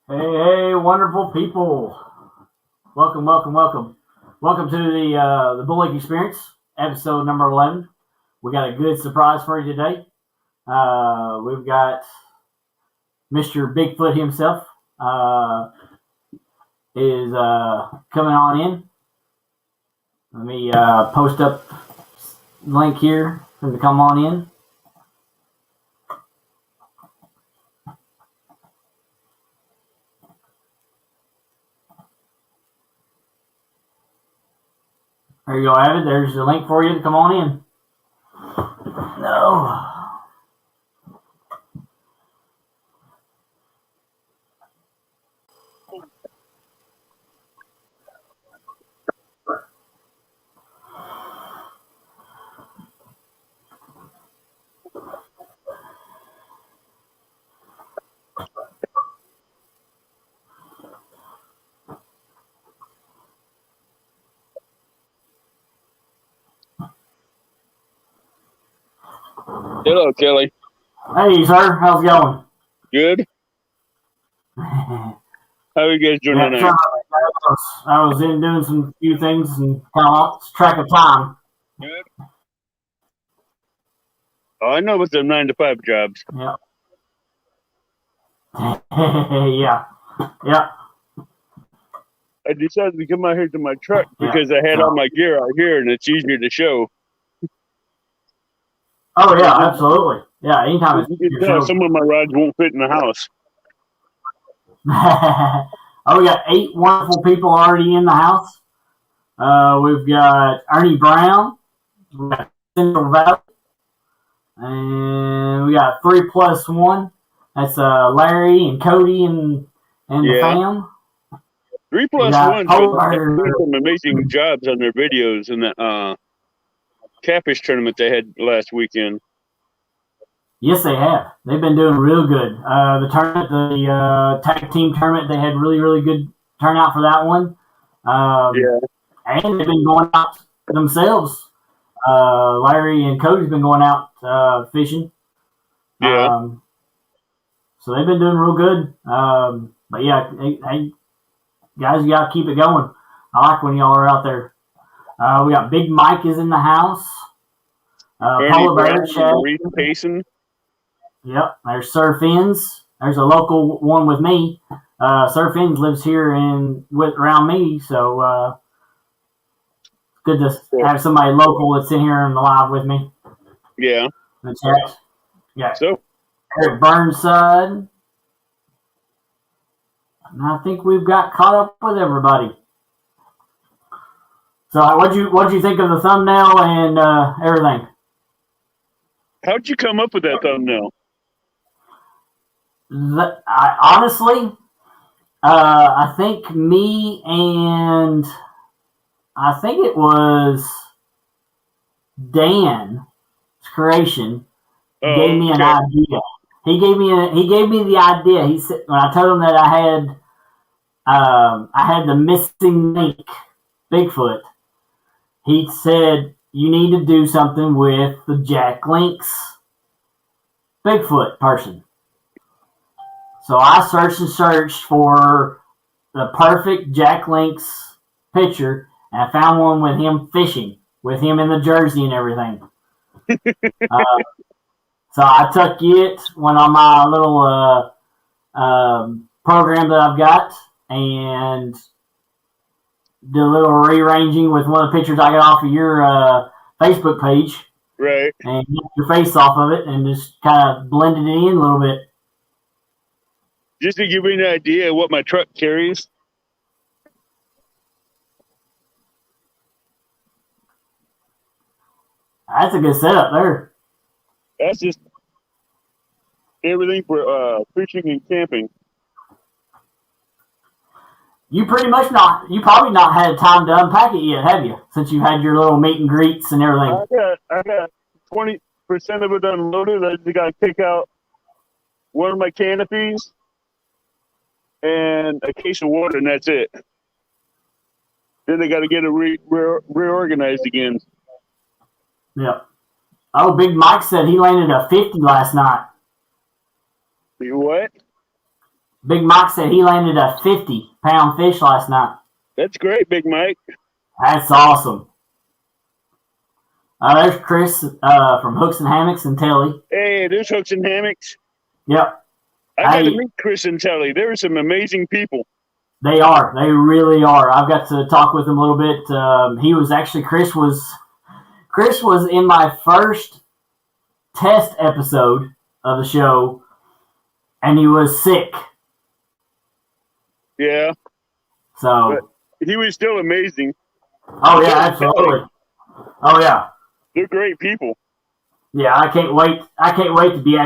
Hey, hey, wonderful people. Welcome, welcome, welcome. Welcome to the Bull Lake Experience, episode number 11. We got a good surprise for you today. We've got Mr. Bigfoot himself is coming on in. Let me post up the link here for him to come on in. There you go, Avid. There's the link for you to come on in. No. Hello, Kelly. Hey, sir. How's it going? Good. How are you guys doing tonight? I was in doing some few things and kind of lost track of time. Good. Oh, I know about them 9-to-5 jobs. Yeah. Yeah. I decided to come out here to my truck because I had all my gear out here and it's easier to show. Oh, yeah, absolutely. Yeah, anytime you can tell some of my rods won't fit in the house. Oh, we got 8 wonderful people already in the house. We've got Ernie Brown. We got Central Valley. And we got 3+1. That's Larry and Cody and the fam. 3+1 doing some amazing jobs on their videos in that catfish tournament they had last weekend. Yes, they have. They've been doing real good. The tournament, the tag team tournament, they had really good turnout for that one. And they've been going out themselves. Larry and Cody's been going out fishing. Yeah. So they've been doing real good. But yeah, hey, guys, you got to keep it going. I like when y'all are out there. We got Big Mike is in the house. Polar Bear, Shad. Payson. Yep, there's Sir Finn's. There's a local one with me. Sir Finn's lives here around me, so good to have somebody local that's in here and live with me. Yeah. In the chat. Yeah. So Eric Burnside. And I think we've got caught up with everybody. So what'd you think of the thumbnail and everything? How'd you come up with that thumbnail? Honestly, I think me and I think it was Dan's creation gave me an idea. He gave me the idea. He said when I told him that I had the missing link, Bigfoot. He said you need to do something with the Jack Link's Bigfoot person. So I searched for the perfect Jack Link's picture, and I found one with him fishing, with him in the jersey and everything. So I took it, went on my little program that I've got, and did a little rearranging with one of the pictures I got off of your Facebook page. Right. And get your face off of it and just kind of blended it in a little bit. Just to give you an idea of what my truck carries. That's a good setup there. That's just everything for fishing and camping. You probably not had time to unpack it yet, have you? Since you had your little meet and greets and everything. I got 20% of it unloaded. I just got to pick out one of my canopies and a case of water, and that's it. Then they got to get it reorganized again. Yeah. Oh, Big Mike said he landed a 50 last night. You what? Big Mike said he landed a 50-pound fish last night. That's great, Big Mike. That's awesome. There's Chris from Hooks and Hammocks and Telly. Hey, there's Hooks and Hammocks. Yep. I got to meet Chris and Telly. There are some amazing people. They are. They really are. I've got to talk with him a little bit. Chris was in my first test episode of the show, and he was sick. Yeah. So but he was still amazing. Oh yeah, absolutely. Oh yeah. They're great people. Yeah, I can't wait. I can't wait to be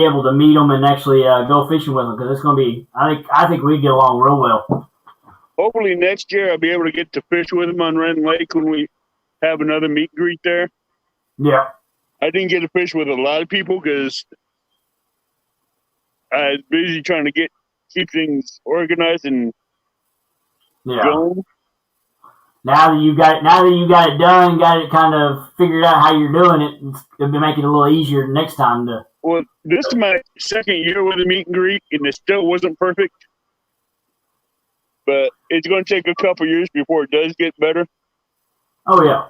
able to meet them and actually go fishing with them, because it's going to be. I think we get along real well. Hopefully next year I'll be able to get to fish with them on Ren Lake when we have another meet and greet there. Yeah. I didn't get to fish with a lot of people because I was busy trying to keep things organized and going. Now that you got it done, got it kind of figured out how you're doing it, it'll be making it a little easier next time to. Well, this is my second year with a meet and greet, and it still wasn't perfect. But it's going to take a couple years before it does get better. Oh yeah.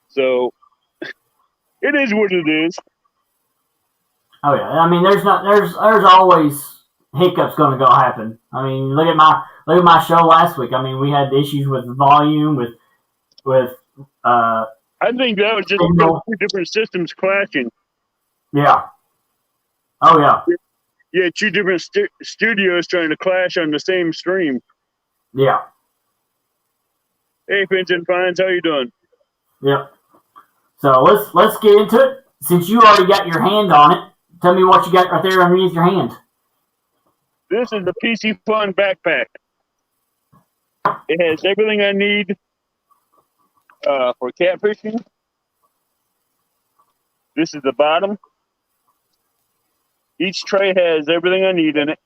So it is what it is. Oh yeah. I mean, there's always hiccups going to go happen. I mean, look at my show last week. I mean, we had issues with volume, with I think that was just two different systems clashing. Yeah. Oh yeah. Yeah, two different studios trying to clash on the same stream. Yeah. Hey, Fins and Fines, how you doing? Yep. So let's get into it. Since you already got your hand on it, tell me what you got right there underneath your hand. This is the PC Fun backpack. It has everything I need for catfishing. This is the bottom. Each tray has everything I need in it.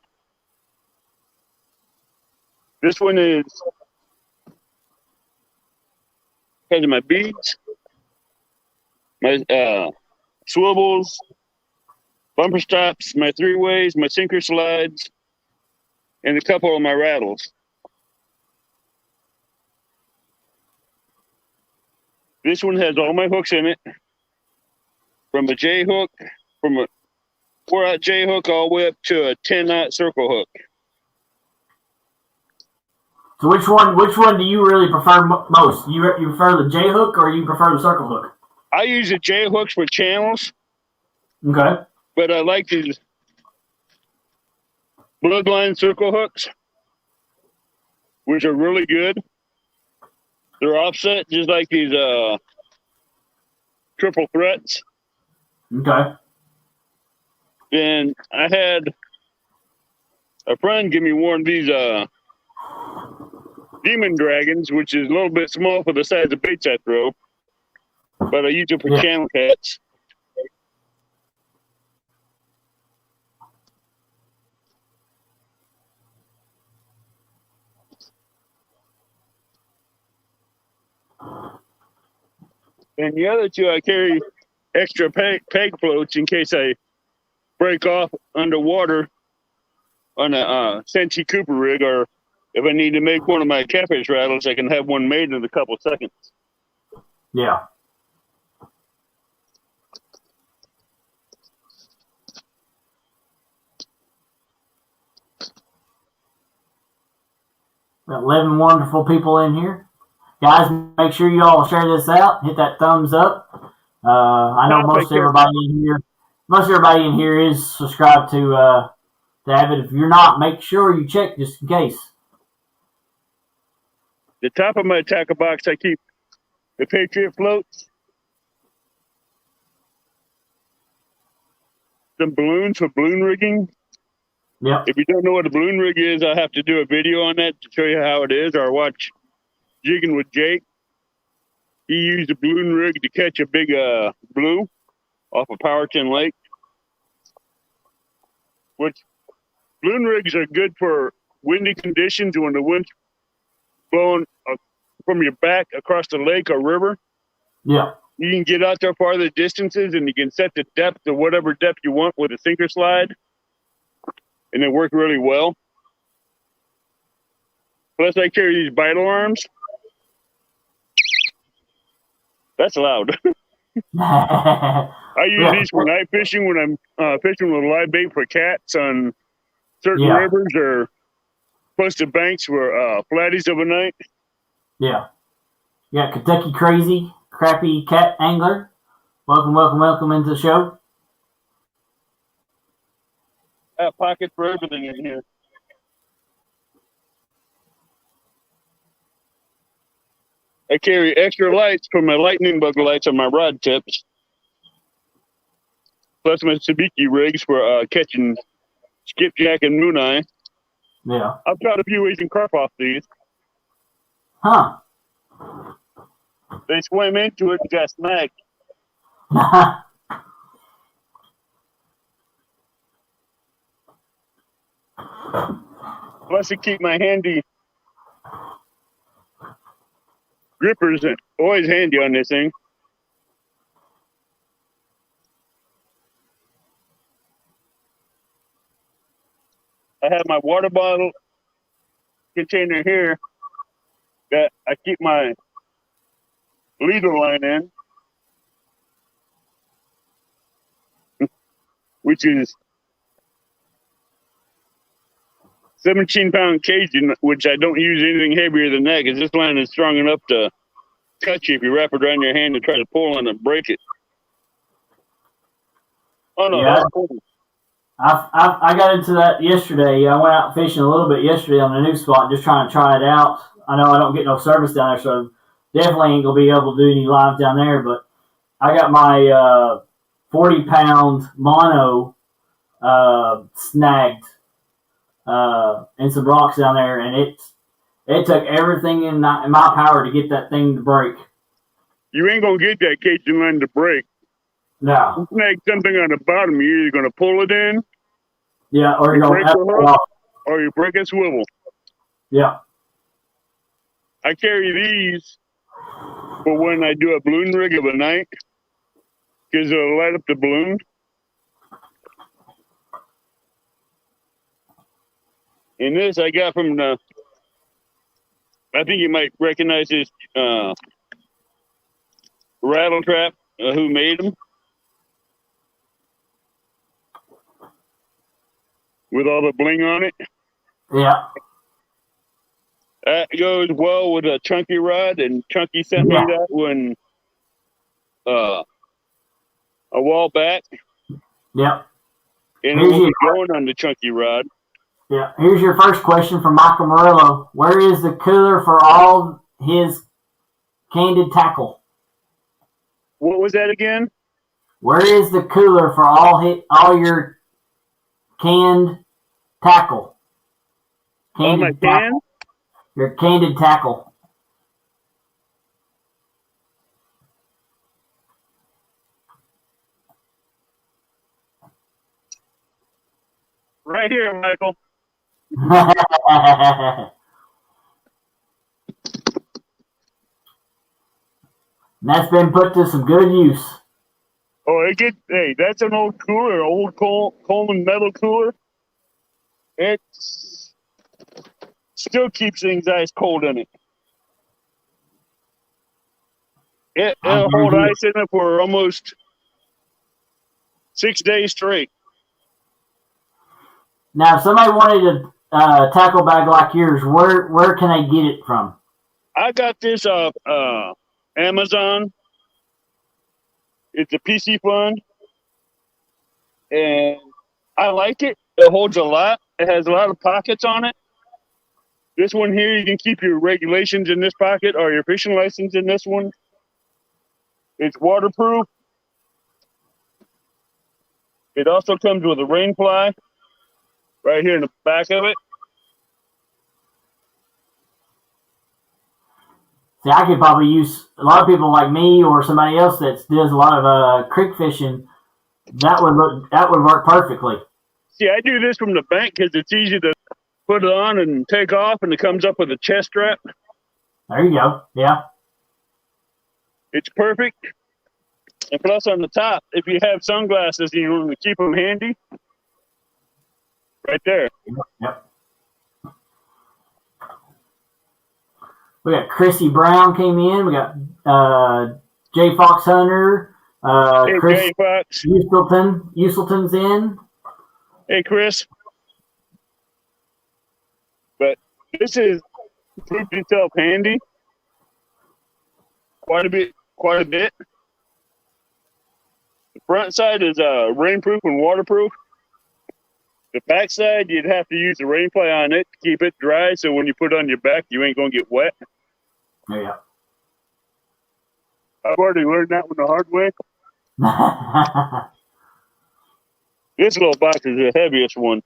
This one has my beads, my swivels, bumper stops, my 3-ways, my sinker slides, and a couple of my rattles. This one has all my hooks in it, from a J hook, from a 4-aught J hook all the way up to a 10-aught circle hook. So which one do you really prefer most? You prefer the J hook or you prefer the circle hook? I use the J hooks for channels. Okay. But I like these bloodline circle hooks, which are really good. They're offset just like these triple threats. Okay. Then I had a friend give me one of these demon dragons, which is a little bit small for the size of baits I throw, but I use it for channel cats. And the other two, I carry extra peg floats in case I break off underwater on a Santee Cooper rig, or if I need to make one of my catfish rattles, I can have one made in a couple of seconds. Yeah. Got 11 wonderful people in here. Guys, make sure you all share this out. Hit that thumbs up. I know most everybody in here is subscribed to Avid. If you're not, make sure you check just in case. The top of my tackle box, I keep the Patriot floats, some balloons for balloon rigging. Yep. If you don't know what a balloon rig is, I'll have to do a video on that to show you how it is, or watch Jigging with Jake. He used a balloon rig to catch a big blue off of Powerton Lake. Which balloon rigs are good for windy conditions when the wind's blowing from your back across the lake or river. Yeah. you can get out there farther distances, and you can set the depth to whatever depth you want with a sinker slide, and it worked really well. Plus, I carry these bite alarms. That's loud. I use these for night fishing when I'm fishing with live bait for cats on certain rivers or close to banks for flatties of a night. Yeah. Yeah, Kentucky Crazy, Crappie Cat Angler. Welcome into the show. I have pockets for everything in here. I carry extra lights for my lightning bug lights on my rod tips. Plus my sabiki rigs for catching skipjack and mooneye. Yeah. I've got a few Asian carp off these. Huh. They swam into it and got snagged. Plus I keep my handy grippers always handy on this thing. I have my water bottle container here that I keep my leader line in, which is 17-pound caging, which I don't use anything heavier than that because this line is strong enough to touch you if you wrap it around your hand and try to pull on it and break it. Oh, no, yeah. that's cool. I got into that yesterday. I went out fishing a little bit yesterday on the new spot, just trying to try it out. I know I don't get no service down there, so definitely ain't going to be able to do any live down there, but I got my 40-pound mono snagged and some rocks down there, and it took everything in my power to get that thing to break. You ain't going to get that caging line to break. No. You snag something on the bottom, you're either going to pull it in, or you're going to hook, or you break a swivel. Yeah. I carry these for when I do a balloon rig of a night because it'll light up the balloon. And this I got from I think you might recognize this rattle trap, who made them. With all the bling on it. Yeah. That goes well with a chunky rod, and Chunky sent me that when a while back. Yep. And it will be going on the chunky rod. Yeah. Here's your first question from Michael Murillo. Where is the cooler for all his candid tackle? What was that again? Where is the cooler for all your canned tackle? All my can? Your candid tackle. Right here, Michael. That's been put to some good use. Oh, hey, that's an old cooler, old Coleman metal cooler. It still keeps things ice cold in it. It'll hold ice in it for almost 6 days straight. Now, if somebody wanted a tackle bag like yours, where can they get it from? I got this off Amazon. It's a PC fund, and I like it. It holds a lot. It has a lot of pockets on it. This one here, you can keep your regulations in this pocket or your fishing license in this one. It's waterproof. It also comes with a rain fly right here in the back of it. See, I could probably use a lot of people like me or somebody else that does a lot of creek fishing. That would work perfectly. See, I do this from the bank because it's easy to put it on and take off, and it comes up with a chest strap. There you go. Yeah. It's perfect. And plus on the top, if you have sunglasses and you want to keep them handy, right there. Yep. We got Chrissy Brown came in. We got J Fox Hunter. Hey, Chris J Fox. Uselton's in. Hey, Chris. But this has proved itself handy quite a bit. The front side is rainproof and waterproof. The back side, you'd have to use the rain fly on it to keep it dry, so when you put it on your back, you ain't going to get wet. Yeah. I've already learned that one the hard way. This little box is the heaviest one.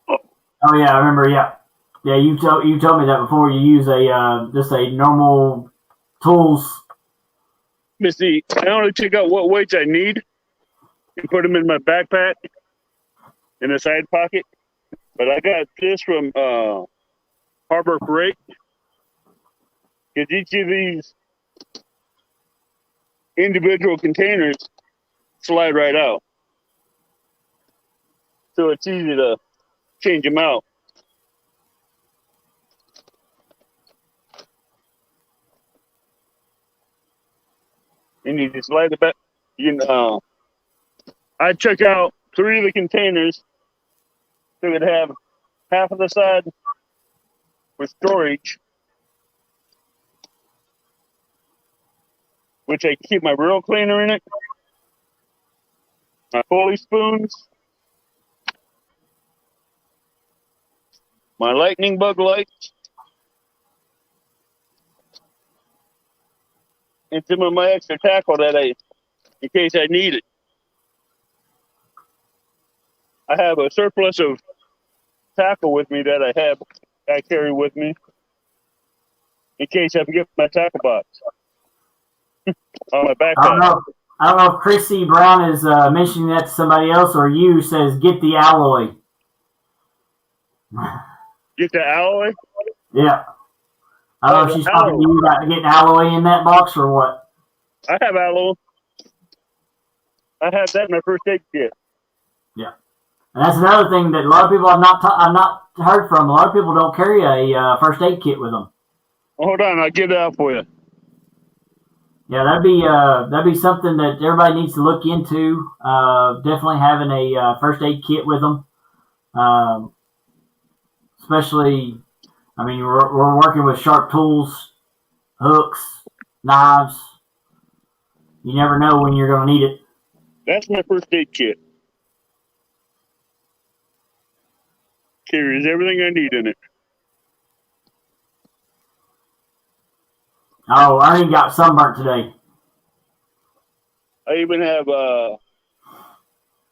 Oh yeah, I remember. Yeah, you told me that before. You use just a normal tools. But see, I only take out what weights I need and put them in my backpack in the side pocket. But I got this from Harbor Freight. Because each of these individual containers slide right out. So it's easy to change them out. And you just slide it back. I took out 3 of the containers so it would have half of the side with storage, which I keep my reel cleaner in it, my pulley spoons, my lightning bug lights, and some of my extra tackle in case I need it. I have a surplus of tackle with me that I carry with me in case I forget my tackle box on my backpack. I don't know if Chrissy Brown is mentioning that to somebody else or you says get the alloy. Get the alloy? Yeah. I don't know if she's talking to you about getting alloy in that box or what. I have alloy. I have that in my first aid kit. Yeah. And that's another thing that a lot of people I've not heard from. A lot of people don't carry a first aid kit with them. Hold on, I'll get it out for you. Yeah, that'd be something that everybody needs to look into. Definitely having a first aid kit with them. Especially, I mean, we're working with sharp tools, hooks, knives. You never know when you're going to need it. That's my first aid kit. Carries everything I need in it. Oh, Ernie got sunburnt today. I even have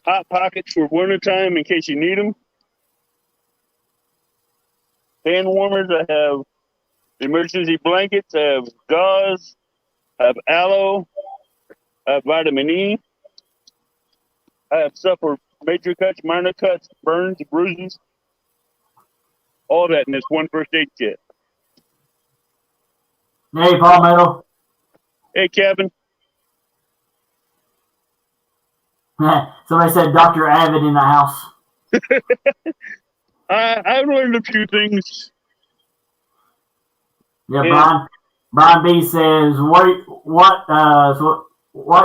hot pockets for wintertime in case you need them. Hand warmers. I have emergency blankets. I have gauze. I have aloe. I have vitamin E. I have stuff for major cuts, minor cuts, burns, bruises. All that in this one first aid kit. Hey, Paul Meadow. Hey, Kevin. Somebody said Dr. Avid in the house. I've learned a few things. Yeah, Brian B says, what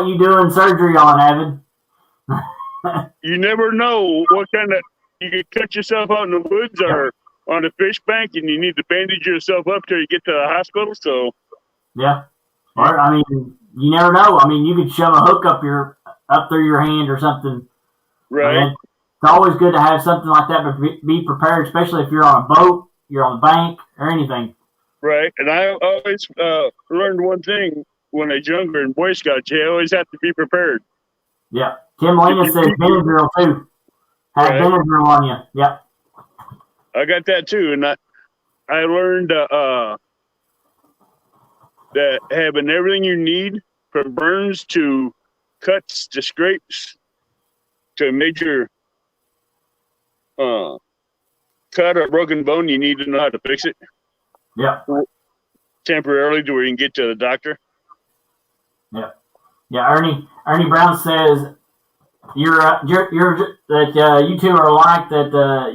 you doing surgery on, Avid? You never know what kind of, you could cut yourself out in the woods or on a fish bank and you need to bandage yourself up till you get to the hospital, so. Yeah. Or, I mean, you never know. I mean, you could shove a hook up through your hand or something. Right. I mean, it's always good to have something like that, but be prepared, especially if you're on a boat, you're on a bank, or anything. Right. And I always learned one thing when I was younger in Boy Scouts, you always have to be prepared. Yeah. Tim Lena says Benadryl, too. Have Benadryl on you. Yep. I got that, too. And I learned that having everything you need from burns to cuts to scrapes to a major cut or broken bone, you need to know how to fix it. Yeah. temporarily to where you can get to the doctor. Yeah. Yeah. Ernie Brown says you're that you two are alike, that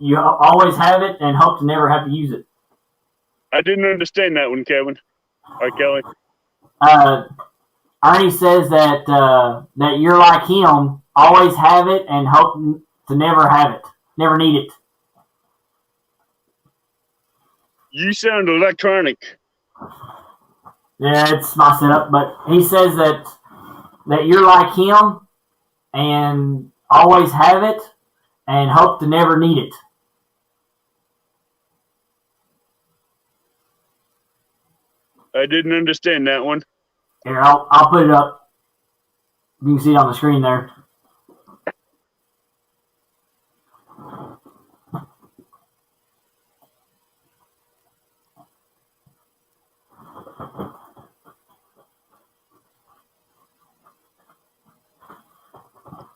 you always have it and hope to never have to use it. I didn't understand that one, Kevin. Or Kelly. Ernie says that that you're like him, always have it and hope to never have it, never need it. You sound electronic. Yeah, it's my setup, but he says that you're like him and always have it and hope to never need it. I didn't understand that one. Here, I'll put it up. You can see it on the screen there.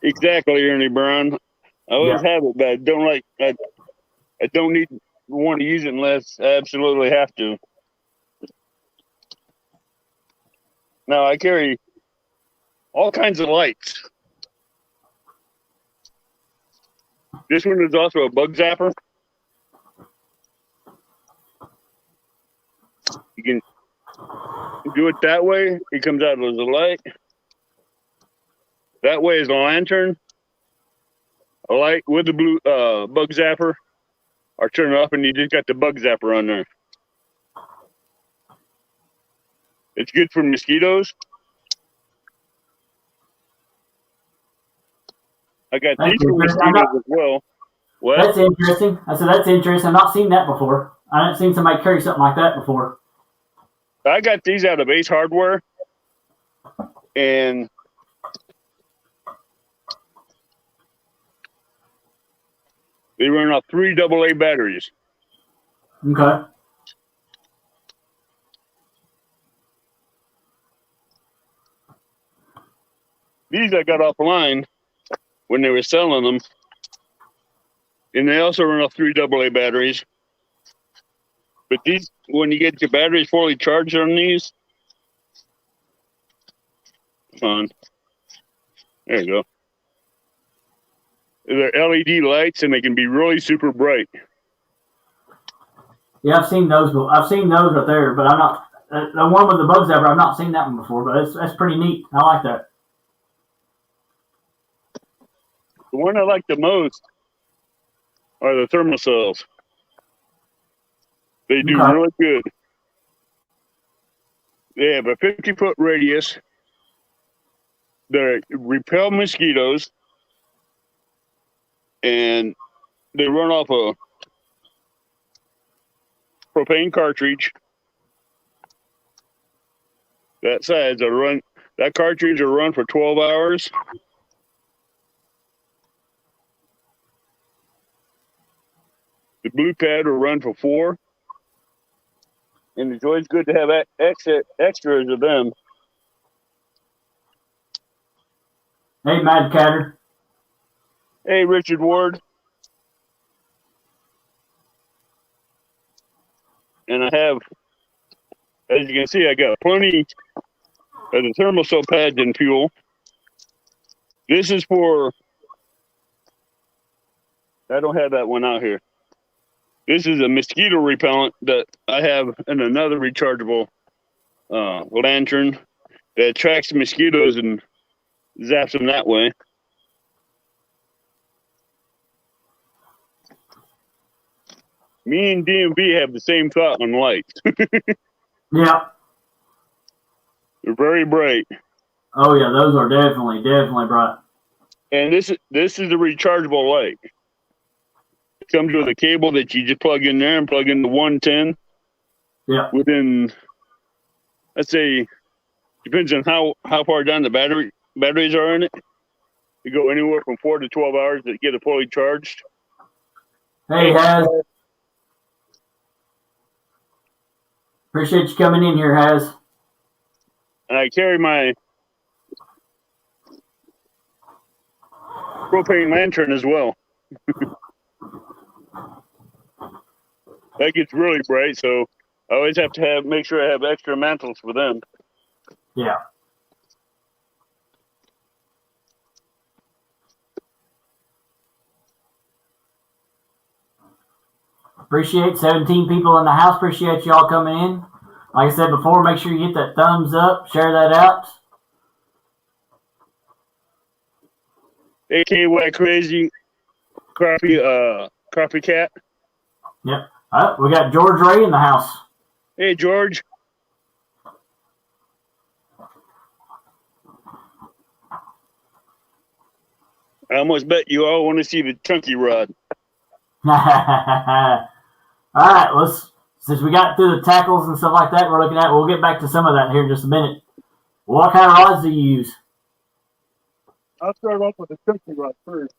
Exactly, Ernie Brown. I always have it, but I don't like. I don't want to use it unless I absolutely have to. Now I carry all kinds of lights. This one is also a bug zapper. You can do it that way. It comes out as a light. That way is a lantern. A light with the blue bug zapper. Or turn it off and you just got the bug zapper on there. It's good for mosquitoes. I got these for mosquitoes as well. What? That's interesting. I said that's interesting. I've not seen that before. I haven't seen somebody carry something like that before. I got these out of Ace Hardware, and they run off 3 AA batteries. Okay. These I got offline when they were selling them, and they also run off 3 AA batteries. But these, when you get your batteries fully charged on these, on. There you go. They're LED lights, and they can be really super bright. Yeah, I've seen those. I've seen those right there, but I'm not the one with the bug zapper. I've not seen that one before, but that's pretty neat. I like that. The one I like the most are the thermal cells. They do really good. They have a 50-foot radius. They repel mosquitoes, and they run off a propane cartridge. That size, that cartridge will run for 12 hours. The blue pad will run for 4. And it's always good to have extras of them. Hey, Mad Catter. Hey, Richard Ward. And I have, as you can see, I got plenty of the thermal cell pads and fuel. This is for, I don't have that one out here. This is a mosquito repellent that I have in another rechargeable lantern that attracts mosquitoes and zaps them that way. Me and DMV have the same thought on lights. Yeah. They're very bright. Oh yeah, those are definitely bright. And this is a rechargeable light. It comes with a cable that you just plug in there and plug in the 110. Yeah. Within, let's say, depends on how far down the batteries are in it. You go anywhere from 4 to 12 hours to get it fully charged. Hey, Haz. Appreciate you coming in here, Haz. And I carry my propane lantern as well. That gets really bright, so I always have to make sure I have extra mantles for them. Yeah. Appreciate 17 people in the house. Appreciate y'all coming in. Like I said before, make sure you hit that thumbs up, share that out. AKY Crazy Crappie Cat. Yep. We got George Ray in the house. Hey, George. I almost bet you all want to see the chunky rod. All right, since we got through the tackles and stuff like that we're looking at, we'll get back to some of that here in just a minute. What kind of rods do you use? I'll start off with the chunky rod first.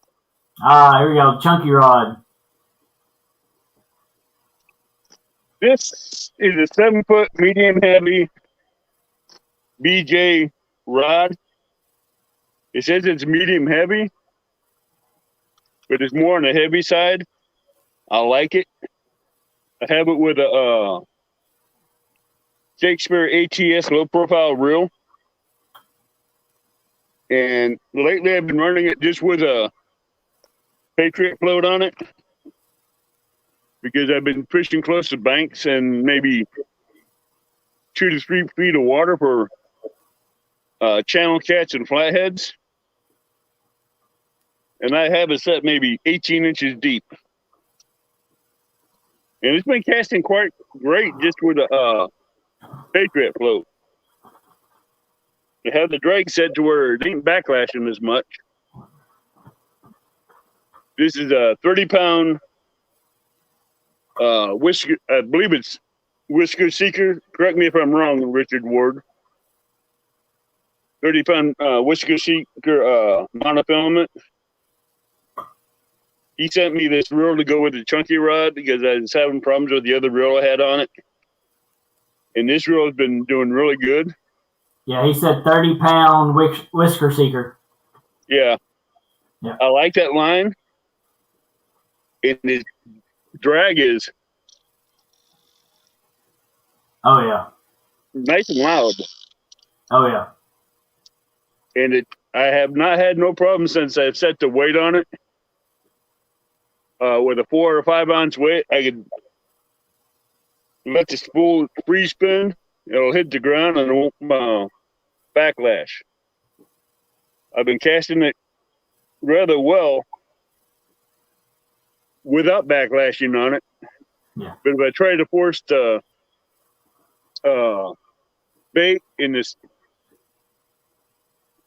Here we go, chunky rod. This is a 7-foot medium heavy BJ rod. It says it's medium heavy, but it's more on the heavy side. I like it. I have it with a Shakespeare ATS low profile reel. And lately I've been running it just with a Patriot float on it, because I've been fishing close to banks and maybe 2 to 3 feet of water for channel cats and flatheads. And I have it set maybe 18 inches deep. And it's been casting quite great just with a Patriot float. I have the drag set to where it ain't backlashing as much. This is a 30-pound whisker, I believe it's Whisker Seeker. Correct me if I'm wrong, Richard Ward. 30-pound Whisker Seeker monofilament. He sent me this reel to go with the chunky rod because I was having problems with the other reel I had on it. And this reel has been doing really good. Yeah, he said 30-pound Whisker Seeker. Yeah. I like that line. And his drag is nice and loud. Oh yeah. And I have not had no problem since I've set the weight on it. With a 4 or 5 ounce weight, I could let the spool free spin. It'll hit the ground and it won't backlash. I've been casting it rather well without backlashing on it. Yeah. But if I try to force the bait in this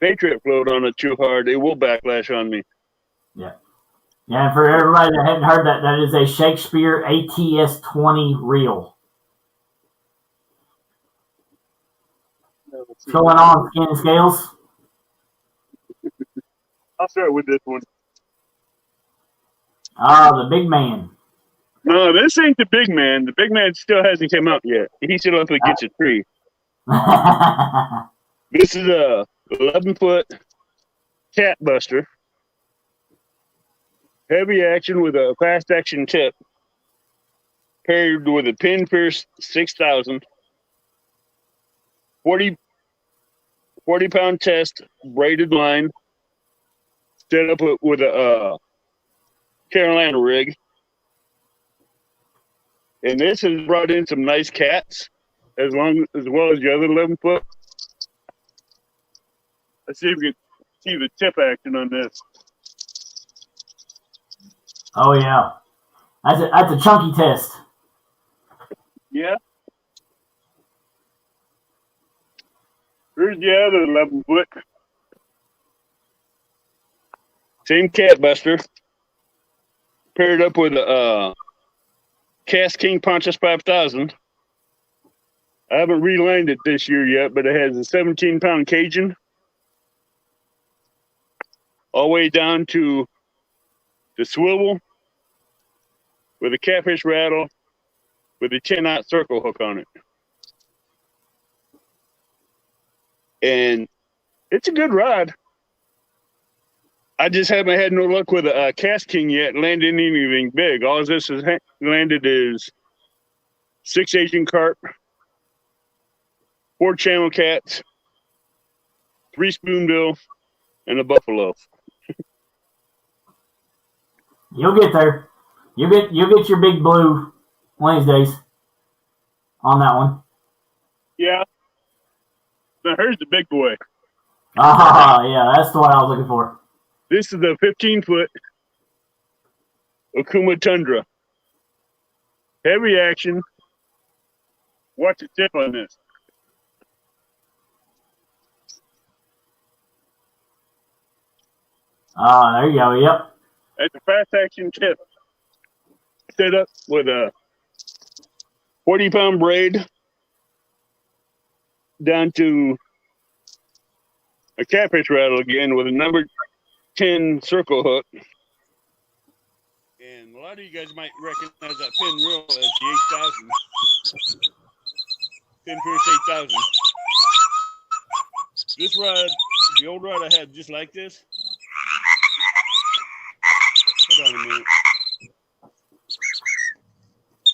Patriot float on it too hard, it will backlash on me. Yeah. Yeah, and for everybody that hadn't heard that, that is a Shakespeare ATS 20 reel. What's going on, Skin and Scales? I'll start with this one. The big man. No, this ain't the big man. The big man still hasn't come out yet. He's still up against a tree. This is a 11-foot cat buster. Heavy action with a fast action tip. Paired with a Pin Pierce 6000. 40-pound test braided line. Set up with a Carolina rig. And this has brought in some nice cats as well as the other 11-foot. Let's see if we can see the tip action on this. Oh yeah, that's a chunky test. Yeah. Here's the other 11-foot. Same cat buster. Paired up with a Cast King Pontius 5000. I haven't relined it this year yet, but it has a 17-pound Cajun. All the way down to the swivel with a catfish rattle with a 10-aught circle hook on it. And it's a good rod. I just haven't had no luck with a Cast King yet, landing anything big. All this has landed is 6 Asian carp, 4 channel cats, 3 spoonbill, and a buffalo. You'll get there. You'll get your big blue Wednesdays on that one. Yeah. Now here's the big boy. Ah, yeah, that's the one I was looking for. This is the 15-foot Okuma Tundra. Heavy action. Watch the tip on this. Ah, there you go. Yep. That's a fast action tip. Set up with a 40-pound braid down to a catfish rattle again with a number 10 circle hook. And a lot of you guys might recognize that pin reel as the 8000. Pin Pierce 8000. This rod, the old rod I had just like this. Hold on a minute.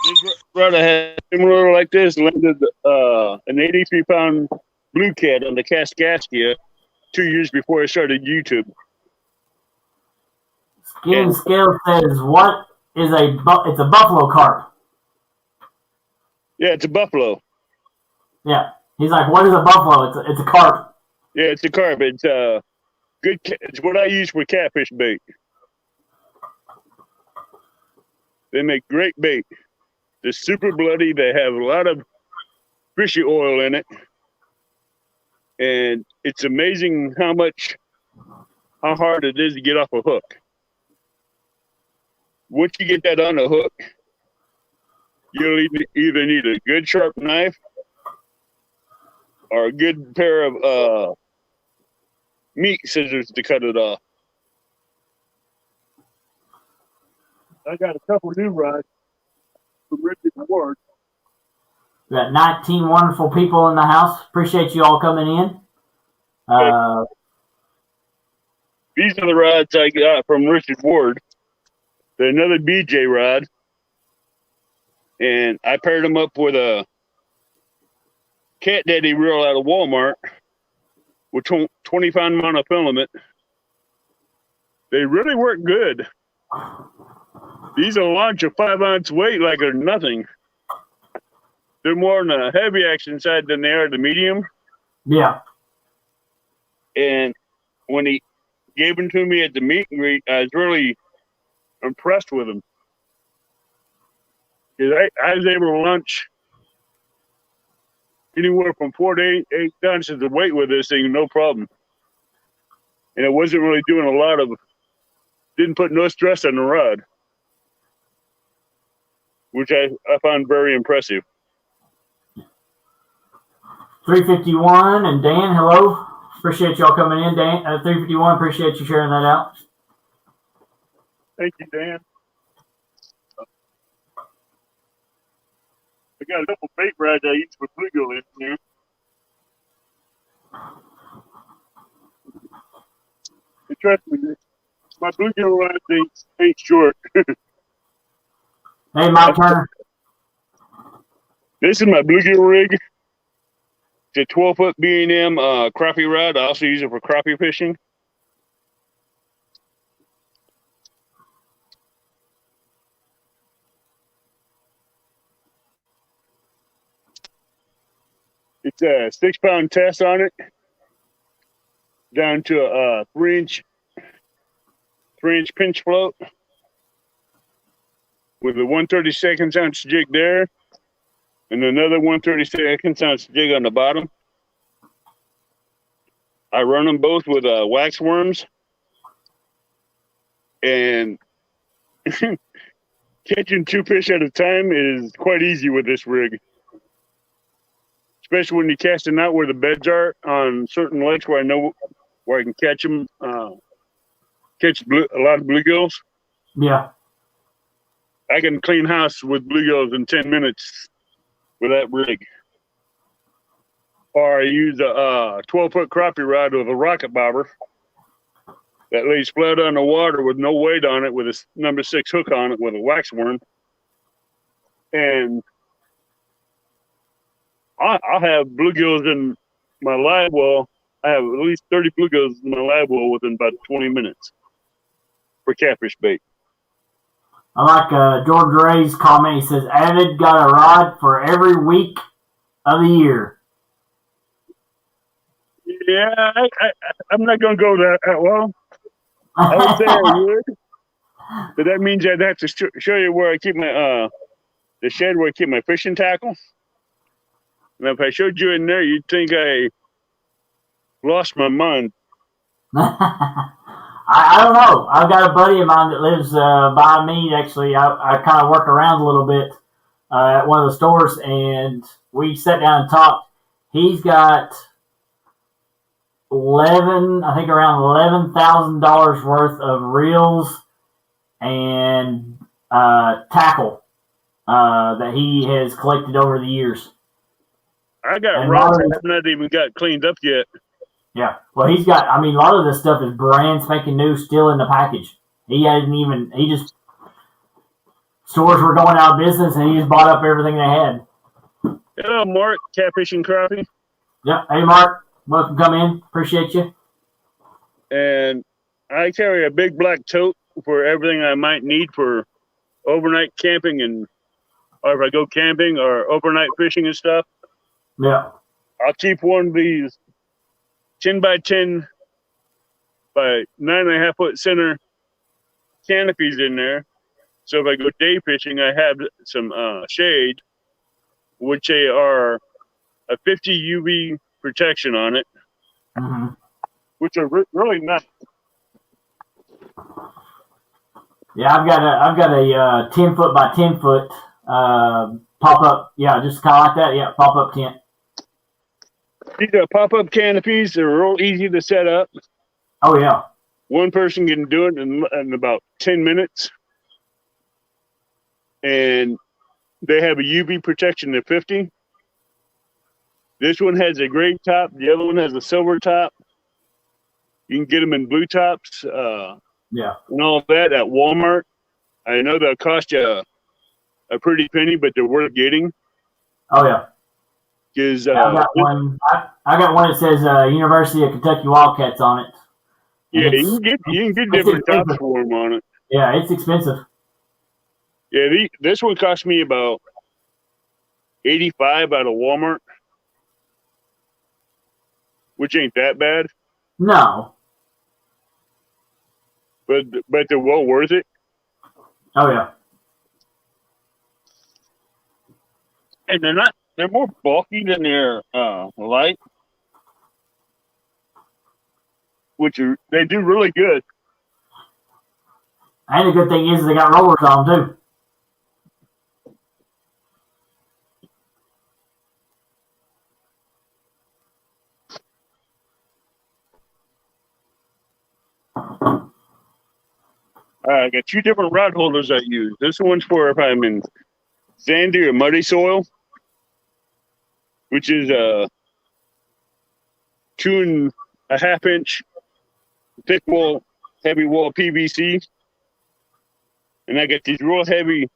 This rod I had similar like this, landed an 83-pound blue cat on the Kaskaskia 2 years before I started YouTube. Skin Scale says, what is it's a buffalo carp. Yeah, it's a buffalo. Yeah. He's like, what is a buffalo? It's a carp. Yeah, it's a carp. It's good. It's what I use for catfish bait. They make great bait. They're super bloody. They have a lot of fishy oil in it. And it's amazing how hard it is to get off a hook. Once you get that on a hook, you'll either need a good sharp knife or a good pair of meat scissors to cut it off. I got a couple new rods from Richard Ward. We got 19 wonderful people in the house. Appreciate you all coming in. These are the rods I got from Richard Ward. They're another BJ rod. And I paired them up with a Cat Daddy reel out of Walmart with 20-pound monofilament. They really work good. These will launch a 5-ounce weight like they're nothing. They're more on the heavy action side than they are the medium. Yeah. And when he gave them to me at the meet and greet, I was really impressed with them. I was able to launch anywhere from 4 to 8 ounces of weight with this thing, no problem. And it wasn't really doing didn't put no stress on the rod, which I found very impressive. 351 and Dan, hello. Appreciate y'all coming in, Dan. 351, appreciate you sharing that out. Thank you, Dan. I got a couple bait rods I use for bluegill in here. And trust me, my bluegill rods ain't short. Hey, my turn. This is my Bluegill Rig. It's a 12-foot B&M crappie rod. I also use it for crappie fishing. It's a 6-pound test on it, down to a 3-inch pinch float with a 1/32 ounce jig there, and another 1/32 ounce jig on the bottom. I run them both with wax worms, and catching 2 fish at a time is quite easy with this rig. Especially when you're casting out where the beds are on certain lakes where I know where I can catch them, catch a lot of bluegills. Yeah. I can clean house with bluegills in 10 minutes with that rig. Or I use a 12-foot crappie rod with a rocket bobber that lays flat on the water with no weight on it with a number 6 hook on it with a wax worm. And I have bluegills in my live well. I have at least 30 bluegills in my live well within about 20 minutes for catfish bait. I like George Ray's comment. He says, Avid got a rod for every week of the year. Yeah, I'm not going to go that well. I would say I would, but that means I'd have to show you where I keep my the shed where I keep my fishing tackle. And if I showed you in there, you'd think I lost my mind. I don't know. I've got a buddy of mine that lives by me. Actually, I kind of work around a little bit at one of the stores, and we sat down and talked. He's got around $11,000 worth of reels and tackle that he has collected over the years. I got rods that have not even got cleaned up yet. Yeah, well, he's got. I mean, a lot of this stuff is brand spanking new, still in the package. He just stores were going out of business, and he just bought up everything they had. Hello, Mark, catfishing crappie. Yep. Hey, Mark, welcome. Come in. Appreciate you. And I carry a big black tote for everything I might need for overnight camping or if I go camping or overnight fishing and stuff. Yeah. I'll keep one of these 10 by 10 by 9.5 foot center canopies in there. So if I go day fishing, I have some shade, which they are a 50 UV protection on it, which are really nice. Yeah, I've got a 10 foot by 10 foot pop up. Yeah, just kind of like that. Yeah, pop up tent. These are pop-up canopies. They're real easy to set up. Oh, yeah. One person can do it in about 10 minutes. And they have a UV protection of 50. This one has a gray top. The other one has a silver top. You can get them in blue tops. And all that at Walmart. I know they'll cost you a pretty penny, but they're worth getting. Oh, yeah. I got one. I got one that says University of Kentucky Wildcats on it. Yeah, you can get different tops for them on it. Yeah, it's expensive. Yeah, this one cost me about $85 out of Walmart, which ain't that bad. No, but they're well worth it. Oh yeah, and they're more bulky than they're light, they do really good. And the good thing is they got rollers on too. I got two different rod holders I use. This one's for if I'm in sandy or muddy soil, which is 2.5 inch thick wall, heavy wall PVC. And I got these real heavy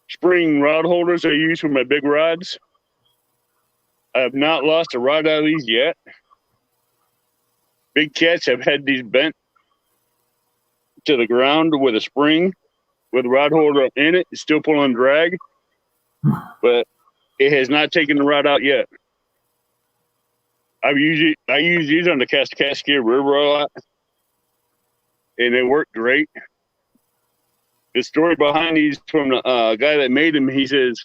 spring rod holders I use for my big rods. I have not lost a rod out of these yet. Big cats have had these bent to the ground with a spring with a rod holder in it. It's still pulling drag, but it has not taken the rod out yet. I use these on the Cascade River a lot, and they work great. The story behind these from the guy that made them, he says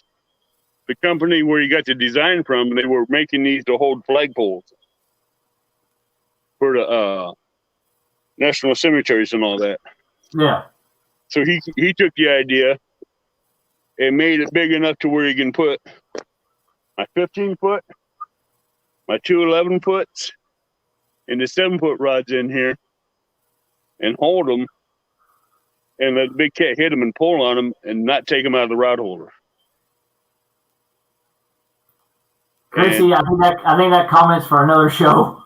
the company where he got the design from, they were making these to hold flagpoles for the national cemeteries and all that. Yeah. So he took the idea and made it big enough to where you can put my 15 foot, my 2 11 foots, and the 7 foot rods in here and hold them and let the big cat hit them and pull on them and not take them out of the rod holder. Gracie, I think that comment's for another show.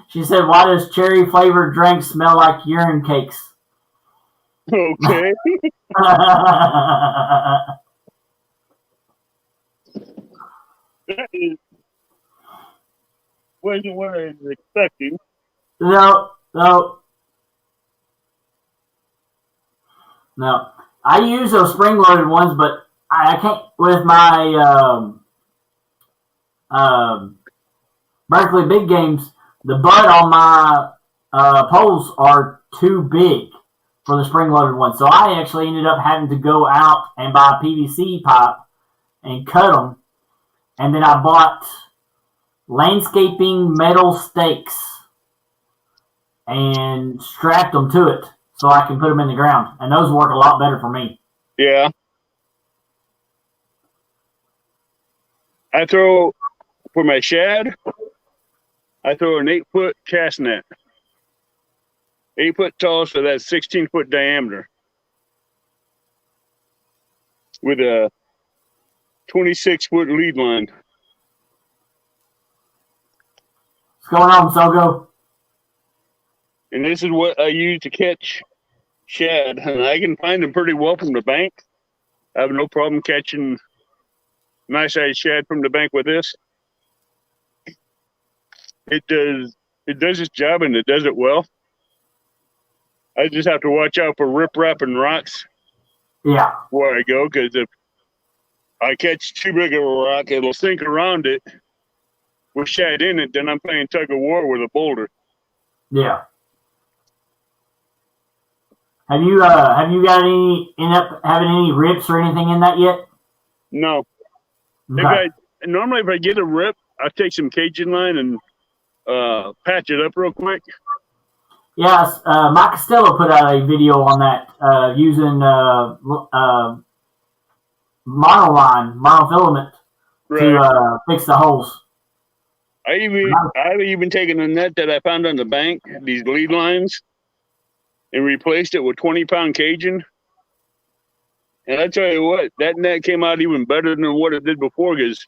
She said, "Why does cherry flavored drink smell like urine cakes?" Okay. That wasn't what I was expecting. No. I use those spring-loaded ones, but I can't with my Berkeley Big Games. The butt on my poles are too big for the spring-loaded ones, so I actually ended up having to go out and buy a PVC pipe and cut them, and then I bought landscaping metal stakes and strapped them to it so I can put them in the ground, and those work a lot better for me. Yeah. I throw, for my shad, I throw an 8-foot cast net. 8 foot tall, so that's 16-foot diameter. With a 26-foot lead line. What's going on, Sogo? And this is what I use to catch shad. And I can find them pretty well from the bank. I have no problem catching nice sized shad from the bank with this. It does its job, and it does it well. I just have to watch out for riprap and rocks. Yeah. Where I go, because if I catch too big of a rock, it'll sink around it with shad in it. Then I'm playing tug of war with a boulder. Yeah. Have you got end up having any rips or anything in that yet? No. Okay. Normally if I get a rip, I take some Cajun line and patch it up real quick. Yes, Mike Costello put out a video on that using monofilament to fix the holes. I've even taken a net that I found on the bank, these lead lines, and replaced it with 20-pound Cajun. And I tell you what, that net came out even better than what it did before, because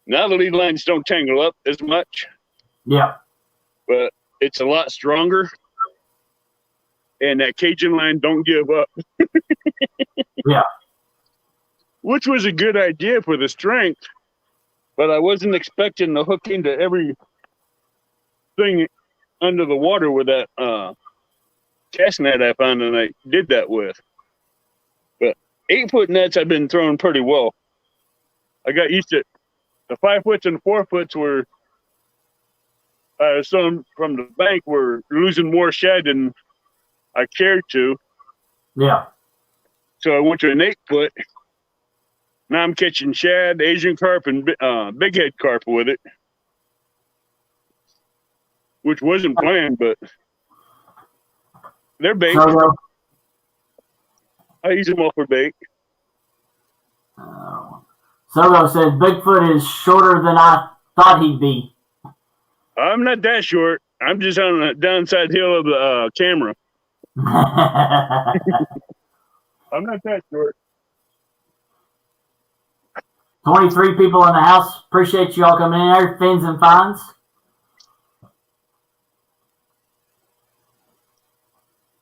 now the lead lines don't tangle up as much. Yeah. But it's a lot stronger. And that Cajun line don't give up. Yeah. Which was a good idea for the strength, but I wasn't expecting to hook into everything under the water with that cast net I found, and I did that with. But 8-foot nets I've been throwing pretty well. I got used to it. The 5-foots and 4-foots were some from the bank were losing more shad than I cared to. Yeah. So I went to an 8-foot. Now I'm catching shad, Asian carp, and big head carp with it, which wasn't planned, but they're bait. I use them all for bait. Sogo says Bigfoot is shorter than I thought he'd be. I'm not that short. I'm just on the downside hill of the camera. I'm not that short. 23 people in the house. Appreciate you all coming in there. Fins and Fines.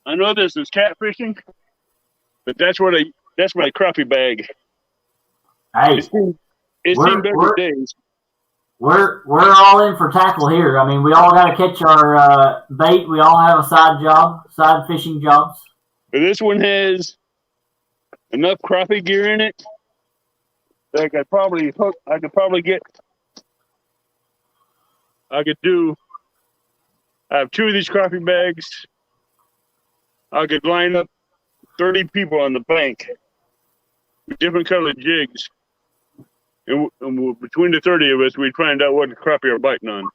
I know this is catfishing, but that's my crappie bag. Hey, it's seen better days. We're all in for tackle here. I mean, we all got to catch our bait. We all have a side fishing jobs. But this one has enough crappie gear in it that I could probably I have 2 of these crappie bags. I could line up 30 people on the bank with different colored jigs. And between the 30 of us, we'd find out what the crappie are biting on.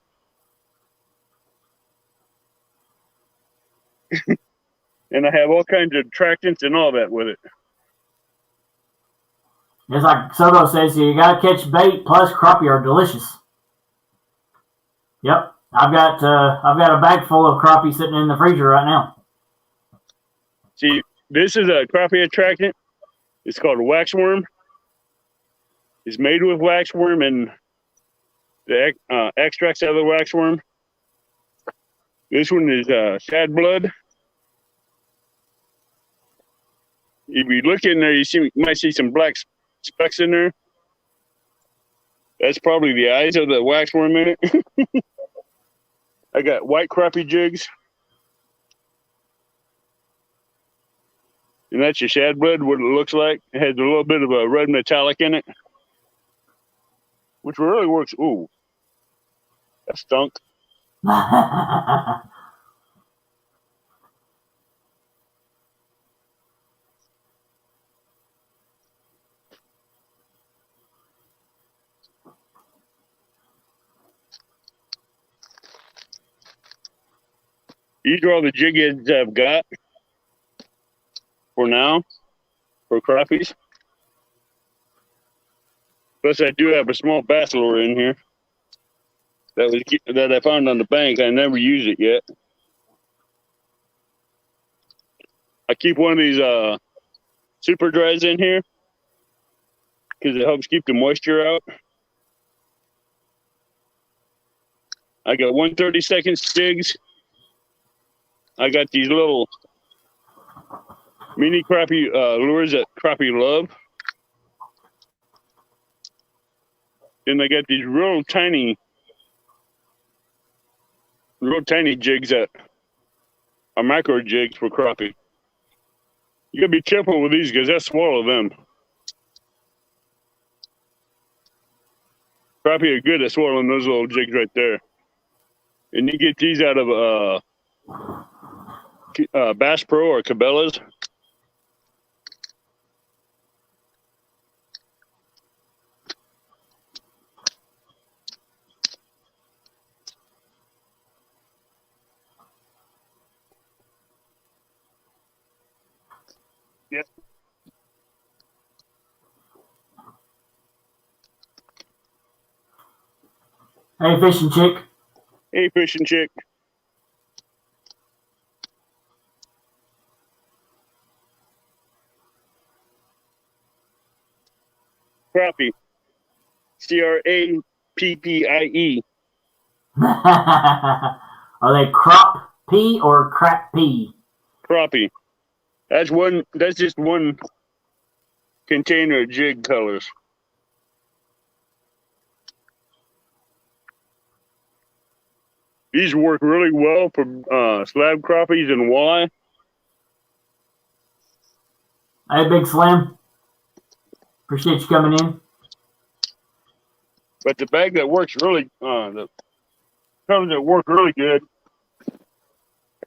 And I have all kinds of attractants and all that with it. Just like Sogo says, you got to catch bait, plus crappie are delicious. Yep. I've got a bag full of crappie sitting in the freezer right now. See, this is a crappie attractant. It's called a waxworm. It's made with waxworm and the extracts out of the waxworm. This one is Shad Blood. If you look in there, you might see some black specks in there. That's probably the eyes of the waxworm in it. I got white crappie jigs. And that's your shad blood, what it looks like. It has a little bit of a red metallic in it, which really works. Ooh, that stunk. These are all the jig heads I've got for now, for crappies. Plus, I do have a small bass lure in here that I found on the bank. I never used it yet. I keep one of these super dries in here because it helps keep the moisture out. I got 1/32 jigs. I got these little mini crappie lures that crappie love. Then I got these real tiny jigs that are micro jigs for crappie. You gotta be careful with these because they swallow them. Crappie are good at swallowing those little jigs right there. And you get these out of Bass Pro or Cabela's. Yep. Hey, fishing chick. Hey, fishing chick. Crappie. Crappie. Are they crop pea or crap pea? Crappie. That's just one container of jig colors. These work really well for slab crappies and walleye. Hey, Big Slim. Appreciate you coming in. But the bag that works really, the colors that work really good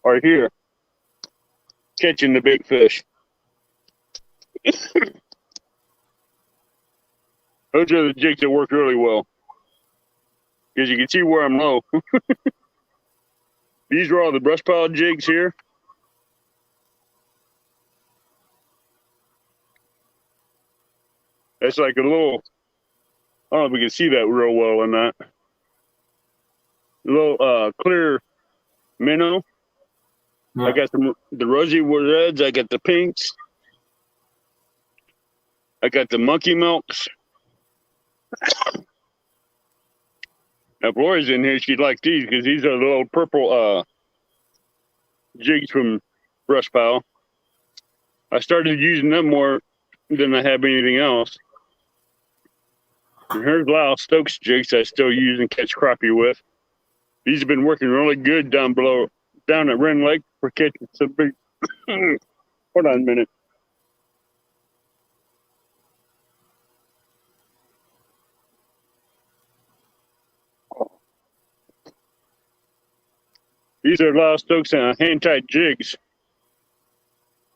are here. Catching the big fish. Those are the jigs that work really well. Because you can see where I'm low. These are all the brush pile jigs here. That's like a little, I don't know if we can see that real well in that. A little clear minnow. Yeah. I got the rosy reds. I got the pinks. I got the monkey milks. Now, Lori's in here. She'd like these because these are the little purple jigs from Brush Pile. I started using them more than I have anything else. And here's Lyle Stokes jigs I still use and catch crappie with. These have been working really good down at Wren Lake for catching some big. Hold on a minute. These are Lyle Stokes hand-tied jigs.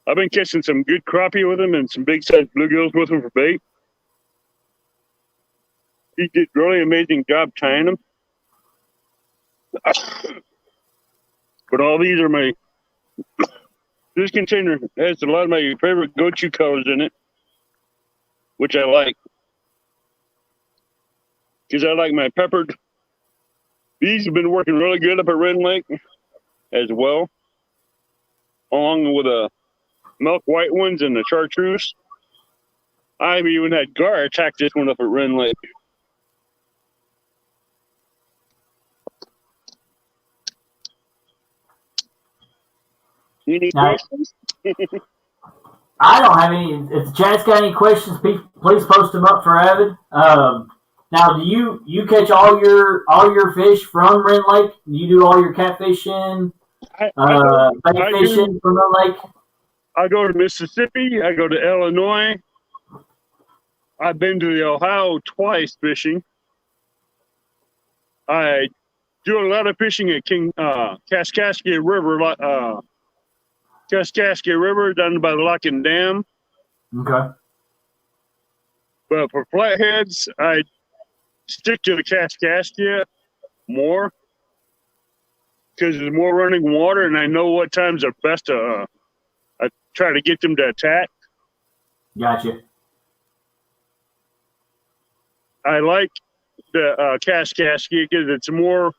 I've been catching some good crappie with them and some big-sized bluegills with them for bait. He did a really amazing job tying them. But all these are this container has a lot of my favorite go-to colors in it, which I like. Because I like my peppered. These have been working really good up at Wren Lake as well, along with the milk white ones and the chartreuse. I've even had Gar attack this one up at Wren Lake. You need questions? I don't have any. If the chat's got any questions, please post them up for Avid. Now, do you catch all your fish from Ren Lake? Do you do all your catfishing, bait fishing from Ren Lake? I go to Mississippi. I go to Illinois. I've been to the Ohio twice fishing. I do a lot of fishing at Kaskaskia River, Kaskaskia River down by the Locken Dam. Okay. But for flatheads, I stick to the Kaskaskia more because there's more running water, and I know what times are best to. I try to get them to attack. Gotcha. I like the Kaskaskia because it's more.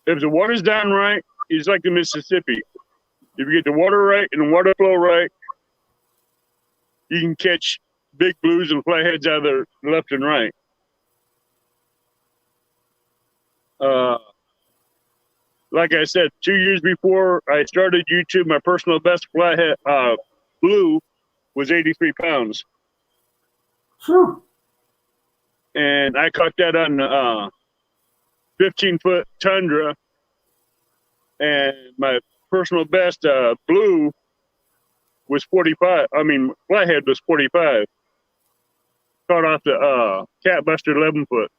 If the water's down right, it's like the Mississippi. If you get the water right and the water flow right, you can catch big blues and flatheads out there left and right. Like I said, 2 years before I started YouTube, my personal best flathead blue was 83 pounds. Sure. And I caught that on 15-foot Tundra. And my personal best blue was 45. I mean, flathead was 45. Caught off the Catbuster 11-foot.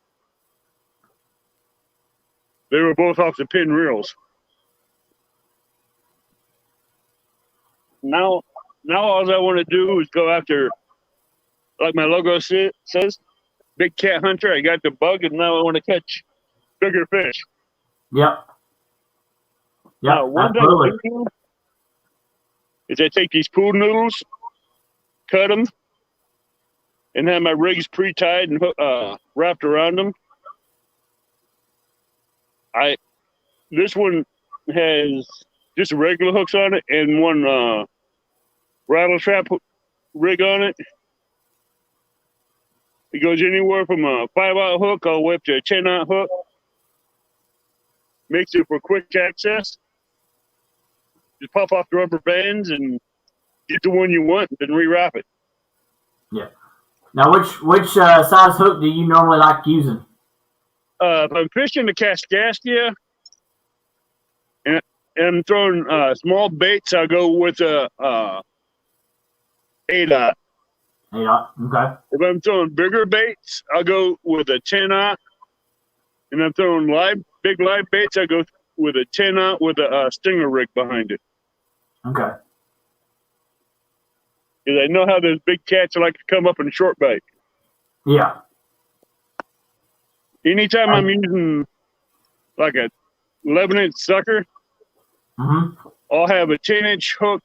They were both off the pin reels. Now all I want to do is go after, like my logo says, big cat hunter. I got the bug, and now I want to catch bigger fish. Yep. Yeah, one thing I do is I take these pool noodles, cut them, and have my rigs pre-tied and wrapped around them. This one has just regular hooks on it and one rattle trap rig on it. It goes anywhere from a 5-aught hook all the way up to a 10-aught hook. Makes it for quick access. Just pop off the rubber bands and get the one you want and then rewrap it. Yeah. Now, which size hook do you normally like using? If I'm fishing the Kaskaskia and I'm throwing small baits, I'll go with a 8-aught. 8-aught, okay. If I'm throwing bigger baits, I'll go with a 10-aught. And I'm throwing big live baits, I go with a 10-aught with a stinger rig behind it. Okay. Because I know how those big cats like to come up and short bait. Yeah. Anytime I'm using like a 11-inch sucker, I'll have a 10-inch hook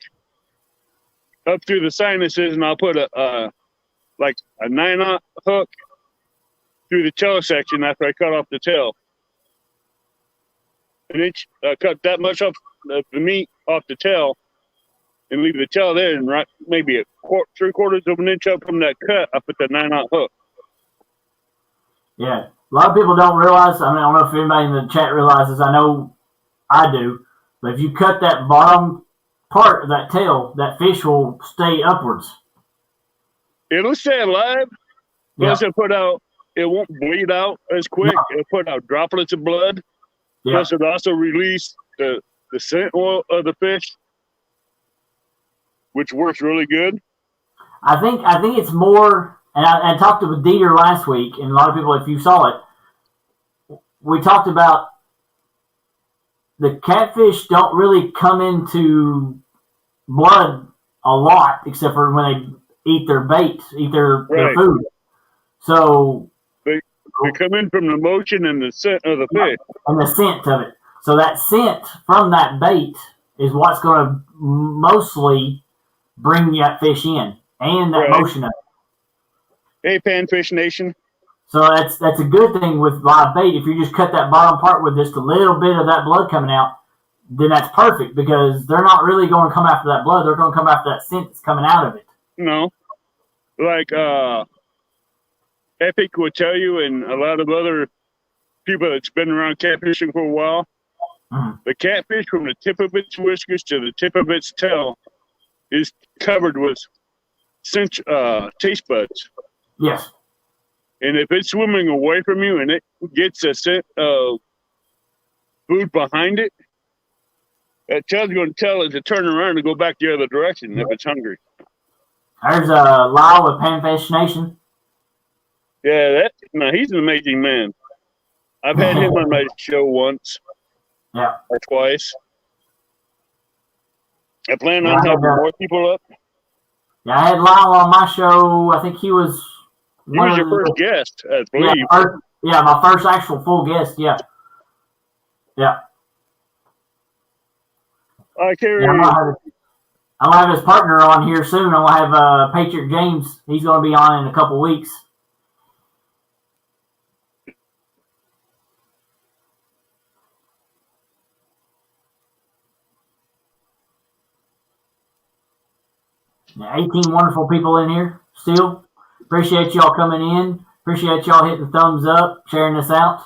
up through the sinuses, and I'll put a 9-aught hook through the tail section after I cut off the tail. An inch, cut that much off the meat off the tail, and leave the tail there, and maybe 3/4 of an inch up from that cut, I put the 9-aught hook. Yeah. A lot of people don't realize, I don't know if anybody in the chat realizes, I know I do, but if you cut that bottom part of that tail, that fish will stay upwards. It'll stay alive. Plus, it won't bleed out as quick. No. It'll put out droplets of blood. Yeah. Plus, it also release the scent oil of the fish, which works really good. I think it's more. And I talked with Dieter last week, and a lot of people, if you saw it, we talked about the catfish don't really come into blood a lot, except for when they eat their bait, eat their food. So they come in from the motion and the scent of the fish. And the scent of it. So that scent from that bait is what's going to mostly bring that fish in, and that motion of it. Hey, Panfish Nation. So that's a good thing with live bait. If you just cut that bottom part with just a little bit of that blood coming out, then that's perfect, because they're not really going to come after that blood. They're going to come after that scent that's coming out of it. No. Like Epic will tell you, and a lot of other people that's been around catfishing for a while, the catfish from the tip of its whiskers to the tip of its tail is covered with taste buds. Yes. And if it's swimming away from you and it gets a scent of food behind it, that tail's going to tell it to turn around and go back the other direction if it's hungry. There's Lyle with Panfish Nation. Yeah, he's an amazing man. I've had him on my show once. Yeah. Or twice. I plan on having more people up. Yeah, I had Lyle on my show. I think he was your first guest, I believe. Yeah, my first actual full guest. Yeah. I carry. Yeah, I'll have his partner on here soon. I'll have Patriot James. He's going to be on in a couple weeks. Yeah, 18 wonderful people in here still. Appreciate y'all coming in. Appreciate y'all hitting the thumbs up, sharing this out.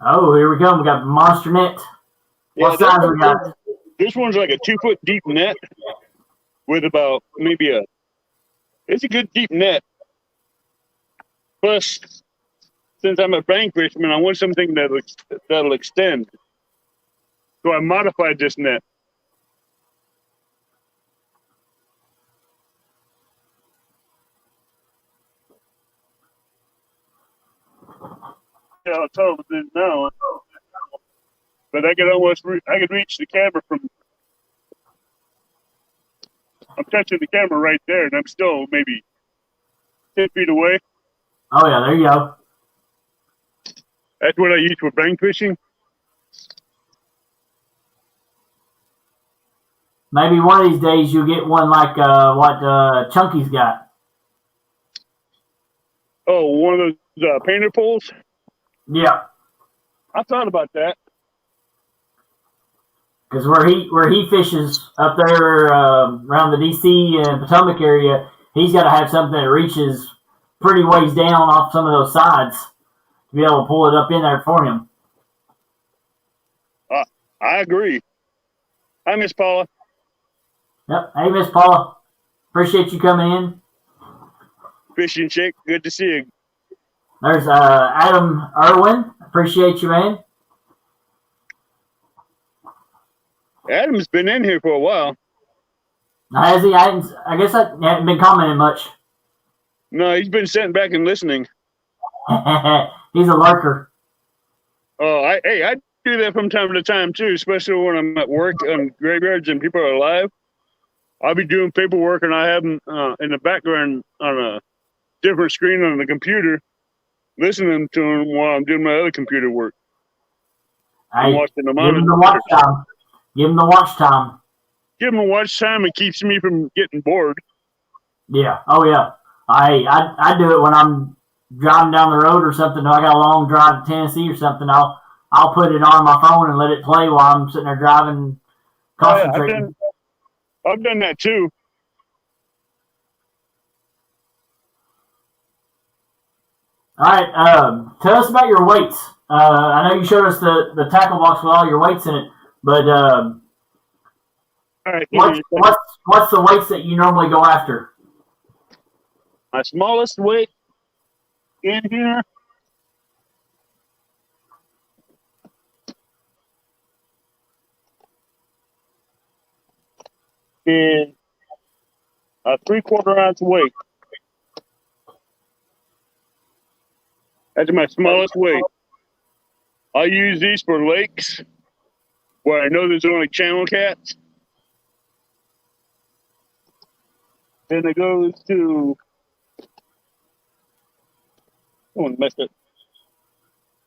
Oh, here we go. We got Monster Net. What size we got? This one's like a 2-foot deep net with about maybe it's a good deep net. Plus, since I'm a bank fisherman, I want something that'll extend. So I modified this net. Yeah, I'll tell it now. But I could reach the camera from. I'm touching the camera right there, and I'm still maybe 10 feet away. Oh yeah, there you go. That's what I use for bank fishing. Maybe one of these days you'll get one like what Chunky's got. Oh, one of those painter poles? Yeah. I thought about that. Because where he fishes up there around the DC and Potomac area, he's got to have something that reaches pretty ways down off some of those sides to be able to pull it up in there for him. I agree. Hi, Miss Paula. Yep. Hey, Miss Paula. Appreciate you coming in. Fishing chick. Good to see you. There's Adam Irwin. Appreciate you, man. Adam's been in here for a while. Has he? I guess I haven't been commenting much. No, he's been sitting back and listening. He's a lurker. Oh, I do that from time to time too, especially when I'm at work on graveyards and people are alive. I'll be doing paperwork and I have them in the background on a different screen on the computer, listening to them while I'm doing my other computer work. I'm watching the monitor. Give him the watch time. Give him the watch time. Give him a watch time. It keeps me from getting bored. Yeah. Oh, yeah. I do it when I'm driving down the road or something. I got a long drive to Tennessee or something. I'll put it on my phone and let it play while I'm sitting there driving, concentrating. I've done that too. All right. Tell us about your weights. I know you showed us the tackle box with all your weights in it, but all right, what's the weights that you normally go after? My smallest weight in here is a 3/4 ounce weight. That's my smallest weight. I use these for lakes where I know there's only channel cats. Then it goes to. Oh, messed it.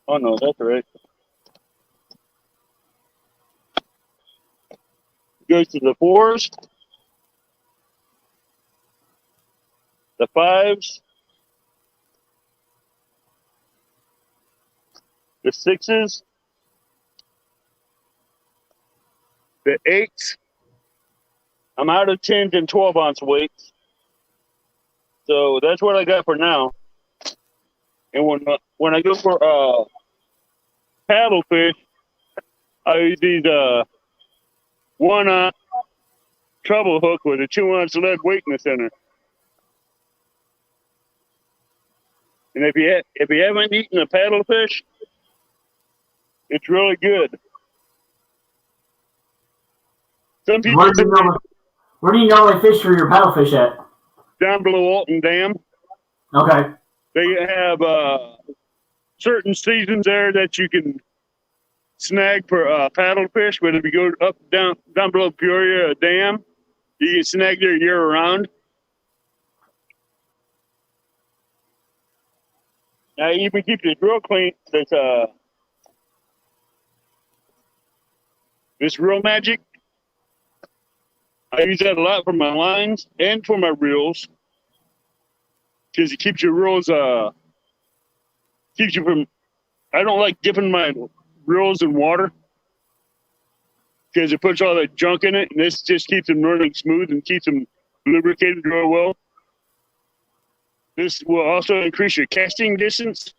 Oh no, that's right. It goes to the 4s, the 5s, the 6s, the 8s. I'm out of 10 and 12 ounce weights. So that's what I got for now. And when I go for paddle fish, I use these 1 ounce treble hook with a 2-ounce lead weight in the center. And if you haven't eaten a paddlefish, it's really good. Some people where do you normally fish for your paddlefish at? Down below Alton Dam. Okay. They have certain seasons there that you can snag for paddlefish. But if you go up down below Peoria Dam, you can snag there year round. Now, even keep the drill clean. This Real Magic. I use that a lot for my lines and for my reels because it keeps your reels. Keeps you from. I don't like dipping my reels in water because it puts all that junk in it, and this just keeps them running smooth and keeps them lubricated real well. This will also increase your casting distance,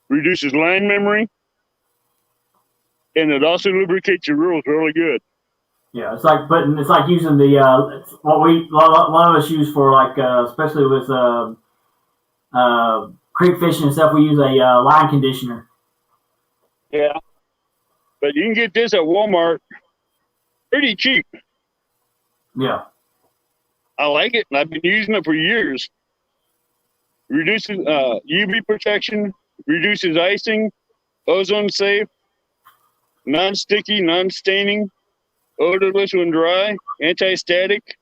reduces line memory, and it also lubricates your reels really good. Yeah, it's like using the what a lot of us use for like especially with creek fishing and stuff. We use a line conditioner. Yeah, but you can get this at Walmart pretty cheap. Yeah, I like it, and I've been using it for years. Reduces UV protection, reduces icing, ozone safe, non-sticky, non-staining, odorless when dry, anti-static,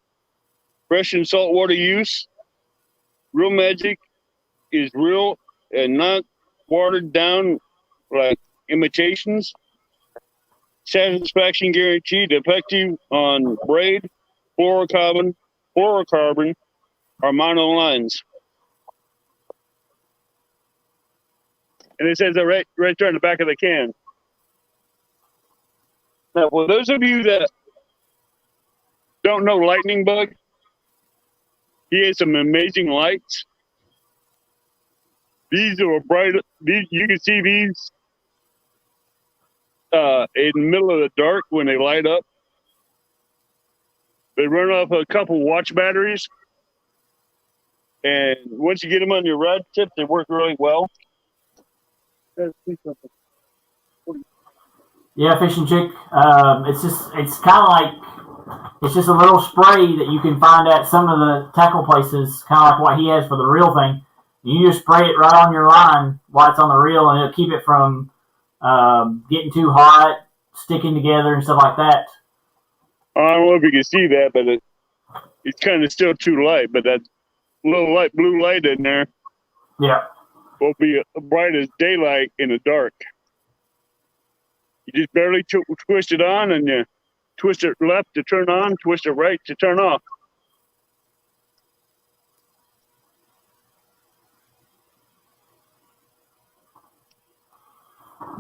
fresh and saltwater use. Real Magic is real and not watered down like imitations. Satisfaction guaranteed, effective on braid, fluorocarbon, or mono lines. And it says that right there in the back of the can. Now, for those of you that don't know Lightning Bug, he has some amazing lights. These are bright. You can see these in the middle of the dark when they light up. They run off a couple watch batteries. And once you get them on your rod tip, they work really well. Yeah, Fishing Chick. It's kind of like it's just a little spray that you can find at some of the tackle places, kind of like what he has for the reel thing. You just spray it right on your line while it's on the reel, and it'll keep it from getting too hot, sticking together, and stuff like that. I don't know if you can see that, but it's kind of still too light. But that little light blue light in there, yeah, will be bright as daylight in the dark. You just barely twist it on, and you twist it left to turn on, twist it right to turn off.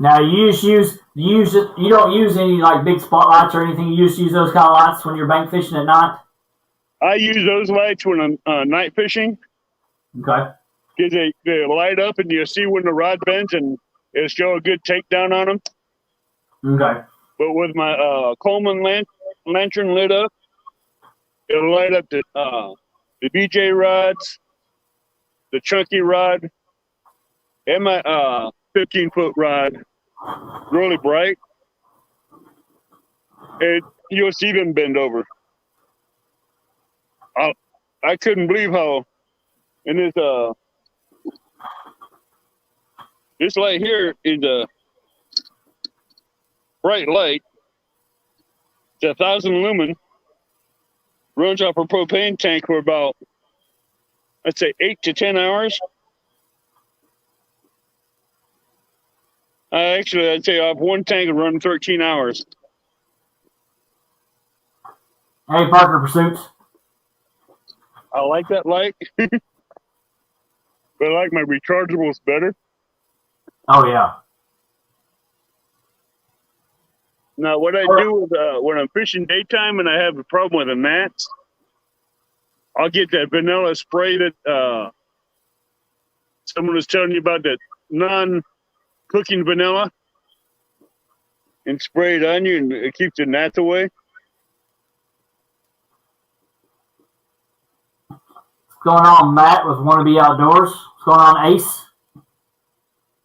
Now you don't use any like big spotlights or anything. You just use those kind of lights when you're bank fishing at night. I use those lights when I'm night fishing. Okay. Because they light up and you see when the rod bends and it'll show a good takedown on them. Okay. But with my Coleman lantern lit up, it'll light up the BJ rods, the chunky rod, and my 15-foot rod really bright. And you'll see them bend over. I couldn't believe how in this light here is a bright light. It's 1,000 lumen. Runs off a propane tank for about, I'd say, 8 to 10 hours. Actually, I'd say off one tank and run 13 hours. Hey, Parker Pursuits. I like that light. But I like my rechargeables better. Oh, yeah. Now, what I do is, when I'm fishing daytime and I have a problem with the gnats, I'll get that vanilla spray that someone was telling you about, that non-cooking vanilla, and spray it on you, and it keeps the gnats away. going on, Matt, with Wannabe Outdoors? What's going on, Ace?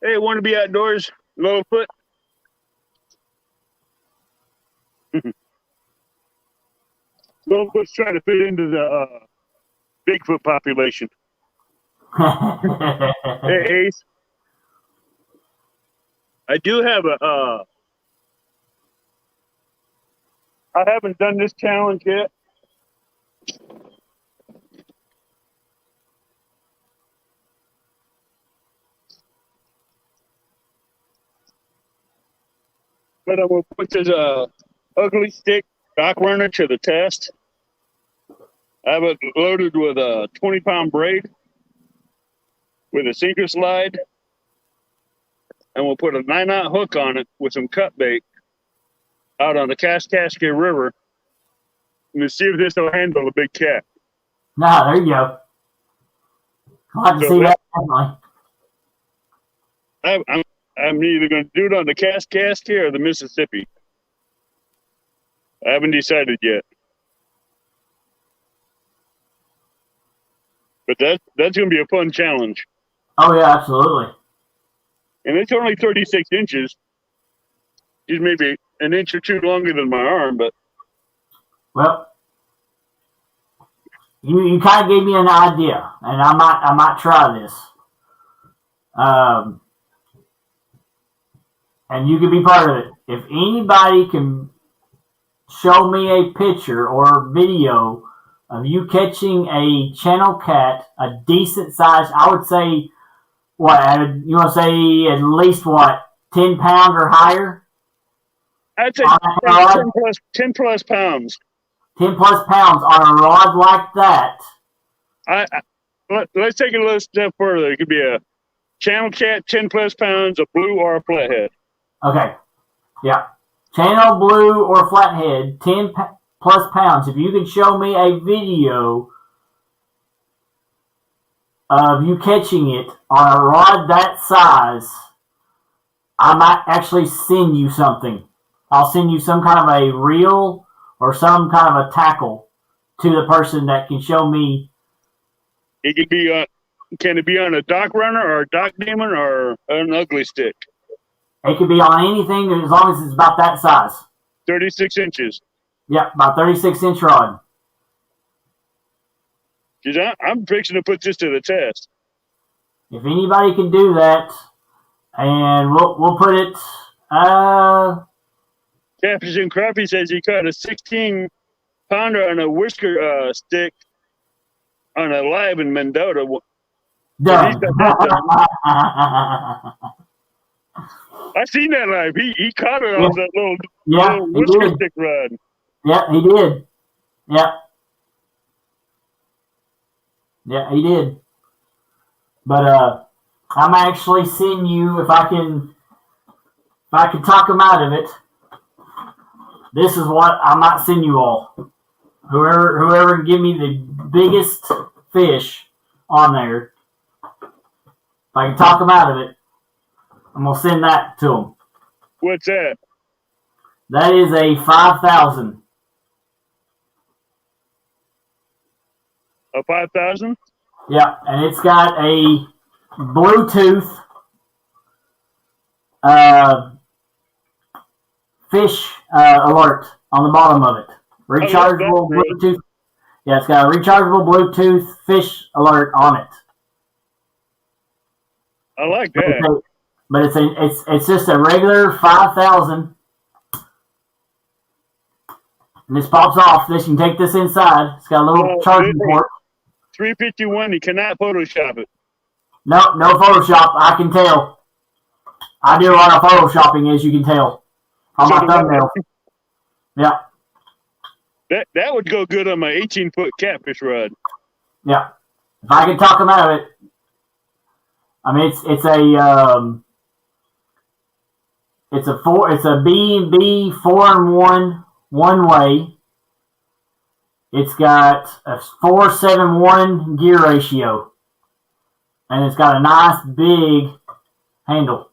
Hey, Wannabe Outdoors, Littlefoot. Littlefoot's trying to fit into the Bigfoot population. Hey, Ace. I do have I haven't done this challenge yet. But I'm going to put this ugly stick dock runner to the test. I have it loaded with a 20-pound braid with a sinker slide. And we'll put a 9-aught hook on it with some cut bait out on the Kaskaskia River. And to see if this will handle a big cat. Nah, there you go. I'd like to see that, definitely. I'm either going to do it on the Kaskaskia or the Mississippi. I haven't decided yet. But that's going to be a fun challenge. Oh, yeah, absolutely. And it's only 36 inches. It's maybe an inch or two longer than my arm, but... Well, you kind of gave me an idea, and I might try this. And you can be part of it. If anybody can show me a picture or video of you catching a channel cat, a decent size, I would say, you want to say at least 10 pounds or higher? I'd say 10 plus pounds. 10 plus pounds on a rod like that. Let's take it a little step further. It could be a channel cat, 10 plus pounds, a blue or a flathead. Okay. Yeah. Channel blue or flathead, 10 plus pounds. If you can show me a video of you catching it on a rod that size, I might actually send you something. I'll send you some kind of a reel or some kind of a tackle to the person that can show me. It could be can it be on a dock runner or a dock demon or an ugly stick? It could be on anything as long as it's about that size. 36 inches. Yep, about 36-inch rod. I'm fixing to put this to the test. If anybody can do that, and we'll put it. Captain's and Crappie says he caught a 16-pounder on a whisker stick on a live in Mendota. Done. I seen that live. He caught it off that little whisker stick rod. Yeah, he did. Yeah, he did. But I'm actually seeing you if I can talk him out of it. This is what I might send you all. Whoever can give me the biggest fish on there, if I can talk him out of it, I'm gonna send that to him. What's that? That is a 5,000. A 5,000? Yeah, and it's got a Bluetooth fish alert on the bottom of it. Rechargeable Bluetooth. Yeah, it's got a rechargeable Bluetooth fish alert on it. I like that. But it's just a regular 5,000. And this pops off. This you can take this inside. It's got a little charging port. 351. You cannot Photoshop it. No Photoshop. I can tell. I do a lot of Photoshopping, as you can tell, on my thumbnail. Yeah. That would go good on my 18-foot catfish rod. Yeah. If I can talk them out of it. I mean, it's a B&B 4-in-1 one-way. It's got a 4:7:1 gear ratio. And it's got a nice big handle.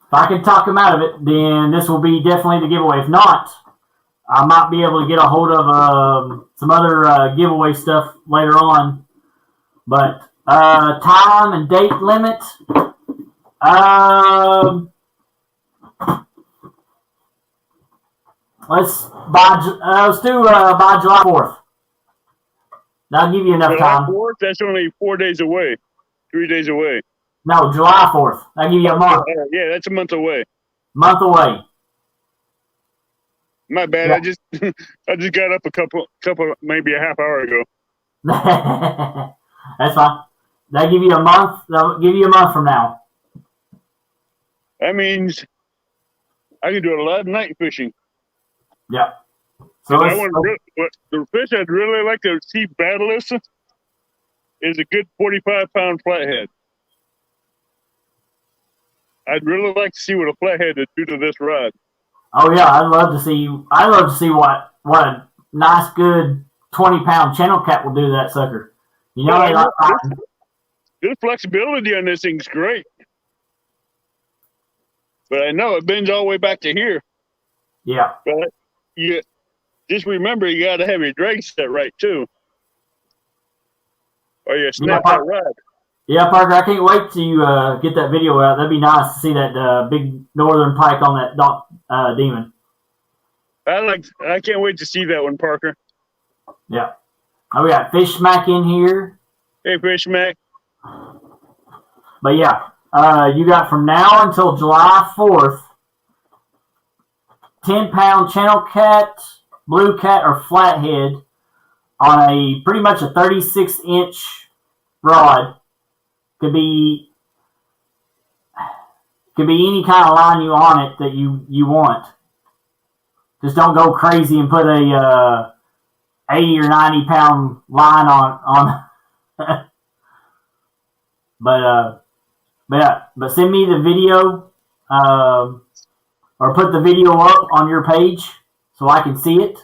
If I can talk them out of it, then this will be definitely the giveaway. If not, I might be able to get a hold of some other giveaway stuff later on. But time and date limit. Let's do by July 4th. That'll give you enough time. July 4th? That's only 4 days away. 3 days away. No, July 4th. That'll give you a month. Yeah, that's a month away. Month away. My bad. Yeah. I just got up a couple, maybe a half hour ago. That's fine. That'll give you a month. That'll give you a month from now. That means I can do a lot of night fishing. Yeah. So the fish I'd really like to see battleless is a good 45-pound flathead. I'd really like to see what a flathead would do to this rod. Oh yeah, I'd love to see what a nice good 20-pound channel cat will do to that sucker. You know, the flexibility on this thing's great. But I know it bends all the way back to here. Yeah. But you just remember you got to have your drag set right too, or you snap that rod. Yeah, Parker, I can't wait to get that video out. That'd be nice to see that big northern pike on that demon. I can't wait to see that one, Parker. Yeah. Oh, we got Fish Smack in here. Hey, Fish Smack. But yeah, you got from now until July 4th, 10-pound channel cat, blue cat, or flathead on a pretty much a 36-inch rod. Could be any kind of line you on it that you want. Just don't go crazy and put a 80 or 90-pound line on. But send me the video or put the video up on your page so I can see it.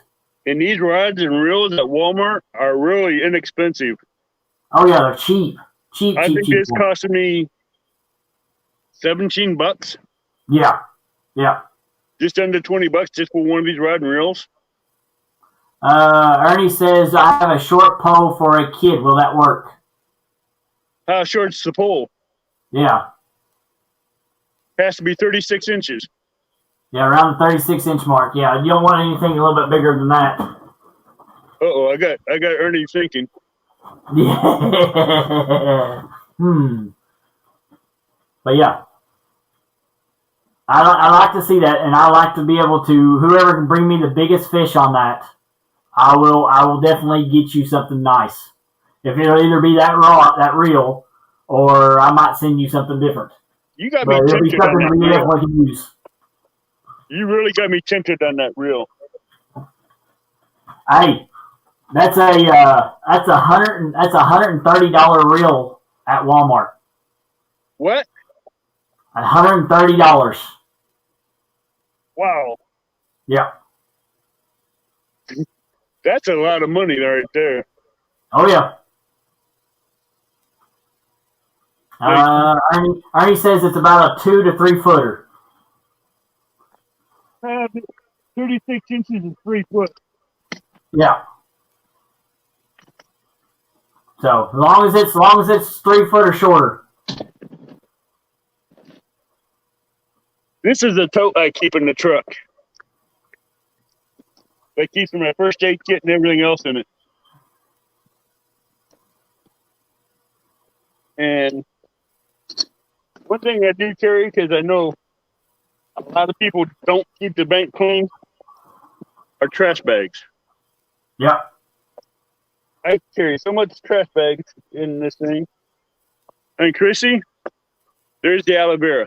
And these rods and reels at Walmart are really inexpensive. Oh yeah, they're cheap. I think this costed me $17. Yeah. Just under $20 just for one of these rod and reels. Ernie says, I have a short pole for a kid. Will that work? How short's the pole? Yeah. It has to be 36 inches. Yeah, around the 36-inch mark. Yeah, you don't want anything a little bit bigger than that. Uh-oh, I got Ernie thinking. Yeah. But yeah. I like to see that, and I like to be able to, whoever can bring me the biggest fish on that, I will definitely get you something nice. If it'll either be that reel, or I might send you something different. You got me tempted on that reel. Use. You really got me tempted on that reel. Hey, that's $130 reel at Walmart. What? $130. Wow. Yeah. That's a lot of money right there. Oh yeah. Ernie says it's about a 2 to 3 footer. 36 inches is 3 foot. Yeah. So as long as it's 3 foot or shorter. This is the tote I keep in the truck. That keeps my first aid kit and everything else in it. And one thing I do carry, because I know a lot of people don't keep the bank clean, are trash bags. Yeah. I carry so much trash bags in this thing. And Chrissy, there's the aloe vera.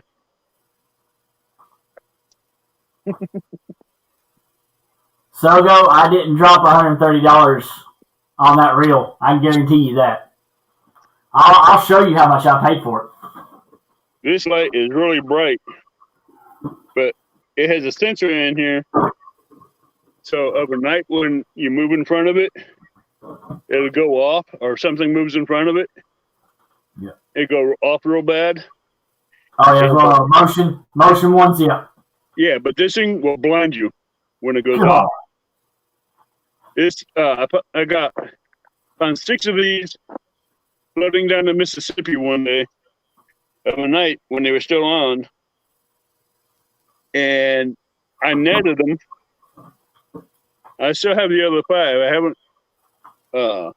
Sogo, I didn't drop $130 on that reel. I can guarantee you that. I'll show you how much I paid for it. This light is really bright, but it has a sensor in here. So overnight when you move in front of it, it'll go off, or something moves in front of it. Yeah. It'll go off real bad. Oh yeah, well, motion ones, yeah. Yeah, but this thing will blind you when it goes off. I found 6 of these floating down the Mississippi one day of a night when they were still on, and I netted them. I still have the other 5. I haven't. I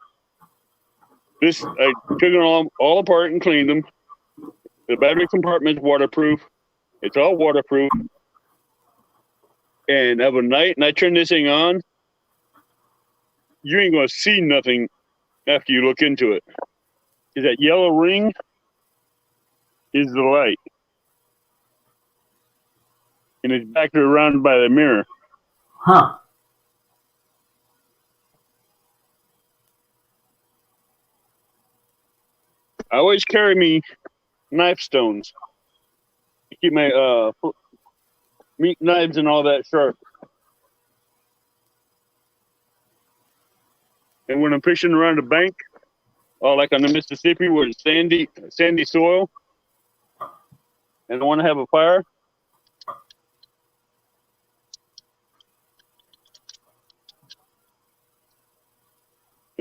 took them all apart and cleaned them. The battery compartment's waterproof. It's all waterproof. And of a night, and I turn this thing on, you ain't gonna see nothing after you look into it. Is that yellow ring is the light. And it's back there around by the mirror. Huh. I always carry me knife stones to keep my meat knives and all that sharp. And when I'm fishing around the bank, like on the Mississippi where it's sandy soil, and I want to have a fire,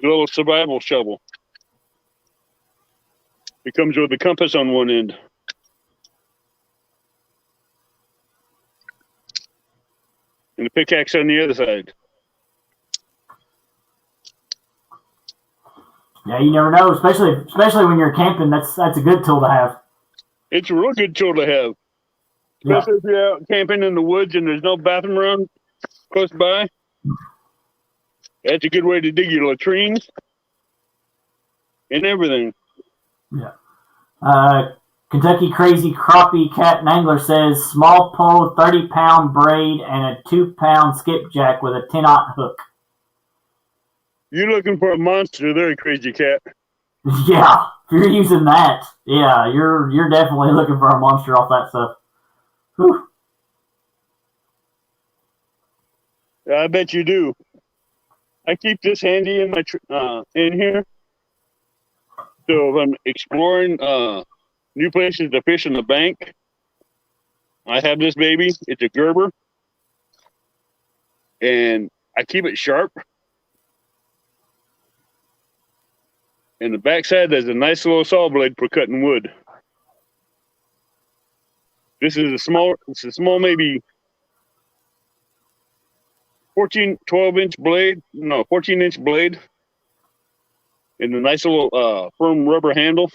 a little survival shovel. It comes with a compass on one end. And a pickaxe on the other side. Yeah, you never know, especially when you're camping. That's a good tool to have. It's a real good tool to have. Especially if you're out camping in the woods and there's no bathroom around close by. That's a good way to dig your latrines and everything. Yeah. Kentucky Crazy Crappie Cat and Angler says small pole, 30-pound braid, and a 2-pound skipjack with a 10-aught hook. You're looking for a monster there, Crazy Cat. Yeah, if you're using that, yeah, you're definitely looking for a monster off that stuff. Whew. I bet you do. I keep this handy in my in here. So if I'm exploring new places to fish on the bank, I have this baby. It's a Gerber, and I keep it sharp. And the backside, there's a nice little saw blade for cutting wood. This is a small maybe 12-inch blade. No, 14-inch blade. And a nice little firm rubber handle.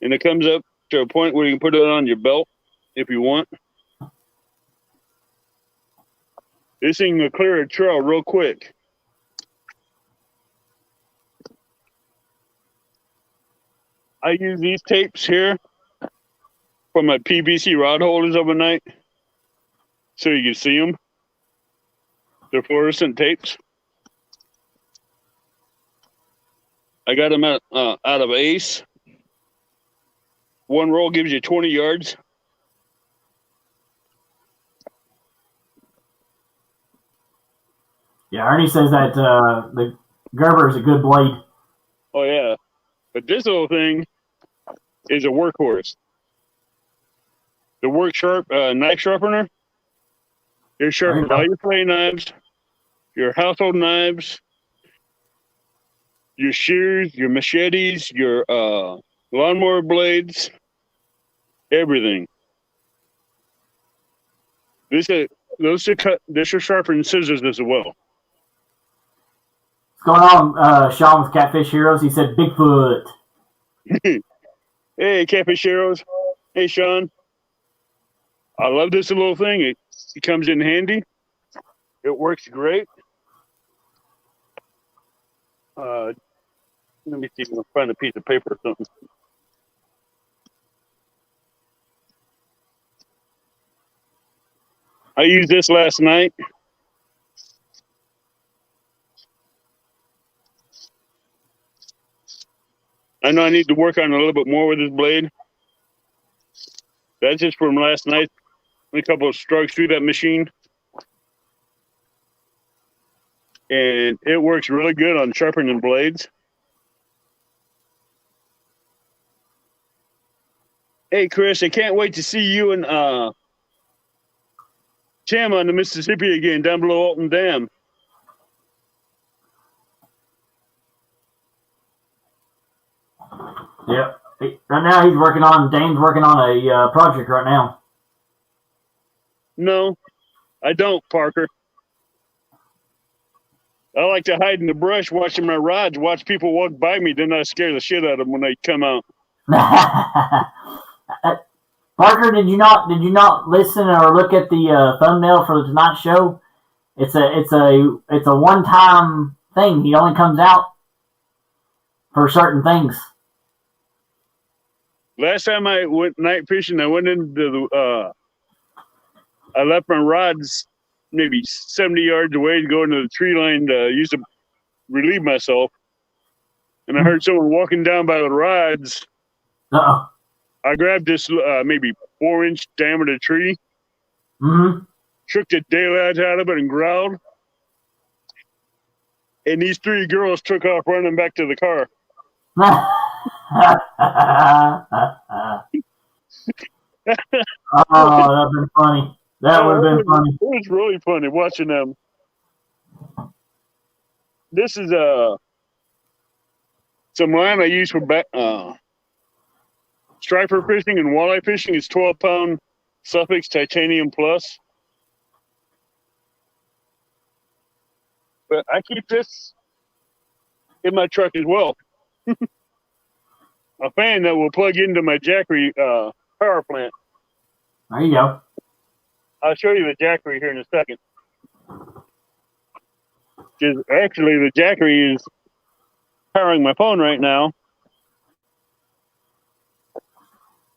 And it comes up to a point where you can put it on your belt if you want. This thing will clear a trail real quick. I use these tapes here for my PVC rod holders overnight so you can see them. They're fluorescent tapes. I got them out of Ace. One roll gives you 20 yards. Yeah, Ernie says that the Gerber is a good blade. Oh, yeah. But this little thing is a workhorse. The work sharp knife sharpener. It sharpens all your play knives, your household knives, your shears, your machetes, your lawnmower blades, everything. This should sharpen scissors as well. What's going on, Sean with Catfish Heroes? He said Bigfoot. Hey, Catfish Heroes. Hey, Sean. I love this little thing. It comes in handy. It works great. Let me see if I can find a piece of paper or something. I used this last night. I know I need to work on it a little bit more with this blade. That's just from last night. A couple of strokes through that machine. And it works really good on sharpening blades. Hey, Chris, I can't wait to see you and Cham on the Mississippi again, down below Alton Dam. Yeah. Right now Dane's working on a project right now. No, I don't, Parker. I like to hide in the brush watching my rods, watch people walk by me, then I scare the shit out of them when they come out. Parker, did you not listen or look at the thumbnail for the Tonight Show? It's a one-time thing. He only comes out for certain things. Last time I went night fishing, I went into I left my rods maybe 70 yards away to go into the tree line to use to relieve myself. And I heard someone walking down by the rods. Uh-oh. I grabbed this maybe 4-inch diameter tree, shook the daylight out of it and growled. And these 3 girls took off running back to the car. Oh, that'd been funny. That would have been funny. It was really funny watching them. This is some line I use for striper fishing and walleye fishing. It's 12-pound Suffix Titanium Plus. But I keep this in my truck as well. A fan that will plug into my Jackery power plant. There you go. I'll show you the Jackery here in a second. Actually, the Jackery is powering my phone right now.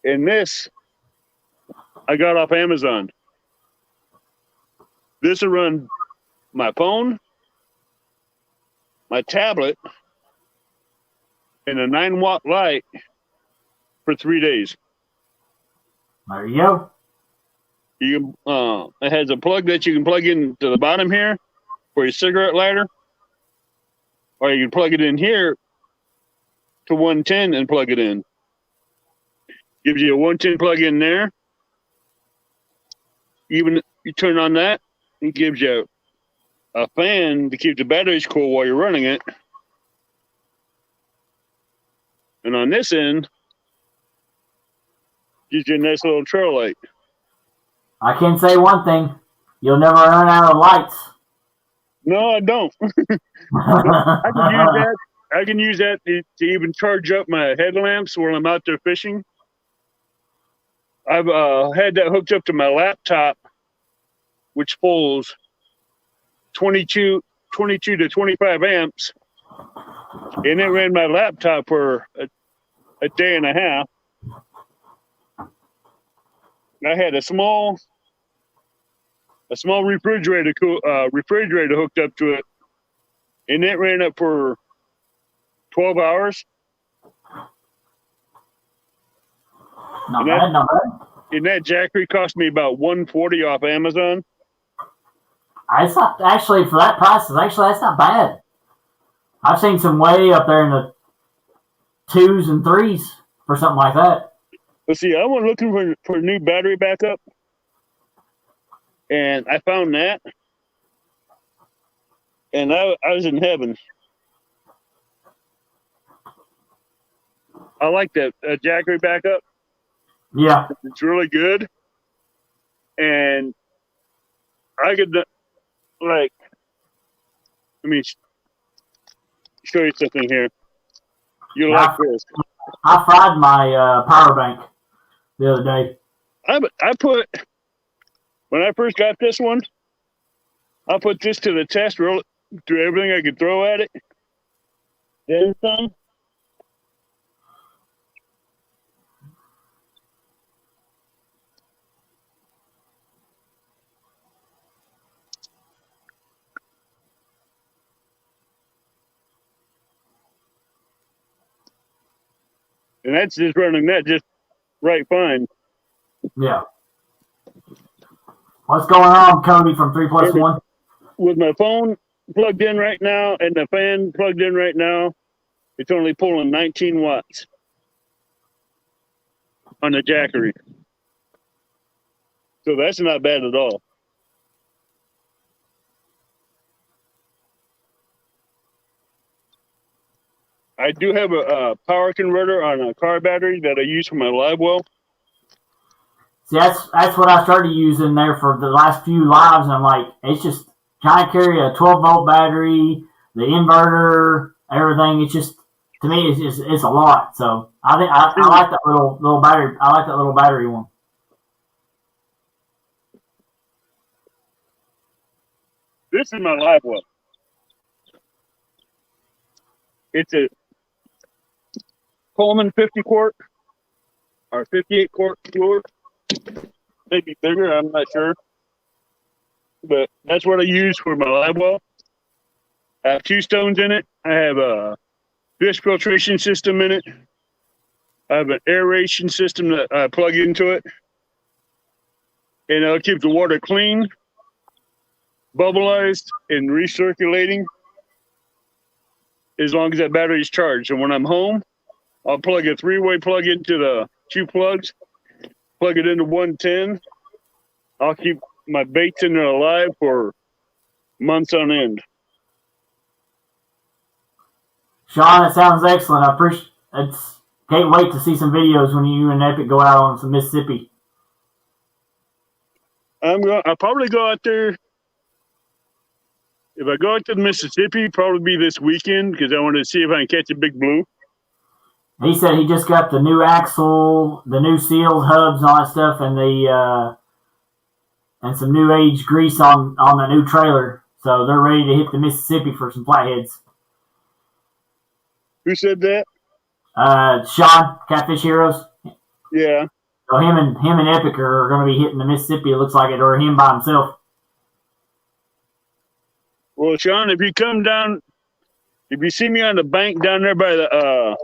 And this, I got off Amazon. This will run my phone, my tablet, and a 9-watt light for 3 days. There you go. It has a plug that you can plug in to the bottom here for your cigarette lighter, or you can plug it in here to 110 and plug it in. Gives you a 110 plug in there. Even you turn on that, it gives you a fan to keep the batteries cool while you're running it. And on this end, gives you a nice little trail light. I can say one thing. You'll never run out of lights. No, I don't. I can use that to even charge up my headlamps while I'm out there fishing. I've had that hooked up to my laptop, which pulls 22 to 25 amps. And it ran my laptop for a day and a half. I had a small refrigerator hooked up to it, and it ran up for 12 hours. Not bad. And that Jackery cost me about $140 off Amazon. It's not actually for that price. That's not bad. I've seen some way up there in the 2s and 3s for something like that. Let's see, I was looking for a new battery backup, and I found that, and I was in heaven. I like that Jackery backup. Yeah. It's really good, and I could, let me show you something here. You like this. I fried my power bank the other day. I put, when I first got this one, I put this to the test, threw everything I could throw at it. Then some. And that's just running that just right fine. Yeah. What's going on, Cody from 3+1? With my phone plugged in right now and the fan plugged in right now, it's only pulling 19 watts on the Jackery. So that's not bad at all. I do have a power converter on a car battery that I use for my live well. See, that's what I started using there for the last few lives, and I'm like, it's just trying to carry a 12-volt battery, the inverter, everything. It's just, to me, it's a lot. So I think I like that little battery. I like that little battery one. This is my live well. It's a Coleman 50 quart or 58 quart fluid. Maybe bigger, I'm not sure. But that's what I use for my live well. I have 2 stones in it. I have a fish filtration system in it. I have an aeration system that I plug into it. And it'll keep the water clean, bubbleized, and recirculating as long as that battery is charged. And when I'm home, I'll plug a 3-way plug into the 2 plugs, plug it into 110. I'll keep my baits in there alive for months on end. Sean, it sounds excellent. I appreciate it. Can't wait to see some videos when you and Epic go out on some Mississippi. I'll probably go out there. If I go out to Mississippi, probably be this weekend because I want to see if I can catch a big blue. He said he just got the new axle, the new seals, hubs, and all that stuff, and and some new age grease on the new trailer. So they're ready to hit the Mississippi for some flatheads. Who said that? Sean, Catfish Heroes. Yeah. So him and Epic are going to be hitting the Mississippi. It looks like it, or him by himself. Well, Sean, if you come down, if you see me on the bank down there by the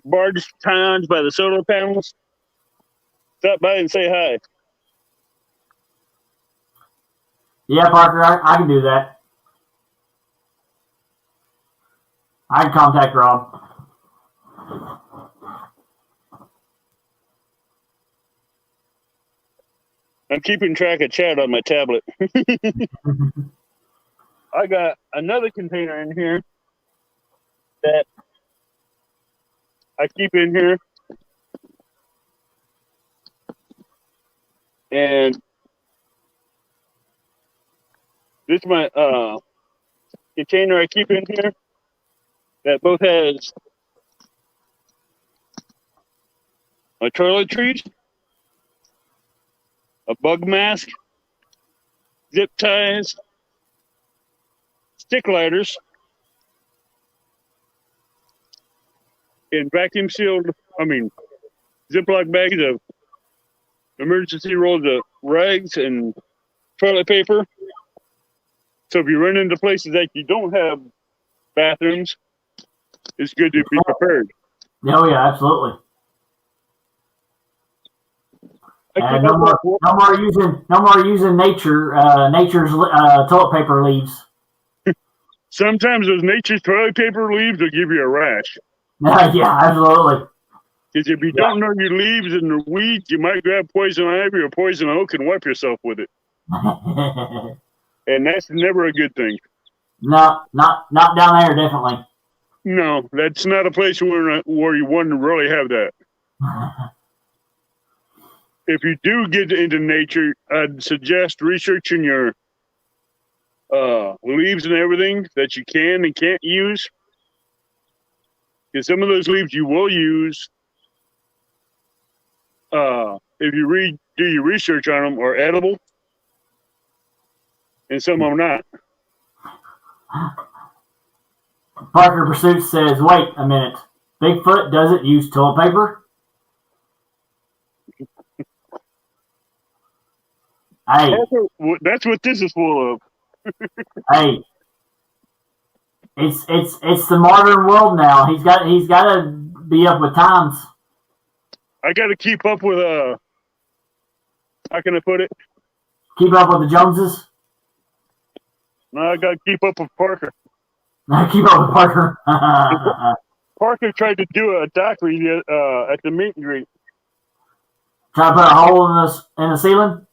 barge towns by the solar panels, stop by and say hi. Yeah, Parker, I can do that. I can contact Rob. I'm keeping track of chat on my tablet. I got another container in here that I keep in here. And this is my container I keep in here that both has my toiletries, a bug mask, zip ties, stick lighters, and vacuum sealed, Ziploc bags of emergency rolls of rags and toilet paper. So if you run into places that you don't have bathrooms, it's good to be prepared. Oh yeah, absolutely. And no more using nature's toilet paper leaves. Sometimes those nature's toilet paper leaves will give you a rash. Yeah, absolutely. Because if you don't know your leaves and the weeds, you might grab poison ivy or poison oak and wipe yourself with it. And that's never a good thing. No, not down there, definitely. No, that's not a place where you want to really have that. If you do get into nature, I'd suggest researching your leaves and everything that you can and can't use. Because some of those leaves you will use, if you do your research on them, are edible, and some of them not. Parker Pursuit says, wait a minute. Bigfoot doesn't use toilet paper? Hey. That's what this is full of. Hey. It's the modern world now. He's got to be up with times. I got to keep up with how can I put it? Keep up with the Joneses? No, I got to keep up with Parker. Keep up with Parker. Parker tried to do a daiquiri at the meet and greet. Try to put a hole in the ceiling?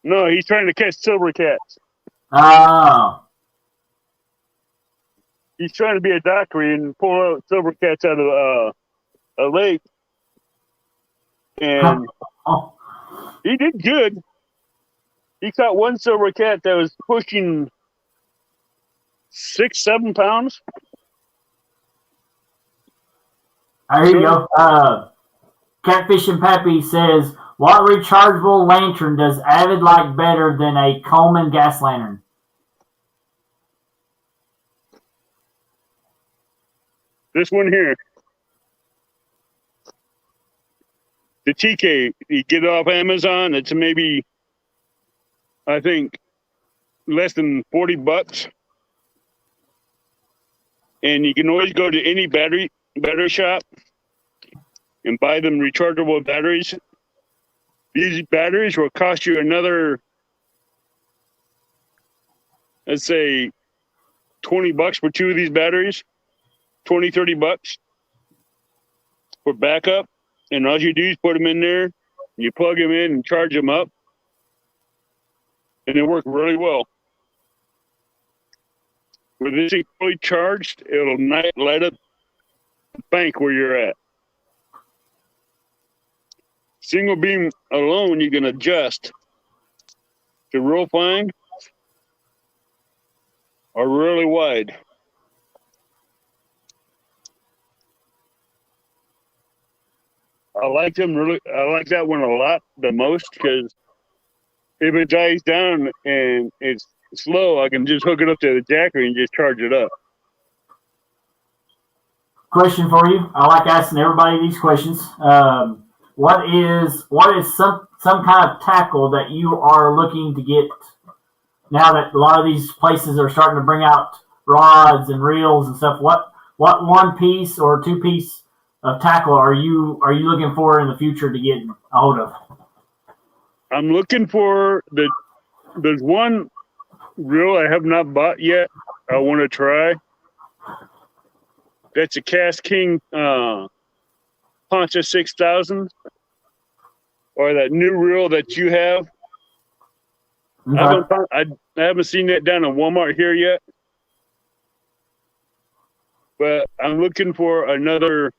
No, he's trying to catch silver cats. Oh. he's trying to be a dockery and pull out silver cats out of a lake. And he did good. He caught one silver cat that was pushing 6-7 pounds. There you go. Catfishing Pappy says, what rechargeable lantern does Avid like better than a Coleman gas lantern? This one here. The TK, you get it off Amazon. It's maybe, I think, less than $40. And you can always go to any battery shop and buy them rechargeable batteries. These batteries will cost you another, let's say, $20 for 2 of these batteries, $20-$30 for backup. And all you do is put them in there, you plug them in and charge them up, and they work really well. With this thing fully charged, it'll light up the bank where you're at. Single beam alone, you can adjust to real fine or really wide. I like them really. I like that one a lot the most because if it dies down and it's slow, I can just hook it up to the jacker and just charge it up. Question for you. I like asking everybody these questions. What is some kind of tackle that you are looking to get now that a lot of these places are starting to bring out rods and reels and stuff? What one piece or 2 piece of tackle are you looking for in the future to get a hold of? I'm looking for there's one reel I have not bought yet. I want to try. That's a Cast King Poncha 6000, or that new reel that you have. Okay. I haven't seen that down in Walmart here yet, but I'm looking for another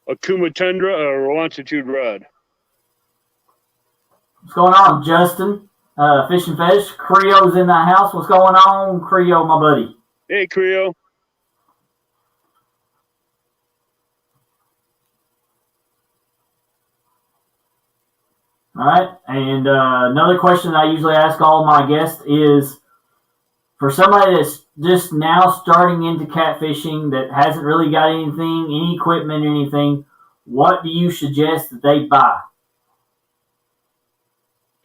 Okuma Tundra or longitude rod. What's going on, Justin? Fish and Fish. Creo's in the house. What's going on, Creo, my buddy? Hey, Creo. All right, and another question I usually ask all of my guests is, for somebody that's just now starting into catfishing that hasn't really got anything, any equipment, anything, what do you suggest that they buy?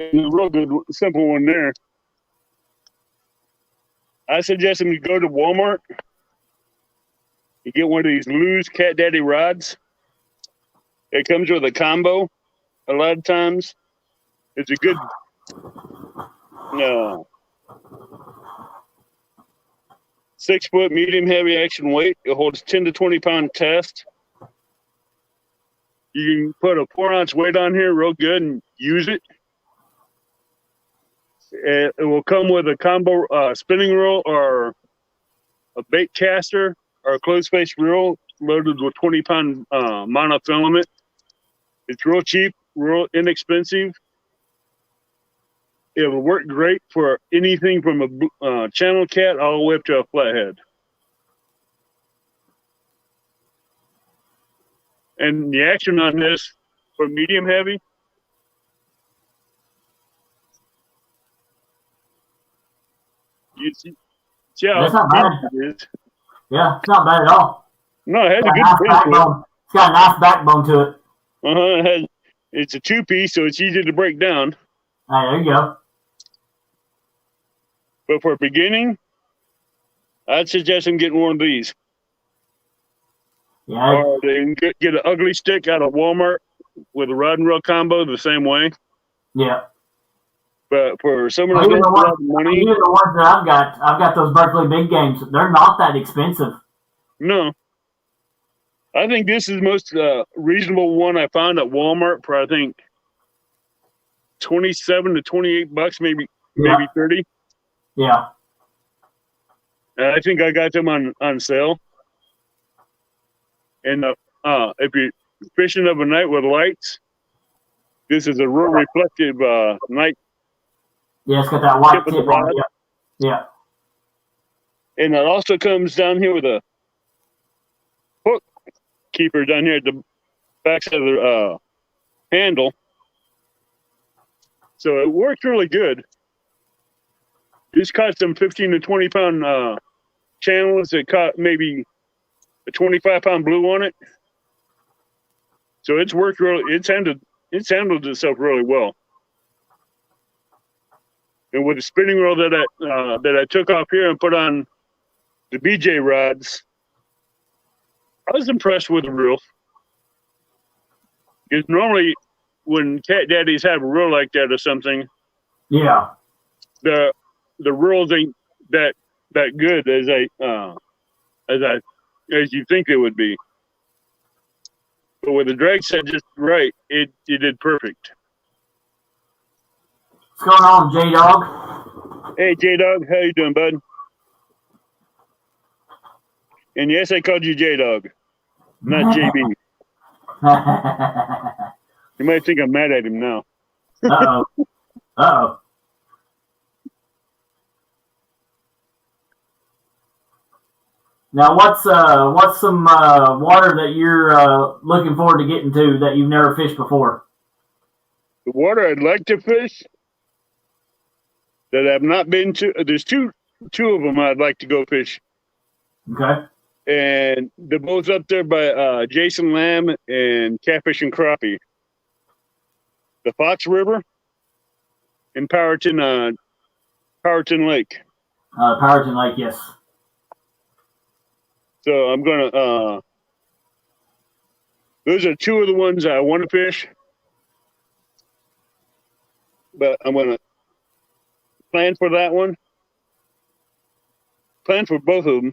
A real good, simple one there. I suggest them to go to Walmart. You get one of these loose Cat Daddy rods. It comes with a combo. A lot of times, it's a good 6-foot medium heavy action weight. It holds 10 to 20 pound test. You can put a 4-ounce weight on here real good and use it. It will come with a combo spinning reel or a bait caster or a closed face reel loaded with 20 pound monofilament. It's real cheap, real inexpensive. It will work great for anything from a channel cat all the way up to a flathead. And the action on this for medium heavy, you see how That's not bad. it is. Yeah, it's not bad at all. No, it has a good nice backbone. It's got a nice backbone to it. It's a 2-piece, so it's easy to break down. Hey, there you go. But for beginning, I'd suggest them getting one of these. Yeah. Or they can get an ugly stick out of Walmart with a rod and reel combo the same way. Yeah. But for someone who doesn't have money, even the ones that I've got those Berkeley big games. They're not that expensive. No. I think this is the most reasonable one I found at Walmart for, I think, $27 to $28, maybe 30. Yeah. I think I got them on sale. And if you're fishing of a night with lights, this is a real reflective night. Yeah, it's got that white tip tip on it. Yeah. And it also comes down here with a hook keeper down here at the backside of the handle. So it worked really good. This caught some 15 to 20 pound channels that caught maybe a 25-pound blue on it. So it's worked really. It's handled itself really well. And with the spinning reel that I took off here and put on the BJ rods, I was impressed with the reel. Because normally, when cat daddies have a reel like that or something, yeah, the reels ain't that good as you think they would be. But with the drag set just right, it did perfect. What's going on, J-Dog? Hey, J-Dog, how you doing, bud? And yes, I called you J-Dog, not JB. You might think I'm mad at him now. Uh-oh. Now, what's some water that you're looking forward to getting to that you've never fished before? The water I'd like to fish that I've not been to. There's two of them I'd like to go fish. Okay. And they're both up there by Jason Lamb and Catfish and Crappie. The Fox River and Powerton Lake. Powerton Lake, yes. So I'm gonna. Those are two of the ones I want to fish, but I'm gonna plan for that one. Plan for both of them.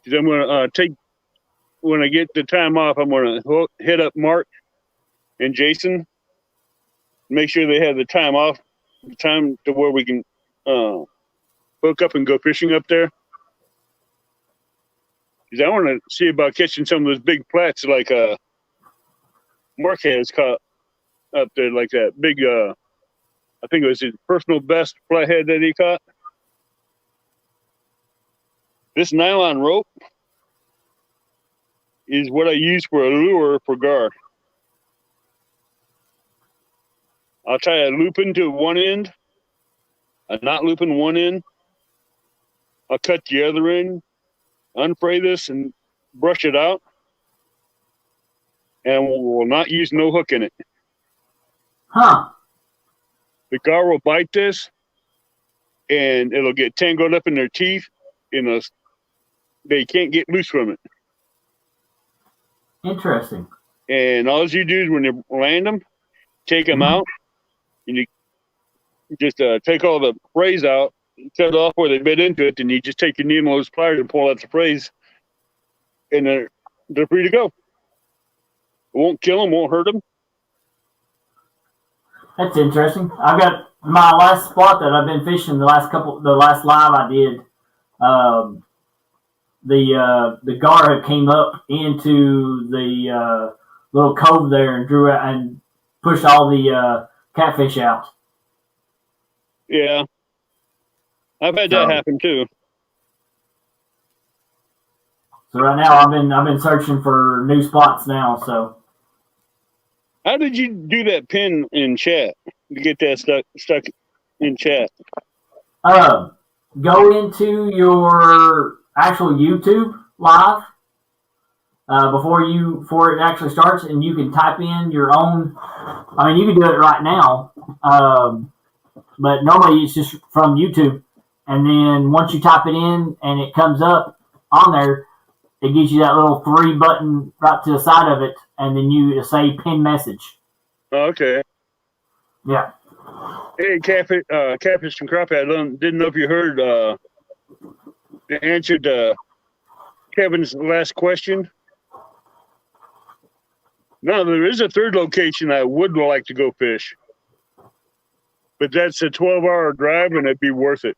Because I'm gonna take when I get the time off. I'm gonna hit up Mark and Jason. Make sure they have the time off, the time to where we can hook up and go fishing up there. Because I want to see about catching some of those big flats like Mark has caught up there, like that big, I think it was his personal best flathead that he caught. This nylon rope is what I use for a lure for gar. I'll try a looping to one end, a not looping one end. I'll cut the other end, unfray this, and brush it out. And we'll not use no hook in it. Huh. The gar will bite this, and it'll get tangled up in their teeth. They can't get loose from it. Interesting. And all you do is when you land them, take them out, and you just take all the frays out, cut off where they bit into it, and you just take your needle and those pliers and pull out the frays, and they're free to go. It won't kill them, won't hurt them. That's interesting. I've got my last spot that I've been fishing the last live I did. The gar had came up into the little cove there and drew out and pushed all the catfish out. Yeah, I've had that happen too. So right now I've been searching for new spots now. So how did you do that pin in chat to get that stuck in chat? Go into your actual YouTube live before it actually starts, and you can type in your own. I mean, you can do it right now, but normally it's just from YouTube. And then once you type it in and it comes up on there, it gives you that little 3 button right to the side of it, and then you say pin message. Okay. Yeah. Hey, Catfish and Crappie, I didn't know if you heard the answer to Kevin's last question. No, there is a third location I would like to go fish, but that's a 12-hour drive, and it'd be worth it.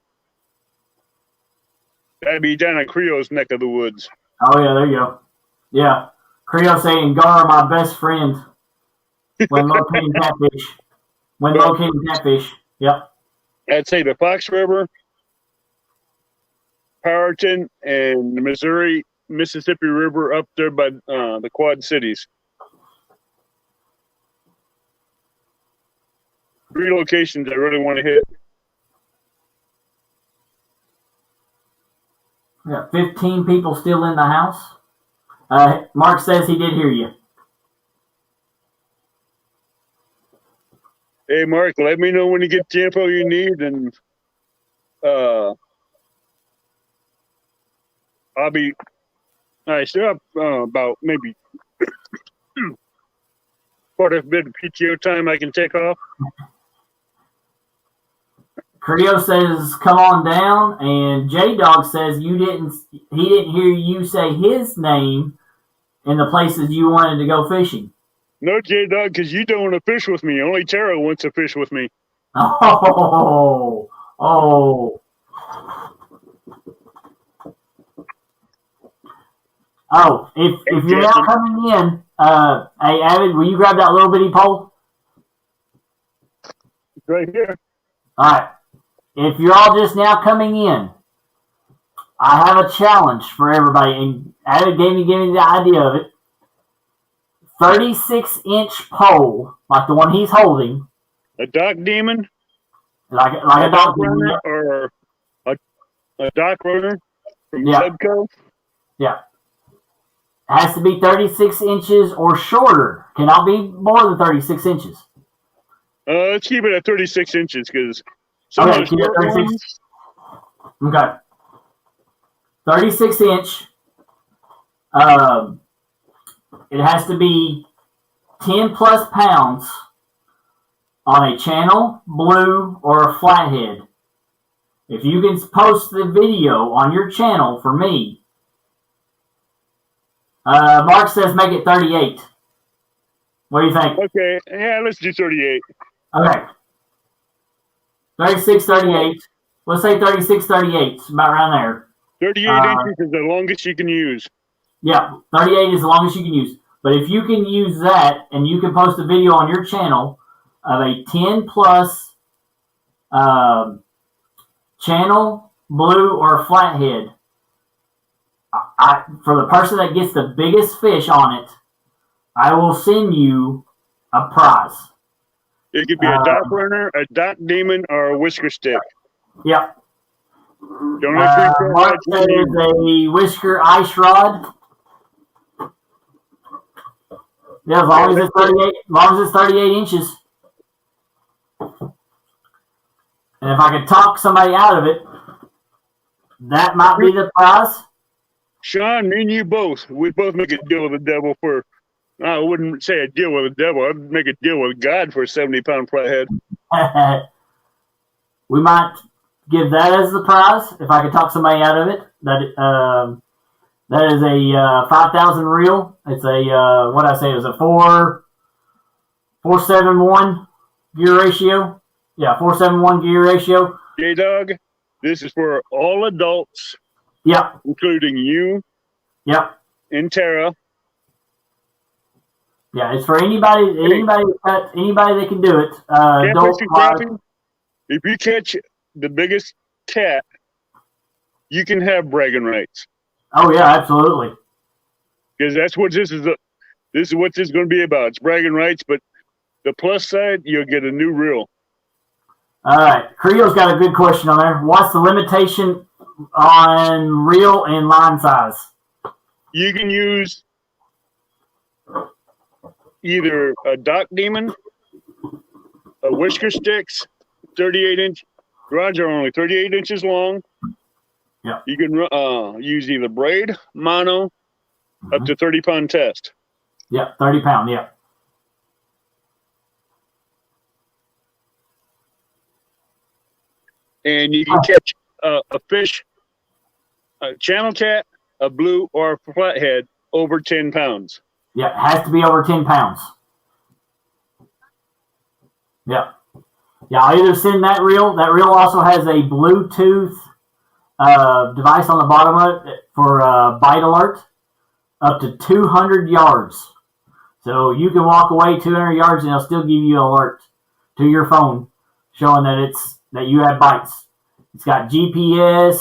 That'd be down in Creole's neck of the woods. Oh, yeah, there you go. Yeah. Creole saying, Gar, my best friend when locating catfish. Locating catfish. Yep. I'd say the Fox River, Powhatan, and the Mississippi River up there by the Quad Cities. 3 locations I really want to hit. We got 15 people still in the house. Mark says he did hear you. Hey, Mark, let me know when you get the info you need, and I still have about maybe quite a bit of PTO time I can take off. Creo says, come on down, and J-Dog says he didn't hear you say his name in the places you wanted to go fishing. No, J-Dog, because you don't want to fish with me. Only Tara wants to fish with me. Oh. Oh, if you're now coming in, hey, Avid, will you grab that little bitty pole? It's right here. All right. If you're all just now coming in, I have a challenge for everybody, and Avid gave me the idea of it. 36-inch pole, like the one he's holding. A dock demon? Like a dock demon. Or a dock runner from Subco? Yeah. It has to be 36 inches or shorter. Cannot be more than 36 inches. Let's keep it at 36 inches, because okay, keep it 36. Okay. 36 inch. It has to be 10 plus pounds on a channel, blue, or a flathead. If you can post the video on your channel for me, Mark says make it 38. What do you think? Okay, yeah, let's do 38. Okay. 36, 38. Let's say 36, 38. About around there. 38 inches is the longest you can use. Yeah, 38 is the longest you can use. But if you can use that and you can post a video on your channel of a 10 plus channel, blue, or flathead, for the person that gets the biggest fish on it, I will send you a prize. It could be a dock runner, a dock demon, or a whisker stick. Yep. Mark says a whisker ice rod. Yeah, as long as it's 38 inches. And if I could talk somebody out of it, that might be the prize. Sean, me and you both, we'd both make a deal with the devil for, I wouldn't say a deal with the devil, I'd make a deal with God for a 70-pound flathead. We might give that as the prize, if I could talk somebody out of it. That is a 5,000 reel. It's a, what I say, it was a 4-7-1 gear ratio. Yeah, 4-7-1 gear ratio. J-Dog, this is for all adults. Yep. Including you. Yep. And Tara. Yeah, it's for anybody that can do it. If you catch the biggest cat, you can have bragging rights. Oh yeah, absolutely. Because that's what this is. This is what this is going to be about. It's bragging rights, but the plus side, you'll get a new reel. All right, Creole's got a good question on there. What's the limitation on reel and line size? You can use either a dock demon, a whisker sticks, 38-inch. Rods are only 38 inches long. Yeah. You can use either braid, mono, up to 30-pound test. Yeah, 30 pound, yeah. And you can catch a fish, a channel cat, a blue, or a flathead over 10 pounds. Yeah, it has to be over 10 pounds. Yeah. Yeah, I'll either send that reel. That reel also has a Bluetooth device on the bottom of it for bite alert up to 200 yards. So you can walk away 200 yards and it'll still give you an alert to your phone showing that you have bites. It's got GPS,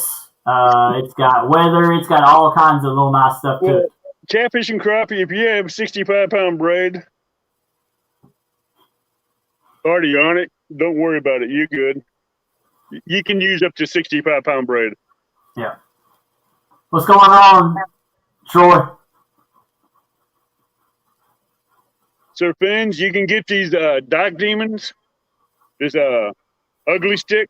it's got weather, it's got all kinds of little nice stuff to it. Catfish and crappie, if you have 65-pound braid already on it, don't worry about it. You're good. You can use up to 65-pound braid. Yeah. What's going on, Troy? So, fins, you can get these Dock Demons. There's a ugly stick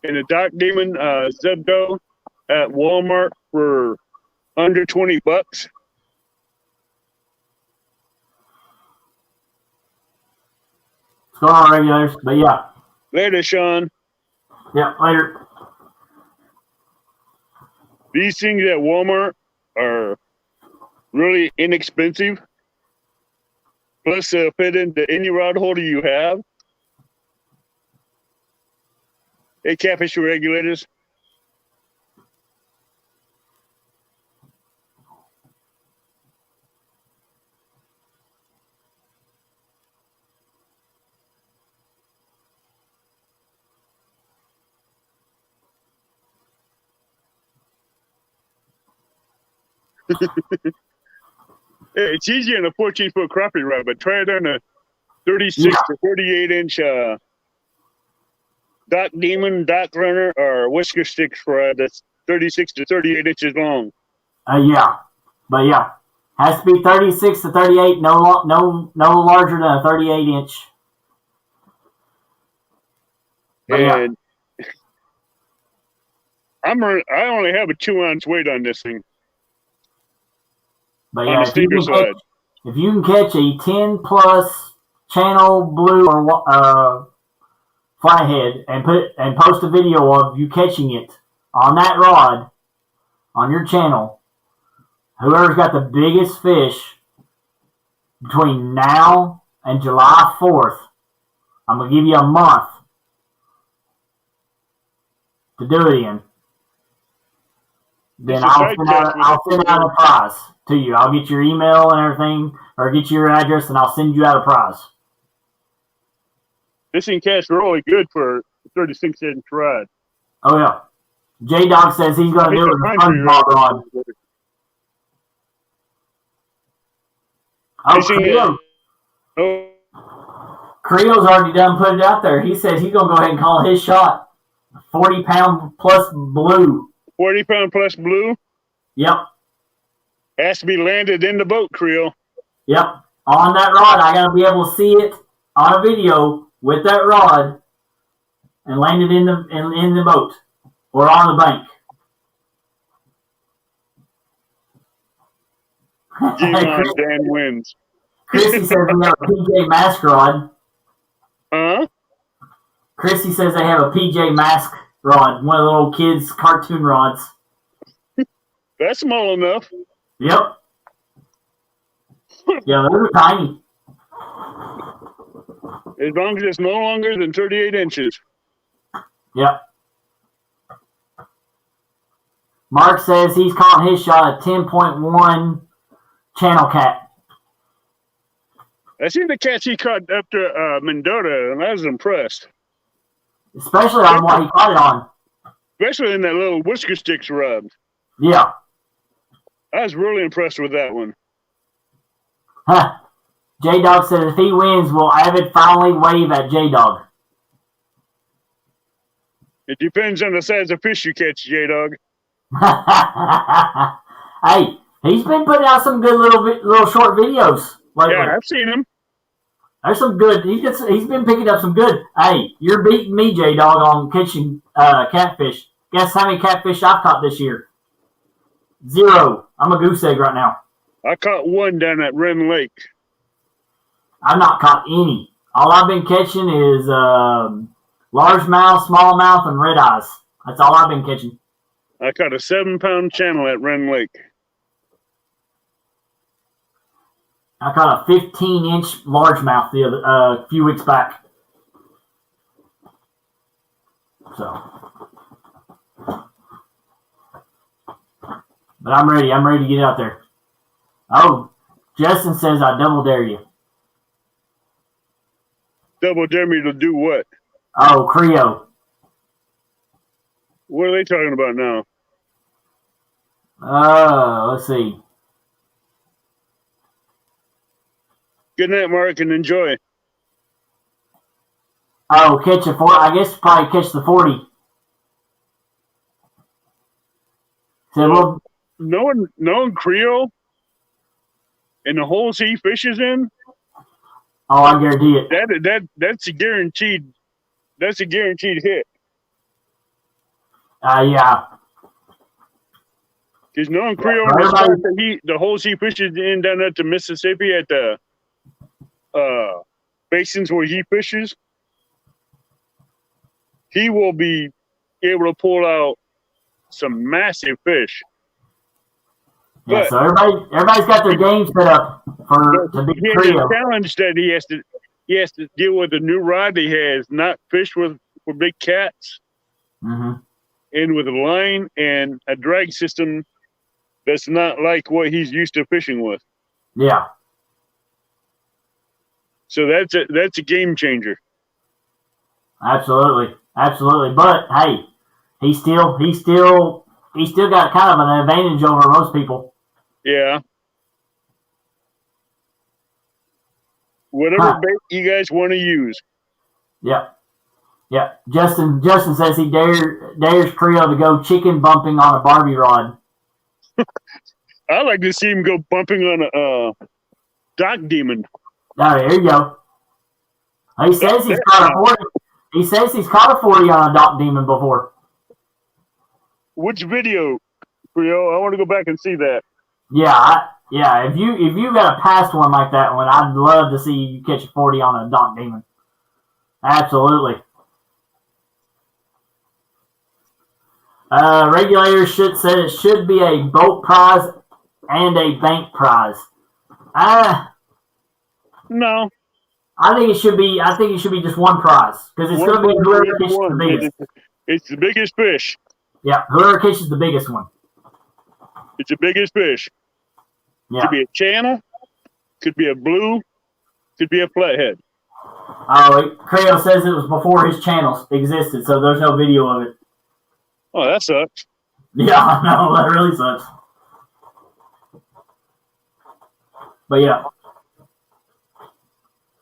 and a Dock Demon Zebdo at Walmart for under $20. What's going on, regulars? But yeah. Later, Sean. Yeah, later. These things at Walmart are really inexpensive. Plus, they'll fit into any rod holder you have. Hey, catfish regulators. It's easy on a 14-foot crappie rod, but try it on a 36 to 38-inch Dock Demon, Dock Runner, or Whisker Sticks rod that's 36 to 38 inches long. But yeah, has to be 36 to 38, no larger than a 38-inch. And I only have a 2-ounce weight on this thing. But yeah, if you can catch a 10-plus channel blue or flathead and post a video of you catching it on that rod on your channel, whoever's got the biggest fish between now and July 4th, I'm going to give you a month to do it in. Then I'll send out a prize to you. I'll get your email and everything, or get your address, and I'll send you out a prize. This thing casts really good for a 36-inch rod. Oh, yeah. J-Dog says he's going to do it with a SpongeBob rod. Creo's already done put it out there. He said he's going to go ahead and call his shot 40-pound plus blue. 40-pound plus blue? Yep. Has to be landed in the boat, Creel. Yep. On that rod, I got to be able to see it on a video with that rod and land it in the boat or on the bank. Dan wins. Chrissy says we have a PJ Mask rod. Huh? Chrissy says they have a PJ Mask rod, one of the little kids' cartoon rods. That's small enough. Yep. Yeah, those are tiny. As long as it's no longer than 38 inches. Yep. Mark says he's caught his shot at 10.1 channel cat. I seen the cats he caught after Mendota, and I was impressed. Especially on what he caught it on. Especially in that little Whisker Sticks rod. Yeah. I was really impressed with that one. Huh. J-Dog said if he wins, will Avid finally wave at J-Dog? It depends on the size of fish you catch, J-Dog. Hey, he's been putting out some good little short videos lately. Yeah, I've seen him. There's some good. He's been picking up some good. Hey, you're beating me, J-Dog, on catching catfish. Guess how many catfish I've caught this year? 0. I'm a goose egg right now. I caught one down at Wren Lake. I've not caught any. All I've been catching is largemouth, smallmouth, and red eyes. That's all I've been catching. I caught a 7-pound channel at Wren Lake. I caught a 15-inch largemouth a few weeks back. So, But I'm ready. I'm ready to get out there. Oh, Justin says I double dare you. Double dare me to do what? Oh, Creo. What are they talking about now? Let's see. Good night, Mark, and enjoy. Oh, catch a 40. I guess probably catch the 40. So knowing Creole and the holes he fishes in. Oh, I guarantee it. That's a guaranteed. That's a guaranteed hit. Yeah. Because knowing Creole, the holes he fishes in down at the Mississippi at the basins where he fishes, he will be able to pull out some massive fish. Yeah, so everybody's got their game set up to be Creole. The challenge that he has to deal with a new rod he has, not fish with big cats, and with a line and a drag system that's not like what he's used to fishing with. Yeah. So that's a game changer. Absolutely. But hey, he still got kind of an advantage over most people. Yeah. Whatever bait you guys want to use. Yeah. Yeah. Justin says he dares Creole to go chicken bumping on a Barbie rod. I like to see him go bumping on a dock demon. Oh, there you go. He says he's caught a 40. He says he's caught a 40 on a dock demon before. Which video, Creole? I want to go back and see that. Yeah. If you got a past one like that one, I'd love to see you catch a 40 on a dock demon. Absolutely. Regulators said it should be a boat prize and a bank prize. No. I think it should be just one prize because it's going to be whoever catches the biggest. It's the biggest fish. Yeah, whoever catches the biggest one. It's the biggest fish. Yeah. Could be a channel, could be a blue, could be a flathead. Oh, Creole says it was before his channels existed, so there's no video of it. Oh, that sucks. Yeah, I know, that really sucks. But yeah.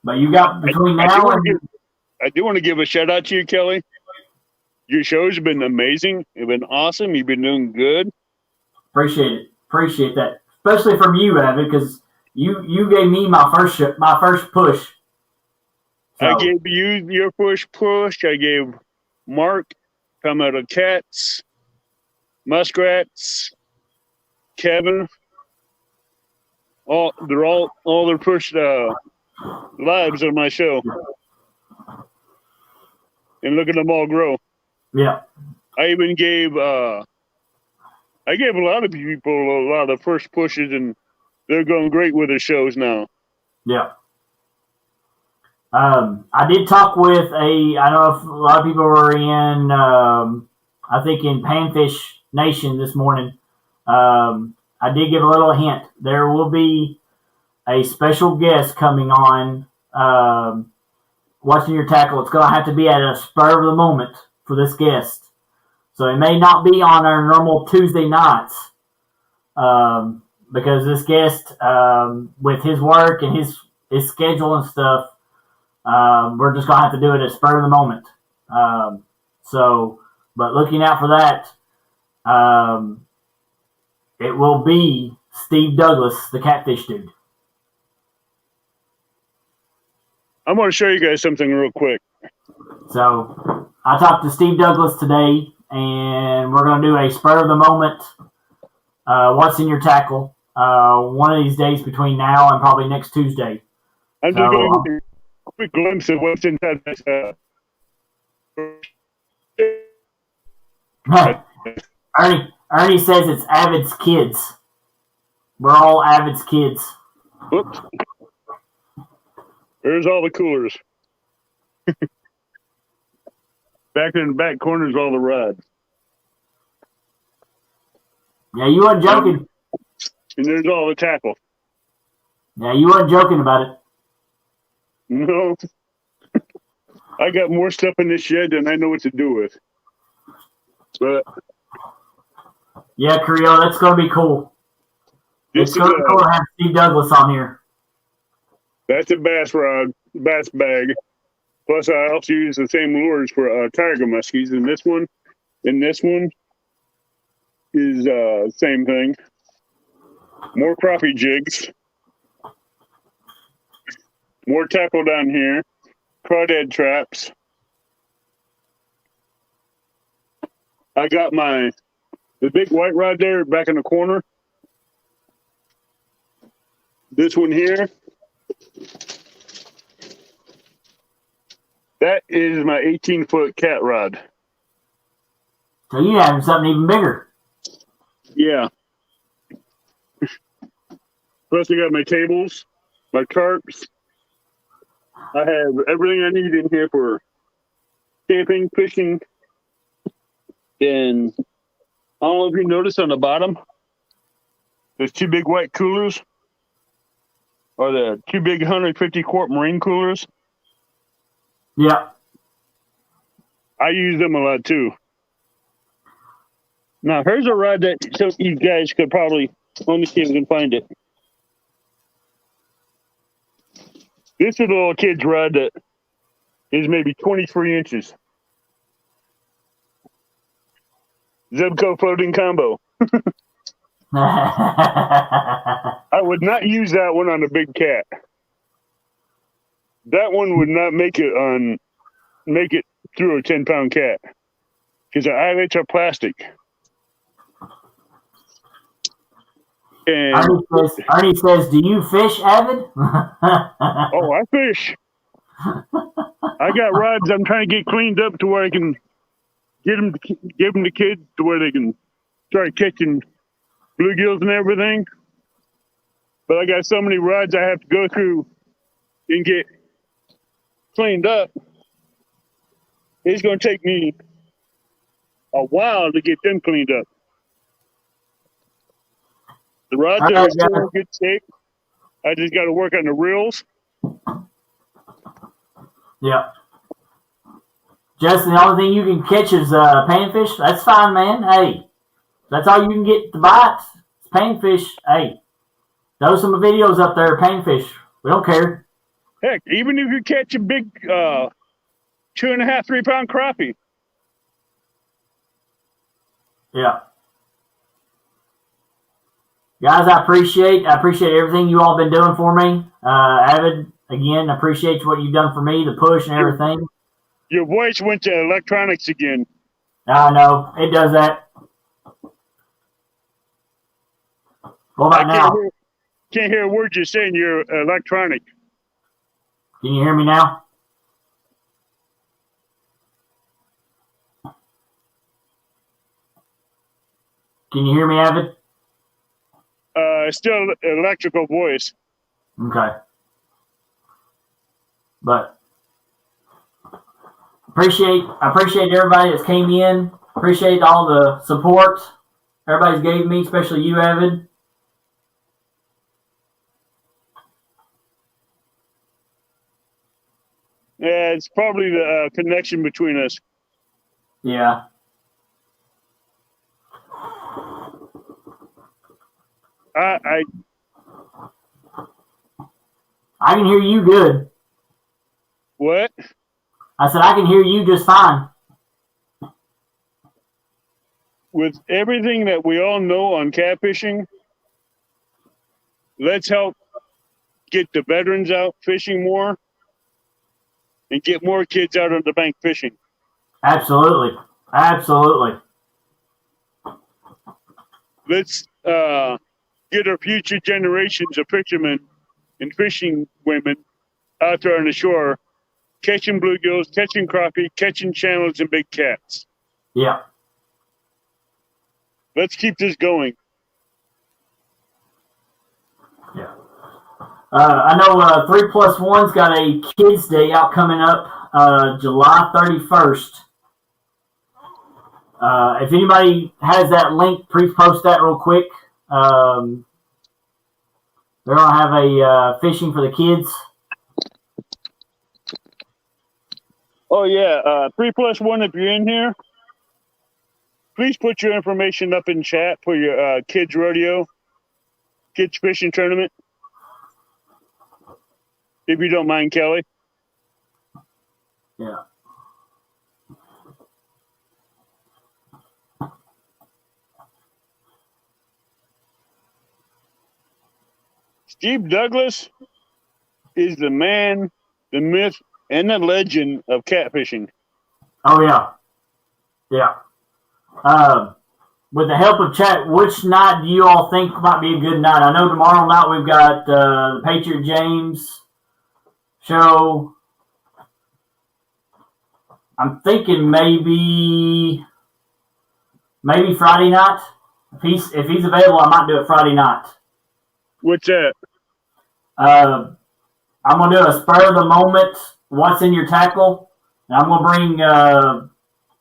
But you got between now and... I do want to give a shout out to you, Kelly. Your shows have been amazing. You've been awesome. You've been doing good. Appreciate it. Appreciate that. Especially from you, Avid, because you gave me my first push. So. I gave you your first push. I gave Mark come out of cats, muskrats, Kevin. All their pushed lives on my show. And look at them all grow. Yeah. I even gave a lot of people a lot of first pushes, and they're going great with their shows now. Yeah. I did talk with I don't know if a lot of people were in, I think in Panfish Nation this morning. I did give a little hint. There will be a special guest coming on, watching your tackle. It's going to have to be at a spur of the moment for this guest. So it may not be on our normal Tuesday nights, because this guest, with his work and his schedule and stuff, we're just going to have to do it at spur of the moment. But looking out for that, it will be Steve Douglas, the catfish dude. I'm going to show you guys something real quick. So I talked to Steve Douglas today, and we're going to do a spur of the moment, what's in your tackle, one of these days between now and probably next Tuesday. I'm just going to give you a quick glimpse of what's inside this. Ernie says it's Avid's kids. We're all Avid's kids. Whoops. There's all the coolers. Back in the back corner is all the rods. Yeah, you weren't joking. And there's all the tackle. Yeah, you weren't joking about it. No. I got more stuff in this shed than I know what to do with. But yeah, Creole, that's going to be cool. It's going to be cool to have Steve Douglas on here. That's a bass rod, bass bag. Plus, I also use the same lures for tiger muskies. And this one is same thing. More crappie jigs. More tackle down here. Crawdad traps. I got the big white rod there back in the corner. This one here. That is my 18-foot cat rod. So you having something even bigger. Yeah. Plus I got my tables, my tarps. I have everything I need in here for camping, fishing. And I don't know if you noticed on the bottom, there's two big white coolers, or the two big 150-quart marine coolers. Yeah. I use them a lot too. Now, here's a rod that some of you guys could probably, let me see if I can find it. This is a little kid's rod that is maybe 23 inches. Zebco floating combo. I would not use that one on a big cat. That one would not make it through a 10-pound cat because the eyelets are plastic. And Arnie says, "Do you fish, Avid?" Oh, I fish. I got rods I'm trying to get cleaned up to where I can give them to kids to where they can start catching bluegills and everything. But I got so many rods I have to go through and get cleaned up. It's going to take me a while to get them cleaned up. The rods are still in good shape. I just got to work on the reels. Yeah. Justin, the only thing you can catch is panfish. That's fine, man. Hey, that's all you can get to bites. It's panfish. Hey, throw some videos up there, panfish. We don't care. Heck, even if you catch a big 2.5, 3 pound crappie. Yeah. Guys, I appreciate everything you all been doing for me. Avid, again, appreciate what you've done for me, the push and everything. Your voice went to electronics again. I know. It does that. What about now? Can't hear a word you're saying. You're electronic. Can you hear me now? Can you hear me, Avid? Still electrical voice. Okay. But I appreciate everybody that's came in. Appreciate all the support everybody's gave me, especially you, Avid. Yeah, it's probably the connection between us. Yeah. I can hear you good. What? I said I can hear you just fine. With everything that we all know on catfishing, let's help get the veterans out fishing more and get more kids out on the bank fishing. Absolutely. Absolutely. Let's get our future generations of fishermen and fishing women out there on the shore, catching bluegills, catching crappie, catching channels and big cats. Yeah. Let's keep this going. Yeah. I know 3+1's got a kids' day out coming up July 31st. If anybody has that link, please post that real quick. They're going to have a fishing for the kids. Oh, yeah. 3+1, if you're in here, please put your information up in chat for your kids rodeo, kids fishing tournament. If you don't mind, Kelly. Yeah. Steve Douglas is the man, the myth, and the legend of catfishing. Oh, yeah. Yeah. With the help of chat, which night do you all think might be a good night? I know tomorrow night we've got the Patriot James show. I'm thinking maybe Friday night. If he's available, I might do it Friday night. What's that? I'm gonna do a spur of the moment. What's in your tackle? And I'm gonna bring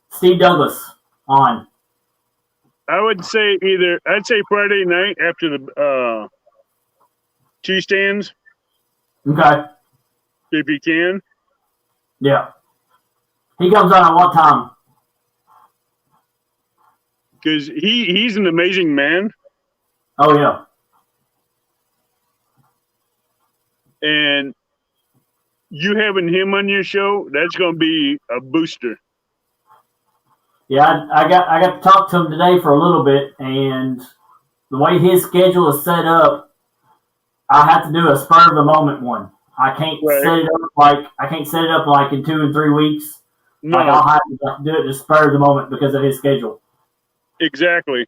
Steve Douglas on. I would say I'd say Friday night after the tea stands. Okay. If you can. Yeah. He comes on at what time? Because he's an amazing man. Oh, yeah. And you having him on your show, that's going to be a booster. Yeah, I got to talk to him today for a little bit, and the way his schedule is set up, I have to do a spur of the moment one. I can't set it up like in 2 and 3 weeks. No. Like I'll have to do it to spur of the moment because of his schedule. Exactly.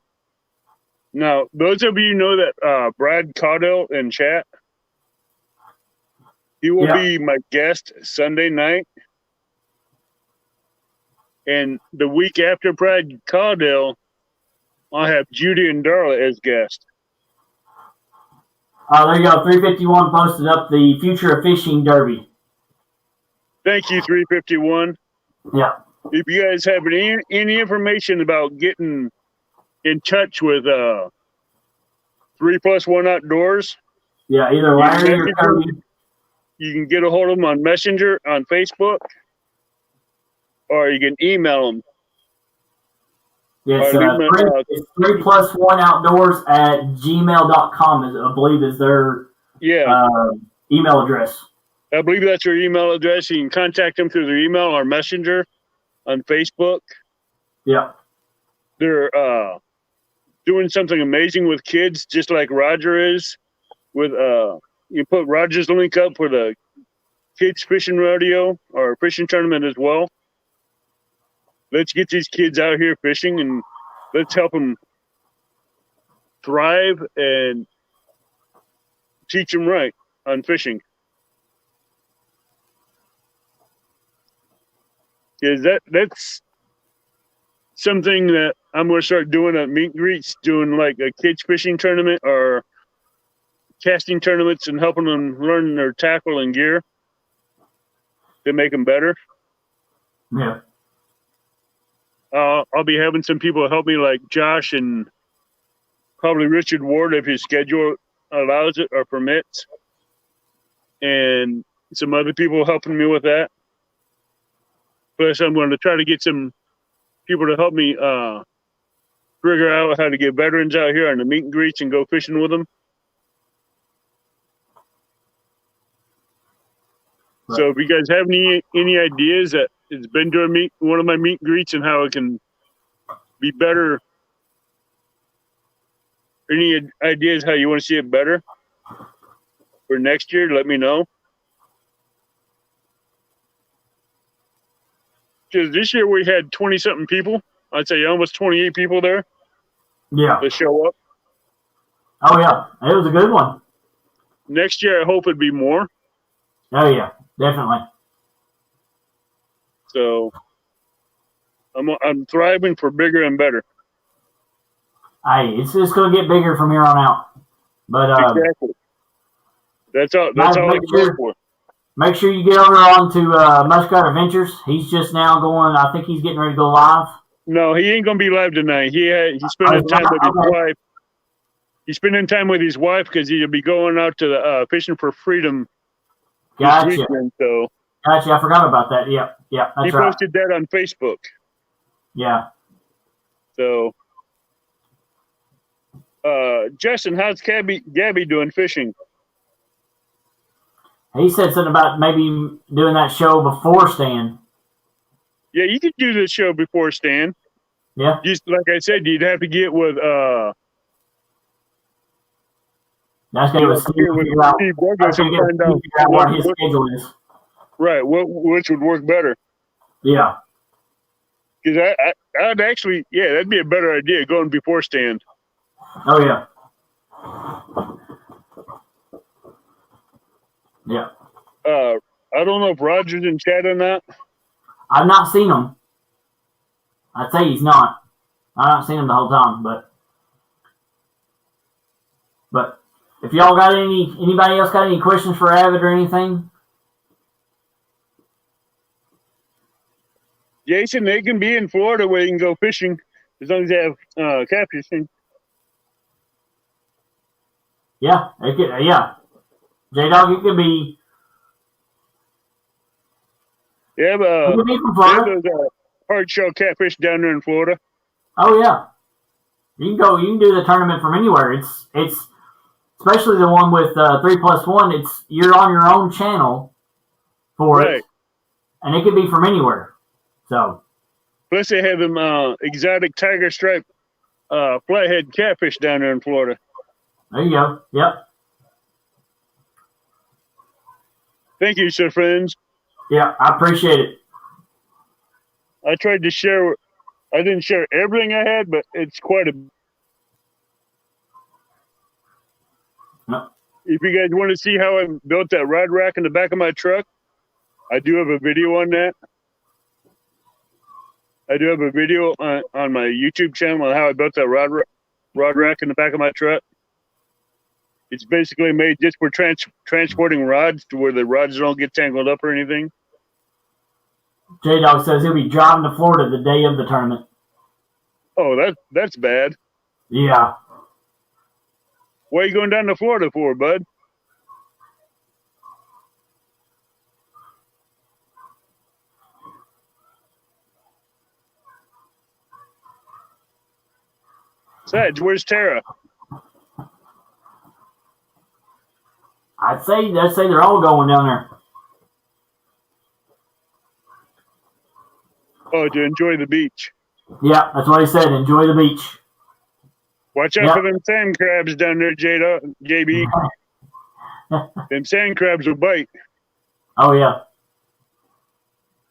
Now, those of you know that Brad Caudell in chat, he will be my guest Sunday night. And the week after Brad Caudell, I'll have Judy and Darla as guests. There you go. 351 posted up the Future of Fishing Derby. Thank you, 351. Yeah. If you guys have any information about getting in touch with 3+1 Outdoors, yeah, either Larry or Cody. You can get a hold of them on Messenger on Facebook, or you can email them. Yeah, it's 3+1 Outdoors at gmail.com, I believe is their email address. I believe that's their email address. You can contact them through their email or Messenger on Facebook. Yeah. They're doing something amazing with kids, just like Roger is. With you put Roger's link up for the kids fishing rodeo or fishing tournament as well. Let's get these kids out here fishing and let's help them thrive and teach them right on fishing. Because that's something that I'm going to start doing at meet and greets, doing like a kids fishing tournament or casting tournaments and helping them learn their tackle and gear to make them better. Yeah. I'll be having some people help me, like Josh and probably Richard Ward if his schedule allows it or permits, and some other people helping me with that. Plus, I'm going to try to get some people to help me figure out how to get veterans out here on the meet and greets and go fishing with them. Right. So if you guys have any ideas that it's been doing one of my meet and greets and how it can be better, any ideas how you want to see it better for next year, let me know. Because this year we had 20-something people. I'd say almost 28 people there. Yeah. To show up. Oh, yeah. It was a good one. Next year, I hope it'd be more. Oh, yeah. Definitely. So, I'm thriving for bigger and better. Hey, it's just going to get bigger from here on out. But exactly. That's all I can hope for. Make sure you get over on to Muskrat Adventures. He's just now going, I think he's getting ready to go live. No, he ain't gonna be live tonight. He's spending time with his wife. He's spending time with his wife because he'll be going out to the Fishing for Freedom this weekend. So. Gotcha. I forgot about that. Yep. That's right. He posted that on Facebook. Yeah. So, Justin, how's Gabby doing fishing? He said something about maybe doing that show before Stan. Yeah, you could do the show before Stan. Yeah. Just like I said, you'd have to get with That's going to figure out what his schedule is. Right, which would work better. Yeah. Because I'd actually, that'd be a better idea, going before Stan. Oh, yeah. Yeah. I don't know if Roger's in chat or not. I've not seen him. I'd say he's not. I've not seen him the whole time, but if y'all got anybody else got any questions for Avid or anything? Jason, they can be in Florida where you can go fishing as long as they have catfishing. Yeah, it could. Yeah, J-Dog, it could be. Yeah, but there's hard shell catfish down there in Florida. Oh yeah, you can go. You can do the tournament from anywhere. It's especially the one with 3+1. You're on your own channel for it, and it could be from anywhere. So plus they have them exotic tiger stripe flathead catfish down there in Florida. There you go. Yep. Thank you, sir, friends. Yeah, I appreciate it. I tried to share. I didn't share everything I had, but it's quite a. No. If you guys want to see how I built that rod rack in the back of my truck, I do have a video on that. I do have a video on my YouTube channel on how I built that rod rack in the back of my truck. It's basically made just for transporting rods to where the rods don't get tangled up or anything. J-Dog says he'll be driving to Florida the day of the tournament. Oh, that's bad. Yeah. What are you going down to Florida for, bud? Sedge, where's Tara? I'd say they're all going down there. Oh, to enjoy the beach. Yeah, that's what he said. Enjoy the beach. Watch out for them sand crabs down there, JB. Them sand crabs will bite. Oh, yeah.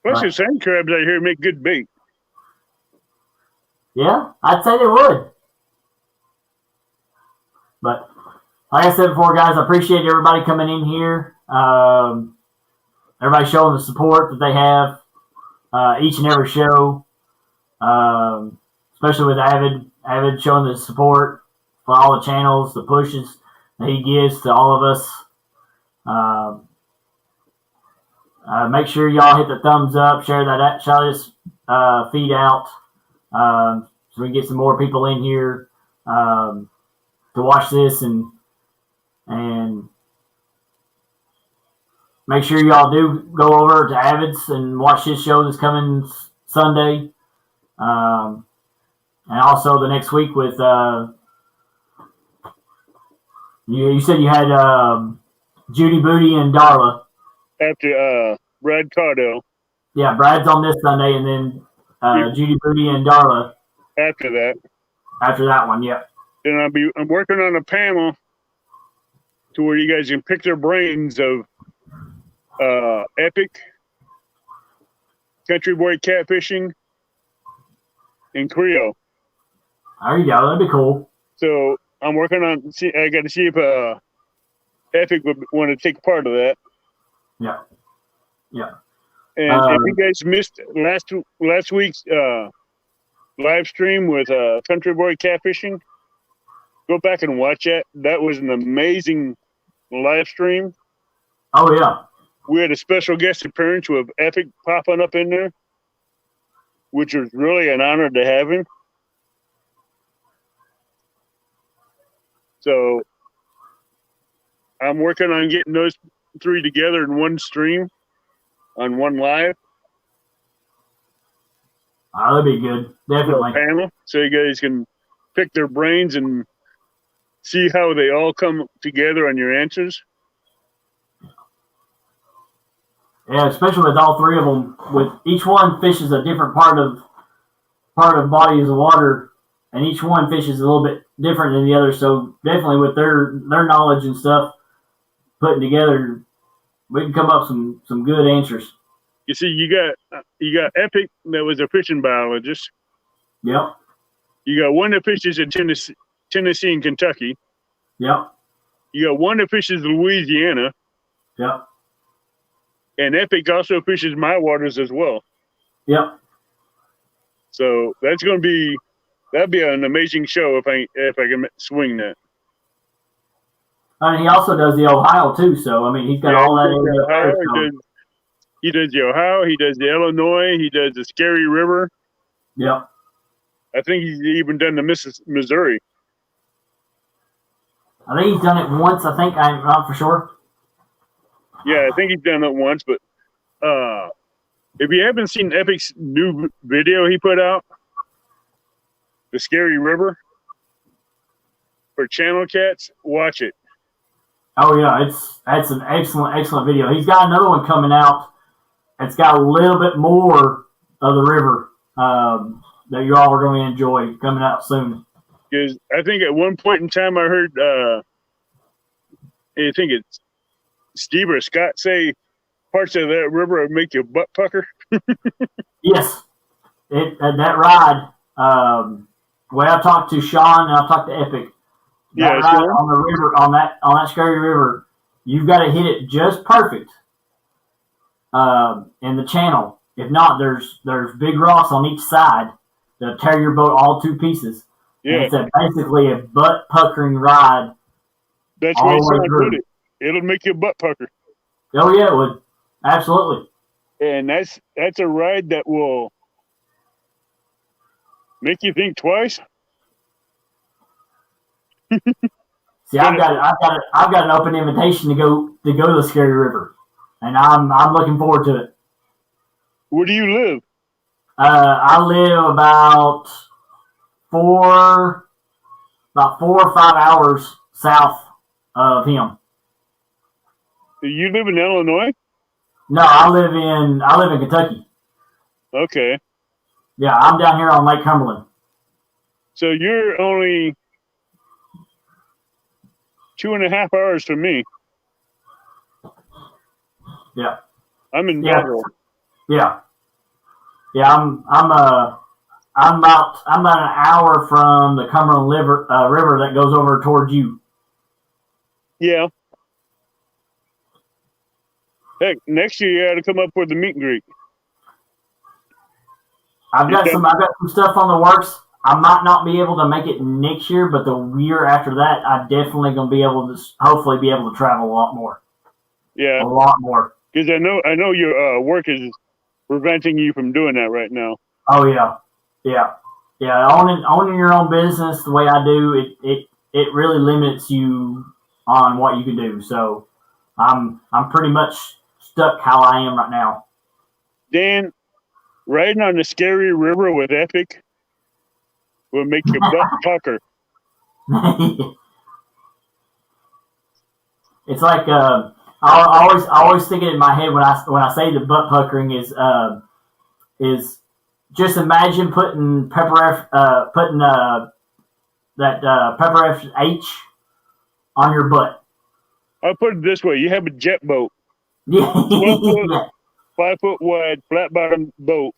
Plus, the sand crabs out here make good bait. Yeah, I'd say they would. But like I said before, guys, I appreciate everybody coming in here. Everybody showing the support that they have each and every show, especially with Avid showing the support for all the channels, the pushes that he gives to all of us. Make sure y'all hit the thumbs up, share this feed out, so we can get some more people in here to watch this, and make sure y'all do go over to Avid's and watch his show that's coming Sunday, and also the next week with you said you had Judy Booty and Darla. After Brad Cardell. Yeah, Brad's on this Sunday, and then Judy Booty and Darla. After that one, yeah. Then I'm working on a panel to where you guys can pick their brains of Epic, Country Boy Catfishing, and Creo. There you go. That'd be cool. So I'm working on. I got to see if Epic would want to take part of that. Yeah. And if you guys missed last week's live stream with Country Boy Catfishing, go back and watch it. That was an amazing live stream. Oh, yeah. We had a special guest appearance with Epic popping up in there. which was really an honor to have him. So I'm working on getting those three together in one stream on one live. Oh, that'd be good. Definitely. Panel, so you guys can pick their brains and see how they all come together on your answers. Yeah, especially with all three of them. With each one fishes a different part of bodies of water, and each one fishes a little bit different than the other. So definitely with their knowledge and stuff putting together, we can come up some good answers. You see, you got Epic that was a fishing biologist. Yep. You got one that fishes in Tennessee and Kentucky. Yep. You got one that fishes Louisiana. Yep. And Epic also fishes my waters as well. Yep. So that'd be an amazing show if I can swing that. And he also does the Ohio too, so I mean he's got all that area. He does the Ohio, he does the Illinois, he does the Scary River. Yep. I think he's even done the Missouri. I think he's done it once. I'm not for sure. Yeah, I think he's done it once, but if you haven't seen Epic's new video he put out, the Scary River for channel cats, watch it. Oh yeah, that's an excellent video. He's got another one coming out. It's got a little bit more of the river that you all are going to enjoy coming out soon. Because I think at one point in time I heard, I think it's Steve or Scott say parts of that river would make your butt pucker. Yes, that ride. Well, I've talked to Sean and I've talked to Epic. That ride on the river, on that Scary River, you've got to hit it just perfect in the channel. If not, there's big rocks on each side that'll tear your boat all to pieces. Yeah. And it's basically a butt puckering ride. That's why I put it. It'll make your butt pucker. Oh yeah, it would. Absolutely. And that's a ride that will make you think twice. See, I've got an open invitation to go to the Scary River, and I'm looking forward to it. Where do you live? I live about 4 or 5 hours south of him. Do you live in Illinois? No, I live in Kentucky. Okay. Yeah, I'm down here on Lake Cumberland. So you're only 2.5 hours from me. Yeah. I'm in Belleville. Yeah. Yeah, I'm about an hour from the Cumberland river that goes over towards you. Yeah. Heck, next year you got to come up with the meet and greet. I've got some stuff on the works. I might not be able to make it next year, but the year after that, I definitely gonna be able to hopefully be able to travel a lot more. Yeah, a lot more. Because I know your work is preventing you from doing that right now. Oh yeah. Owning your own business the way I do it really limits you on what you can do. So I'm pretty much stuck how I am right now. Dan, riding on the Scary River with Epic will make your butt pucker. It's like I always think it in my head when I say the butt puckering is just imagine putting pepper H on your butt. I'll put it this way: you have a jet boat, 5 foot wide, flat bottom boat,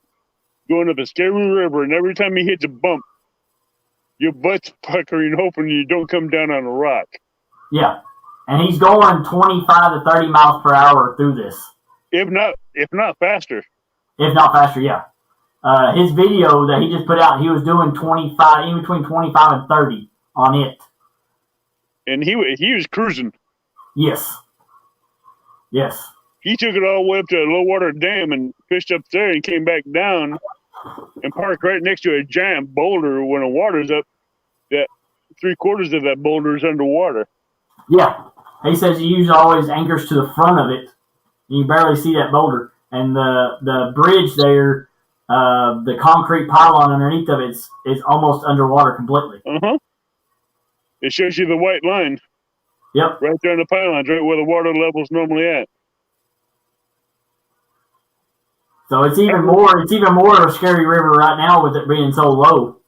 going up a Scary River, and every time he hits a bump, your butt's puckering, hoping you don't come down on a rock. Yeah, and he's going 25 to 30 miles per hour through this. If not faster. If not faster, yeah. His video that he just put out, he was doing 25, in between 25 and 30 on it. And he was cruising. Yes. He took it all the way up to a low water dam and fished up there and came back down and park right next to a giant boulder when the water's up. That 3/4 of that boulder is underwater. Yeah, he says he usually always anchors to the front of it. You barely see that boulder, and the bridge there, the concrete pylon underneath of it is almost underwater completely. It shows you the white line. Yep. Right there in the pylons, right where the water level's normally at. So it's even more of a scary river right now with it being so low.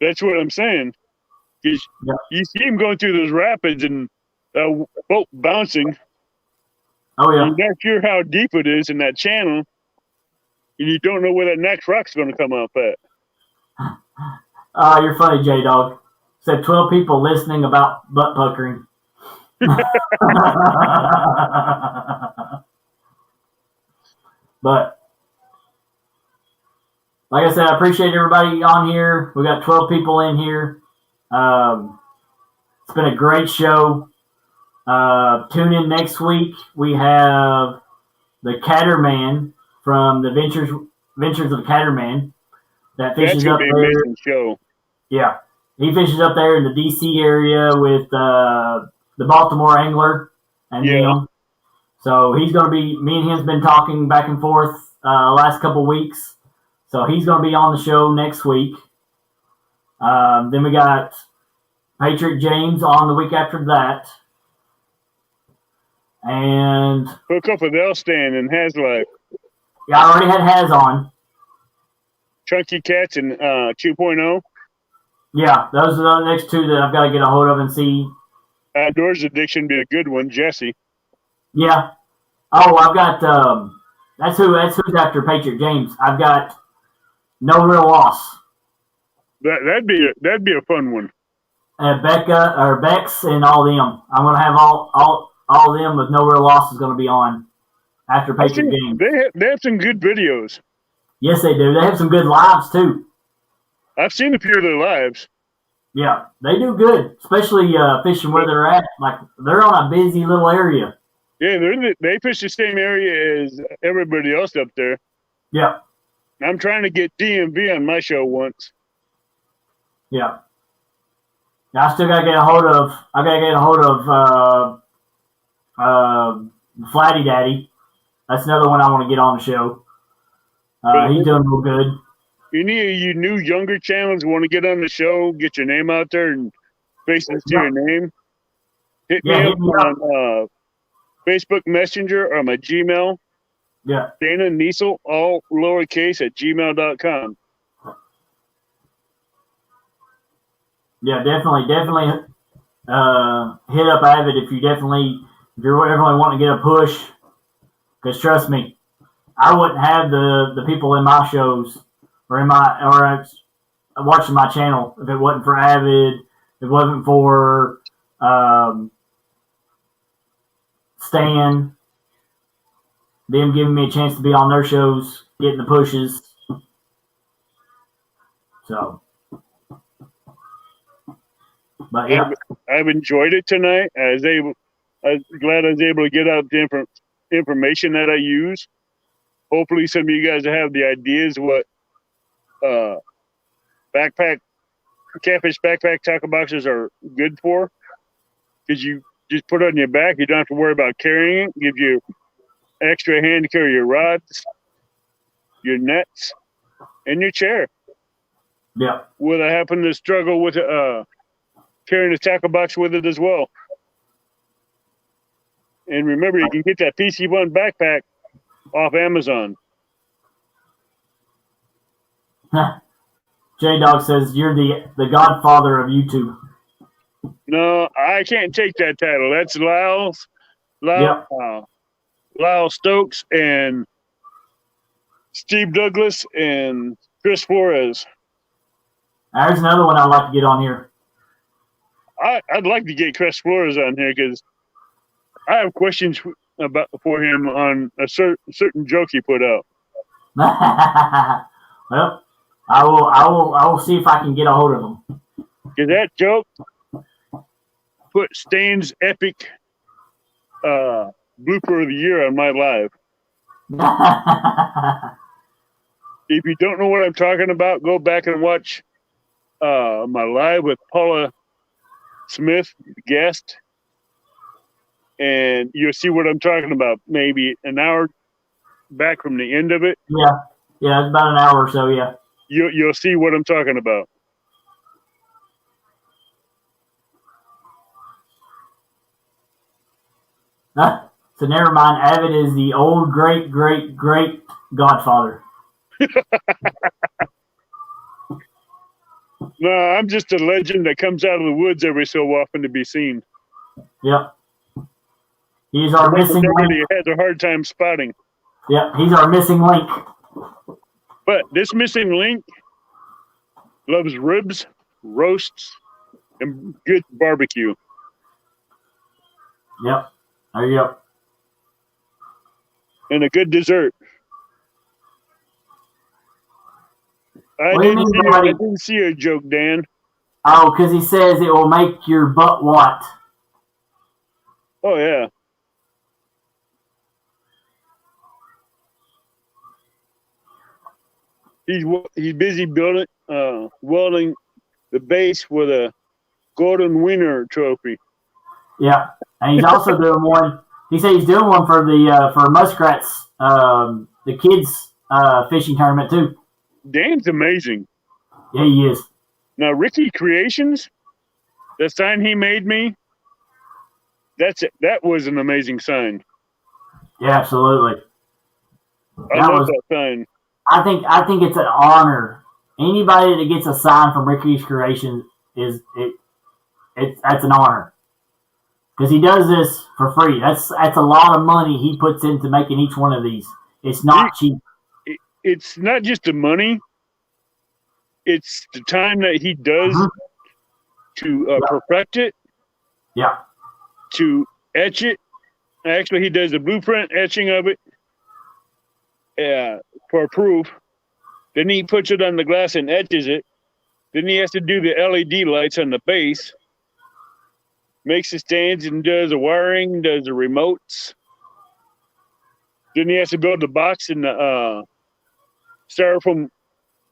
That's what I'm saying. Yep. You see him going through those rapids and boat bouncing. Oh yeah. You're not sure how deep it is in that channel, and you don't know where that next rock's going to come up at. You're funny, J-Dog. Said 12 people listening about butt puckering. But like I said, I appreciate everybody on here. We got 12 people in here. It's been a great show. Tune in next week. We have the Caterman from the Ventures of the Caterman that fishes up there. Amazing show. Yeah, he fishes up there in the DC area with the Baltimore Angler and him. So he's going to be. Me and him's been talking back and forth last couple weeks. So he's going to be on the show next week. Then we got Patriot James on the week after that. And hook up with Elstan and Haslife. Yeah, I already had Has on. Chunky Cats and 2.0. Yeah, those are the next two that I've got to get a hold of and see. Outdoors Addiction be a good one, Jesse. Yeah. Oh, I've got that's who's after Patriot James. I've got No Real Loss. That'd be a fun one. Becca or Bex and all them. I'm gonna have all of them with No Real Loss is gonna be on after Patriot James. They have some good videos. Yes, they do. They have some good lives too. I've seen a few of their lives. Yeah, they do good, especially fishing where they're at. Like they're on a busy little area. Yeah, they fish the same area as everybody else up there. Yeah. I'm trying to get DMV on my show once. Yeah. I still gotta get a hold of Flatty Daddy. That's another one I want to get on the show. He's doing real good. Any of you new younger channels want to get on the show, get your name out there and faces to your name, hit me up on Facebook Messenger or my Gmail. Yeah. Dana Niesel, all lowercase at gmail.com. Yeah, definitely hit up Avid if you're definitely wanting to get a push. Because trust me, I wouldn't have the people in my shows or watching my channel if it wasn't for Avid, if it wasn't for Stan, them giving me a chance to be on their shows, getting the pushes. So, but yeah, I've enjoyed it tonight. I was glad I was able to get out the information that I use. Hopefully, some of you guys have the ideas what catfish backpack tackle boxes are good for, because you just put it on your back. You don't have to worry about carrying it. Gives you extra hand to carry your rods, your nets, and your chair. Yeah. Will I happen to struggle with carrying a tackle box with it as well? And remember, you can get that PC1 backpack off Amazon. J-Dog says you're the godfather of YouTube. No, I can't take that title. That's Lyle Stokes and Steve Douglas and Chris Flores. There's another one I'd like to get on here. I'd like to get Chris Flores on here because I have questions for him on a certain joke he put out. Well, I will see if I can get a hold of him. Because that joke put Stain's epic blooper of the year on my live. If you don't know what I'm talking about, go back and watch my live with Paula Smith, guest, and you'll see what I'm talking about. Maybe an hour back from the end of it. Yeah, it's about an hour or so. Yeah, you'll see what I'm talking about. So never mind. Avid is the old great godfather. No, I'm just a legend that comes out of the woods every so often to be seen. Yep. He's our missing link. Has a hard time spotting. Yep, he's our missing link. But this missing link loves ribs, roasts, and good barbecue. Yep. There you go. And a good dessert. I didn't see a joke, Dan. Oh, because he says it will make your butt what? Oh, yeah. He's busy welding the base with a golden winner trophy. Yeah, and he's also doing one. He said he's doing one for the for muskrats, the kids fishing tournament too. Dan's amazing. Yeah, he is. Now, Ricky Creations, the sign he made me, that's it. That was an amazing sign. Yeah, absolutely. I love that sign. I think it's an honor. Anybody that gets a sign from Ricky's Creations that's an honor. Because he does this for free. That's a lot of money he puts into making each one of these. It's not cheap. It's not just the money. It's the time that he does to perfect it. Yeah. To etch it. Actually, he does the blueprint etching of it for proof. Then he puts it on the glass and etches it. Then he has to do the LED lights on the base. Makes the stands and does the wiring, does the remotes. Then he has to build the box and the styrofoam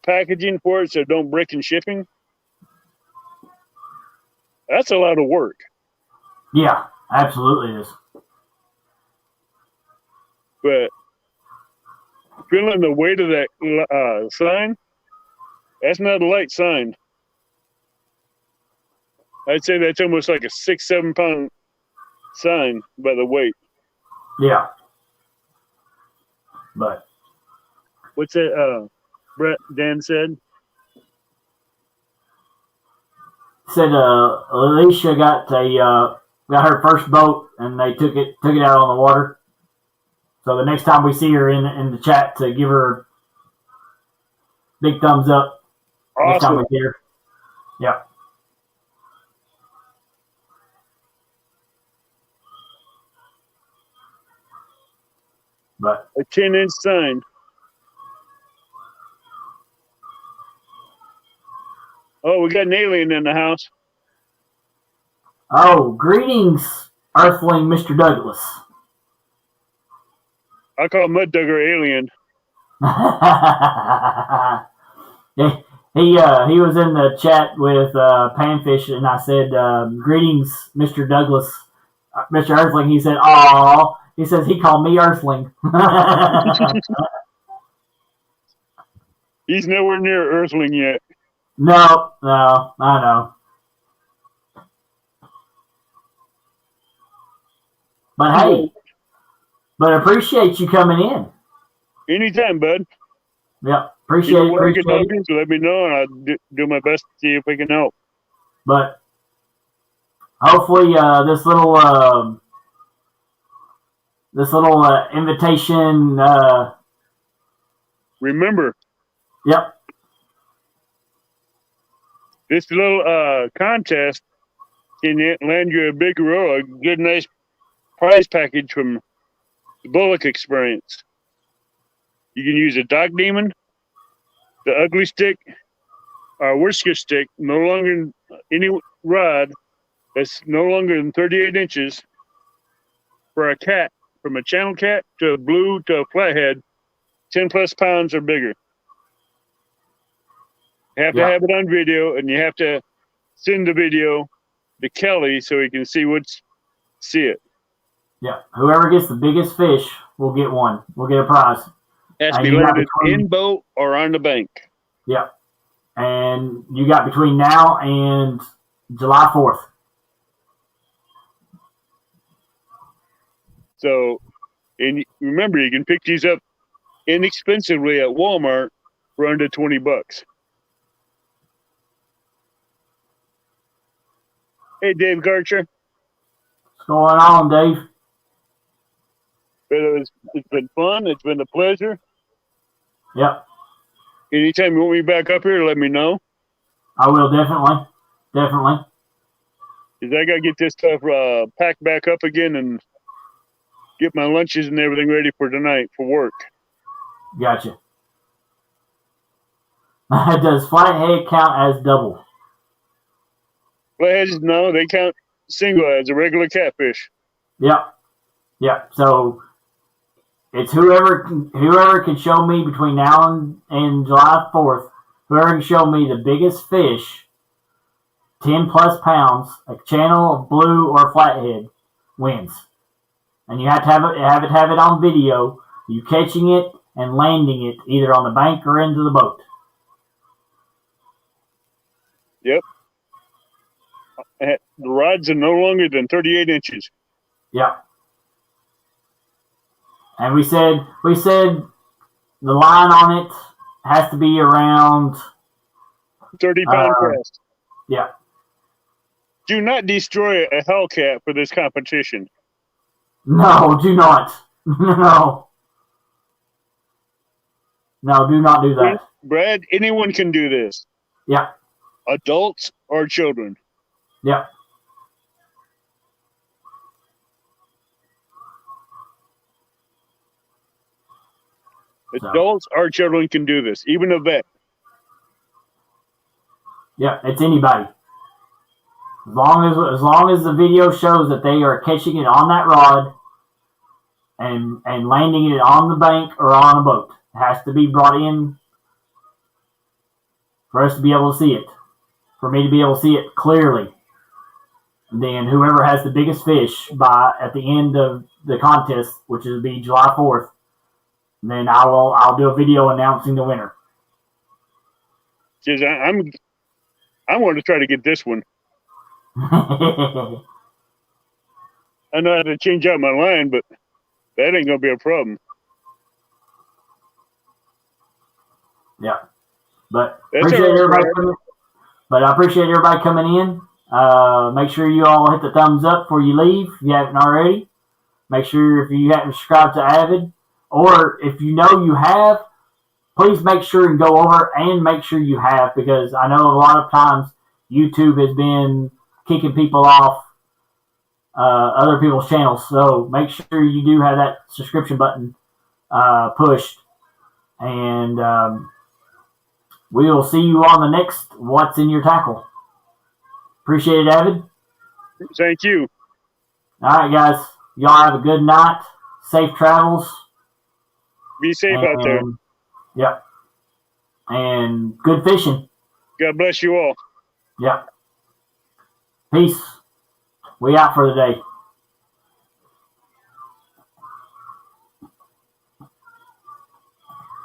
packaging for it so it don't break in shipping. That's a lot of work. Yeah, absolutely is. But feeling the weight of that sign, that's not a light sign. I'd say that's almost like a 6-7 pound sign by the weight. Yeah. But what's that Dan said? Said Alicia got her first boat and they took it out on the water. So the next time we see her in the chat, to give her big thumbs up. Awesome. Next time we see her. Yeah. But a 10-inch sign. Oh, we got an alien in the house. Oh, greetings, Earthling Mr. Douglas. I call Mud Dugger alien. He was in the chat with Panfish, and I said, greetings, Mr. Douglas. Mr. Earthling, he said, "Aw." He says he called me Earthling. He's nowhere near Earthling yet. No, I know. But hey, I appreciate you coming in. Anytime, bud. Yeah, appreciate it. So let me know, and I'll do my best to see if we can help. But hopefully, this little invitation. Remember. Yep. This little contest can land you a big roll, a good, nice prize package from the Bullock Experience. You can use a Dock Demon, the Ugly Stick, or Whisker Stick, no longer any rod that's no longer than 38 inches, for a cat, from a channel cat to a blue to a flathead, 10 plus pounds or bigger. have to have it on video, and you have to send the video to Kelly so he can see it. Yeah. Whoever gets the biggest fish will get one. Will get a prize. Has to be landed in boat or on the bank. Yeah. And you got between now and July 4th. So, and remember, you can pick these up inexpensively at Walmart for under $20. Hey, Dave Garcher. What's going on, Dave? It's been fun. It's been a pleasure. Yep. Anytime you want me back up here, let me know. I will, definitely. Definitely. Because I got to get this stuff packed back up again and get my lunches and everything ready for tonight for work. Gotcha. Does flathead count as double? Flatheads, no, they count single as a regular catfish. Yep. Yep. So it's whoever can show me between now and July 4th, whoever can show me the biggest fish, 10 plus pounds, a channel, blue, or flathead, wins. And you have to have it on video, you catching it and landing it either on the bank or into the boat. Yep. The rods are no longer than 38 inches. Yep. And we said the line on it has to be around 30-pound cast. Yeah. Do not destroy a Hellcat for this competition. No, do not. No. No, do not do that. Brad, anyone can do this. Yeah. Adults or children. Yeah. Adults or children can do this, even a vet. Yeah, it's anybody. As long as the video shows that they are catching it on that rod and landing it on the bank or on a boat. It has to be brought in for us to be able to see it. For me to be able to see it clearly. And then whoever has the biggest fish at the end of the contest, which will be July 4th, then I'll do a video announcing the winner. Because I want to try to get this one. I know how to change out my line, but that ain't gonna be a problem. Yeah, but I appreciate everybody coming in. Make sure you all hit the thumbs up before you leave if you haven't already. Make sure if you haven't subscribed to Avid, or if you know you have, please make sure and go over and make sure you have, because I know a lot of times YouTube has been kicking people off other people's channels. So make sure you do have that subscription button pushed. And we will see you on the next What's in Your Tackle. Appreciate it, Avid. Thank you. All right, guys. Y'all have a good night. Safe travels. Be safe out there. Yep. And good fishing. God bless you all. Yep. Peace. We out for the day.